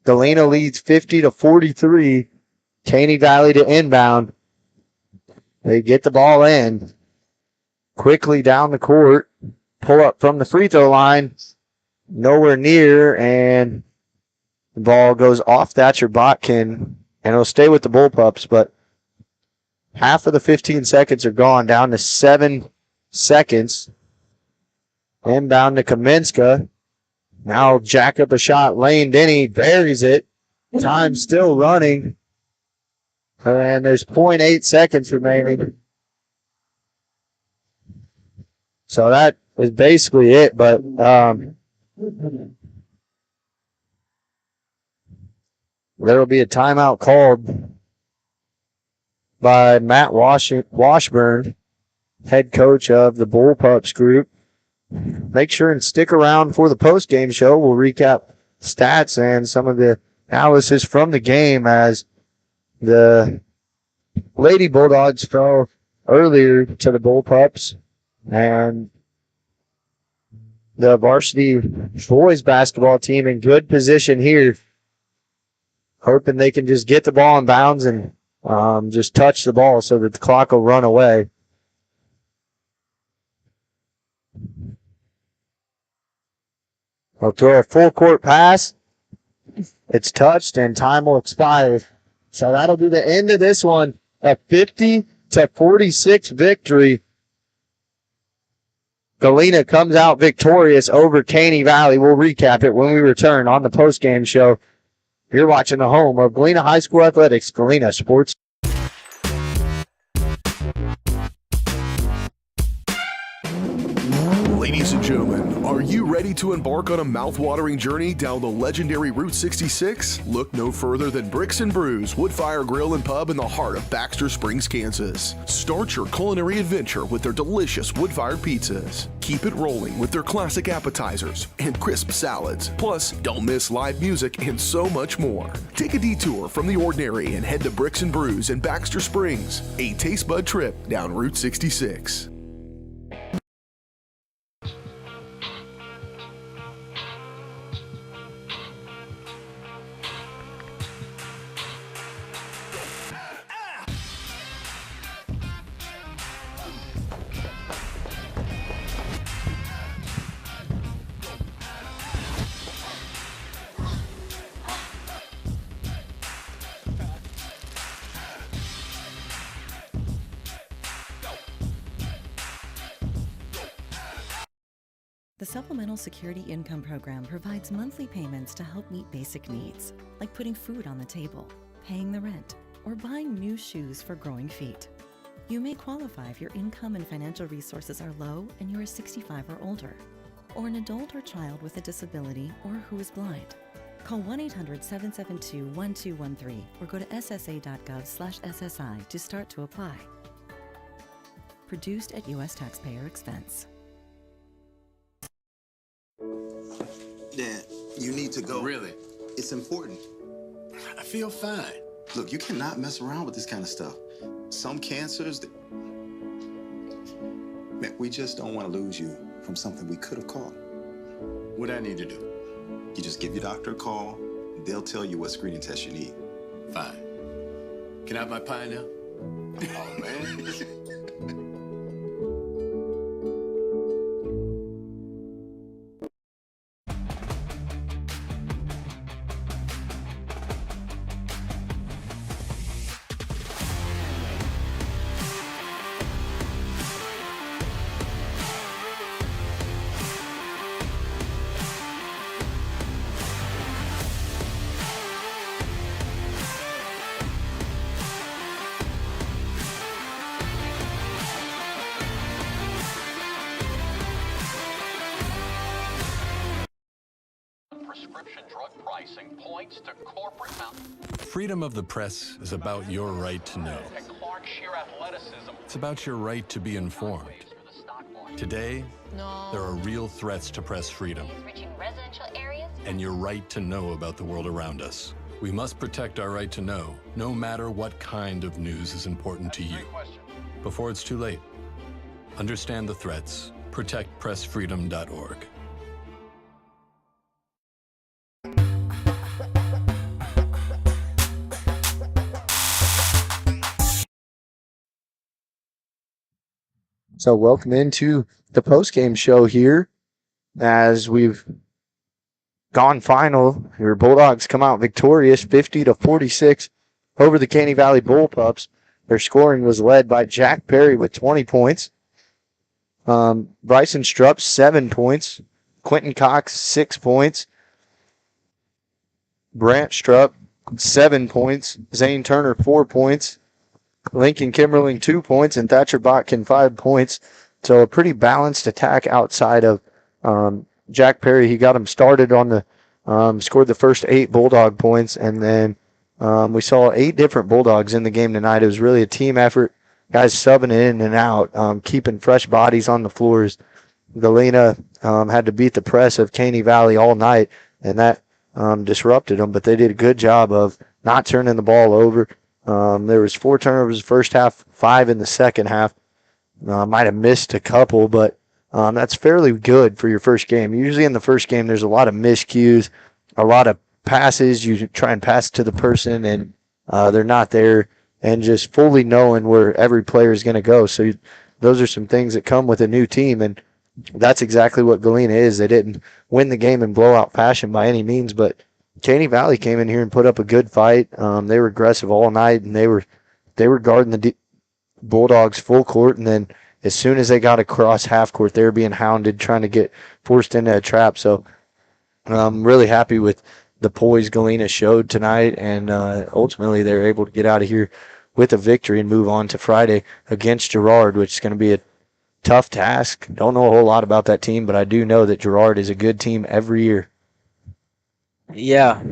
Galena leads 50-43. Caney Valley to inbound. They get the ball in. Quickly down the court. Pull up from the free throw line. Nowhere near. And the ball goes off Thatcher Botkin. And it'll stay with the Bullpups. But half of the 15 seconds are gone. Down to 7 seconds. Inbound to Kaminska. Now jack up a shot. Lane Denny buries it. Time still running. And there's 0.8 seconds remaining. So that is basically it. But there will be a timeout called by Matt Washburn, head coach of the Bullpups group. Make sure and stick around for the post-game show. We'll recap stats and some of the analysis from the game as the Lady Bulldogs fell earlier to the Bullpups, and the varsity boys basketball team in good position here, hoping they can just get the ball in bounds and just touch the ball so that the clock will run away. I'll throw a full court pass. It's touched and time will expire. So that'll be the end of this one. A 50-46 victory. Galena comes out victorious over Caney Valley. We'll recap it when we return on the postgame show. You're watching the home of Galena High School Athletics, Galena Sports. Ladies and gentlemen, are you ready to embark on a mouth-watering journey down the legendary Route 66? Look no further than Bricks and Brews Woodfire Grill and Pub in the heart of Baxter Springs, Kansas. Start your culinary adventure with their delicious wood-fired pizzas. Keep it rolling with their classic appetizers and crisp salads. Plus, don't miss live music and so much more. Take a detour from the ordinary and head to Bricks and Brews in Baxter Springs, a taste bud trip down Route 66. The Supplemental Security Income Program provides monthly payments to help meet basic needs, like putting food on the table, paying the rent, or buying new shoes for growing feet. You may qualify if your income and financial resources are low and you are 65 or older, or an adult or child with a disability or who is blind. Call 1-800-772-1213 or go to ssa.gov/SSI to start to apply. Produced at U.S. taxpayer expense. Dad, you need to go. Really? It's important. I feel fine. Look, you cannot mess around with this kind of stuff. Some cancers, man, we just don't want to lose you from something we could have caught. What I need to do? You just give your doctor a call. They'll tell you what screening test you need. Fine. Can I have my pie now? Oh, man. Prescription drug pricing points to corporate Freedom of the press is about your right to know. and Clark sheer athleticism. It's about your right to be informed. Today, there are real threats to press freedom Reaching residential areas? and your right to know about the world around us. We must protect our right to know, no matter what kind of news is important to you. Before it's too late, understand the threats. ProtectPressFreedom.org. So welcome into the post-game show here as we've gone final. Your Bulldogs come out victorious 50-46 over the Caney Valley Bullpups. Their scoring was led by Jack Perry with 20 points. Bryson Strupp, 7 points. Quentin Cox, 6 points. Brant Strupp, 7 points. Zane Turner, 4 points. Lincoln Kimberling, 2 points, and Thatcher Botkin, 5 points. So a pretty balanced attack outside of Jack Perry. He got him started on the scored the first 8 Bulldog points, and then we saw 8 different Bulldogs in the game tonight. It was really a team effort. Guys subbing in and out, keeping fresh bodies on the floors. Galena had to beat the press of Caney Valley all night, and that disrupted them, but they did a good job of not turning the ball over. There was 4 turnovers the first half, 5 in the second half. Might have missed a couple, but that's fairly good for your first game. Usually in the first game, there's a lot of miscues, a lot of passes. You try and pass to the person, and they're not there, and just fully knowing where every player is going to go. So those are some things that come with a new team, and that's exactly what Galena is. They didn't win the game in blowout fashion by any means, but Caney Valley came in here and put up a good fight. They were aggressive all night, and they were guarding the Bulldogs full court, and then as soon as they got across half court, they were being hounded, trying to get forced into a trap. So I'm really happy with the poise Galena showed tonight, and ultimately they were able to get out of here with a victory and move on to Friday against Girard, which is going to be a tough task. Don't know a whole lot about that team, but I do know that Girard is a good team every year. Yeah.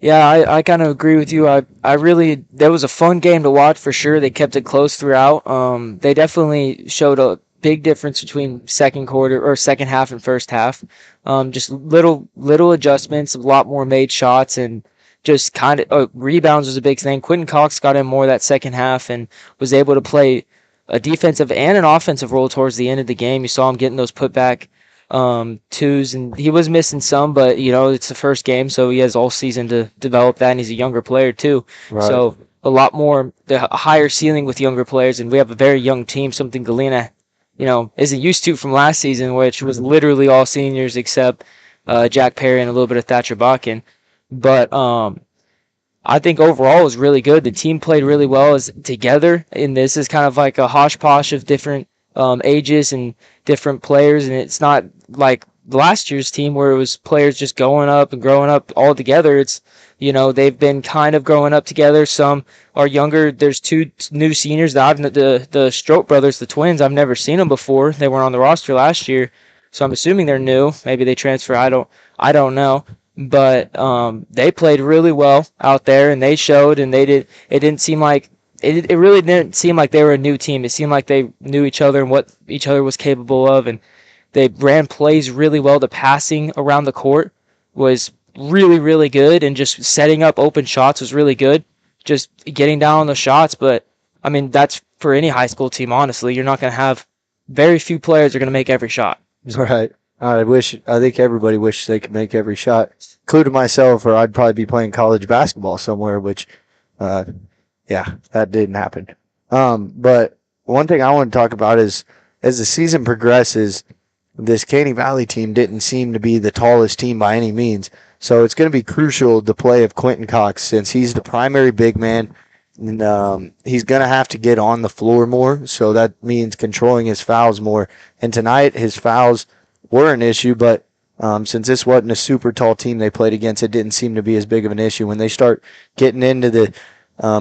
Yeah, I kind of agree with you. I really, that was a fun game to watch for sure. They kept it close throughout. They definitely showed a big difference between second half and first half. Just little adjustments, a lot more made shots, and just kind of rebounds was a big thing. Quentin Cox got in more that second half and was able to play a defensive and an offensive role towards the end of the game. You saw him getting those putback twos, and he was missing some, but it's the first game, so he has all season to develop that, and he's a younger player too. Right. So a lot more, the higher ceiling with younger players, and we have a very young team, something Galena, isn't used to from last season, which was literally all seniors except Jack Perry and a little bit of Thatcher Botkin. But I think overall it was really good. The team played really well as together, and this is kind of like a hosh-posh of different ages and different players, and it's not like last year's team where it was players just going up and growing up all together. It's they've been kind of growing up together. Some are younger. There's 2 new seniors that the Stroke brothers, the twins. I've never seen them before. They weren't on the roster last year, so I'm assuming they're new. Maybe they transfer. I don't know. But they played really well out there, and they showed, and they did. It didn't seem like it really didn't seem like they were a new team. It seemed like they knew each other and what each other was capable of, and they ran plays really well. The passing around the court was really, really good, and just setting up open shots was really good. Just getting down on the shots, but I mean that's for any high school team. Honestly, you're not going to have very few players are going to make every shot. Right. I think everybody wishes they could make every shot, including myself, or I'd probably be playing college basketball somewhere, which Yeah, that didn't happen. But one thing I want to talk about is as the season progresses, this Caney Valley team didn't seem to be the tallest team by any means. So it's going to be crucial the play of Quentin Cox since he's the primary big man. And he's going to have to get on the floor more. So that means controlling his fouls more. And tonight his fouls were an issue, but since this wasn't a super tall team they played against, it didn't seem to be as big of an issue. When they start getting into the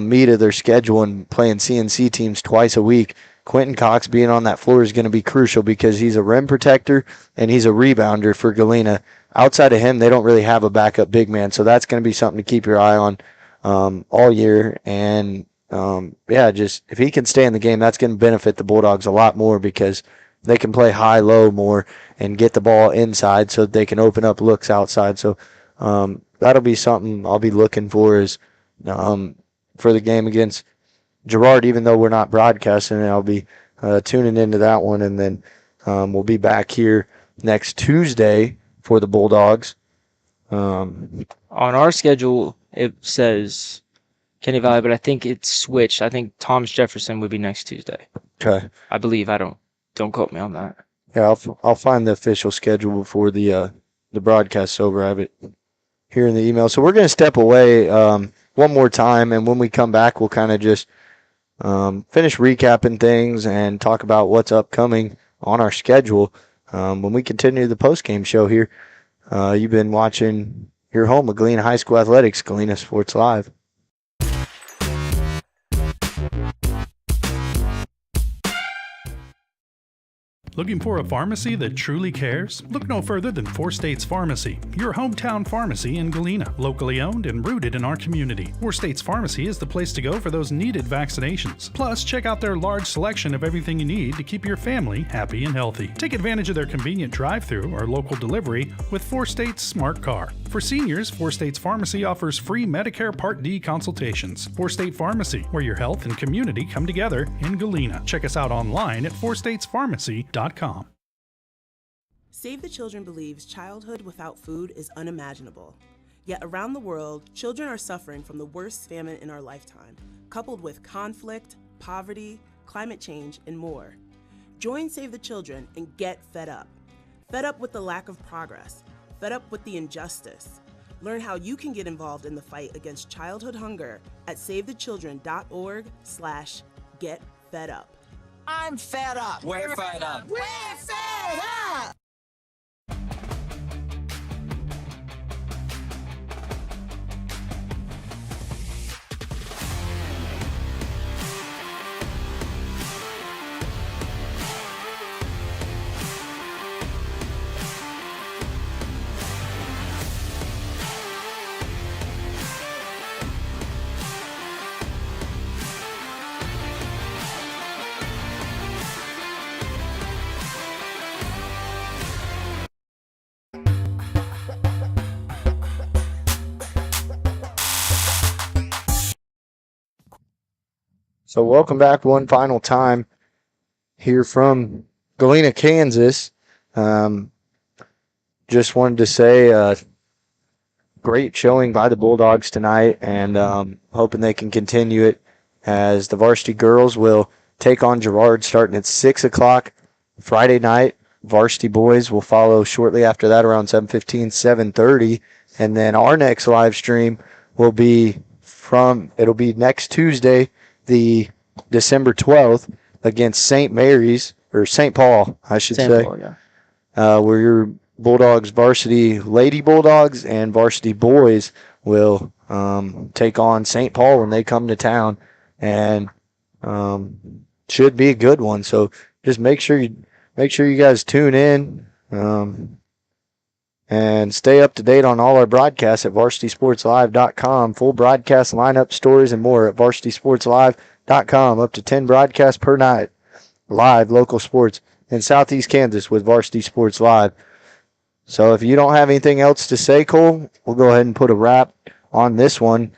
meat of their schedule and playing CNC teams twice a week, Quentin Cox being on that floor is going to be crucial because he's a rim protector and he's a rebounder for Galena. Outside of him, they don't really have a backup big man, so that's going to be something to keep your eye on all year. And, just if he can stay in the game, that's going to benefit the Bulldogs a lot more because they can play high-low more and get the ball inside so they can open up looks outside. So that'll be something I'll be looking for is for the game against Girard, even though we're not broadcasting it. I'll be tuning into that one, and then we'll be back here next Tuesday for the Bulldogs. On our schedule, it says Caney Valley, but I think it's switched. I think Thomas Jefferson would be next Tuesday. Okay. I believe. Don't quote me on that. Yeah, I'll find the official schedule before the broadcast's over. I have it here in the email. So we're going to step away one more time, and when we come back, we'll kind of just finish recapping things and talk about what's upcoming on our schedule when we continue the post-game show here. You've been watching your home of Galena High School Athletics, Galena Sports Live. Looking for a pharmacy that truly cares? Look no further than Four States Pharmacy, your hometown pharmacy in Galena, locally owned and rooted in our community. Four States Pharmacy is the place to go for those needed vaccinations. Plus, check out their large selection of everything you need to keep your family happy and healthy. Take advantage of their convenient drive-thru or local delivery with Four States Smart Car. For seniors, Four States Pharmacy offers free Medicare Part D consultations. Four State Pharmacy, where your health and community come together in Galena. Check us out online at fourstatespharmacy.com. Save the Children believes childhood without food is unimaginable. Yet around the world, children are suffering from the worst famine in our lifetime, coupled with conflict, poverty, climate change, and more. Join Save the Children and get fed up. Fed up with the lack of progress. Fed up with the injustice. Learn how you can get involved in the fight against childhood hunger at savethechildren.org/getfedup. I'm fed up. We're fed up. We're fed up. So welcome back one final time here from Galena, Kansas. Just wanted to say great showing by the Bulldogs tonight, and hoping they can continue it as the varsity girls will take on Girard starting at 6 o'clock Friday night. Varsity boys will follow shortly after that around 7:15, 7:30. And then our next live stream will be it'll be next Tuesday, the December 12th, against St. Mary's, or St. Paul, I should say. St. Paul, yeah. Where your Bulldogs varsity Lady Bulldogs and varsity boys will take on St. Paul when they come to town, and should be a good one. So just make sure you guys tune in and stay up to date on all our broadcasts at varsitysportslive.com. Full broadcast lineup, stories, and more at varsitysportslive.com. Up to 10 broadcasts per night. Live local sports in Southeast Kansas with Varsity Sports Live. So if you don't have anything else to say, Cole, we'll go ahead and put a wrap on this one.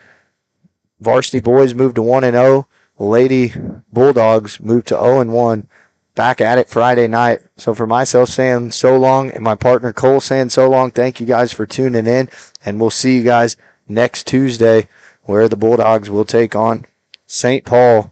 Varsity boys moved to 1-0. Lady Bulldogs moved to 0-1. Back at it Friday night. So for myself saying so long and my partner Cole saying so long, thank you guys for tuning in, and we'll see you guys next Tuesday where the Bulldogs will take on St. Paul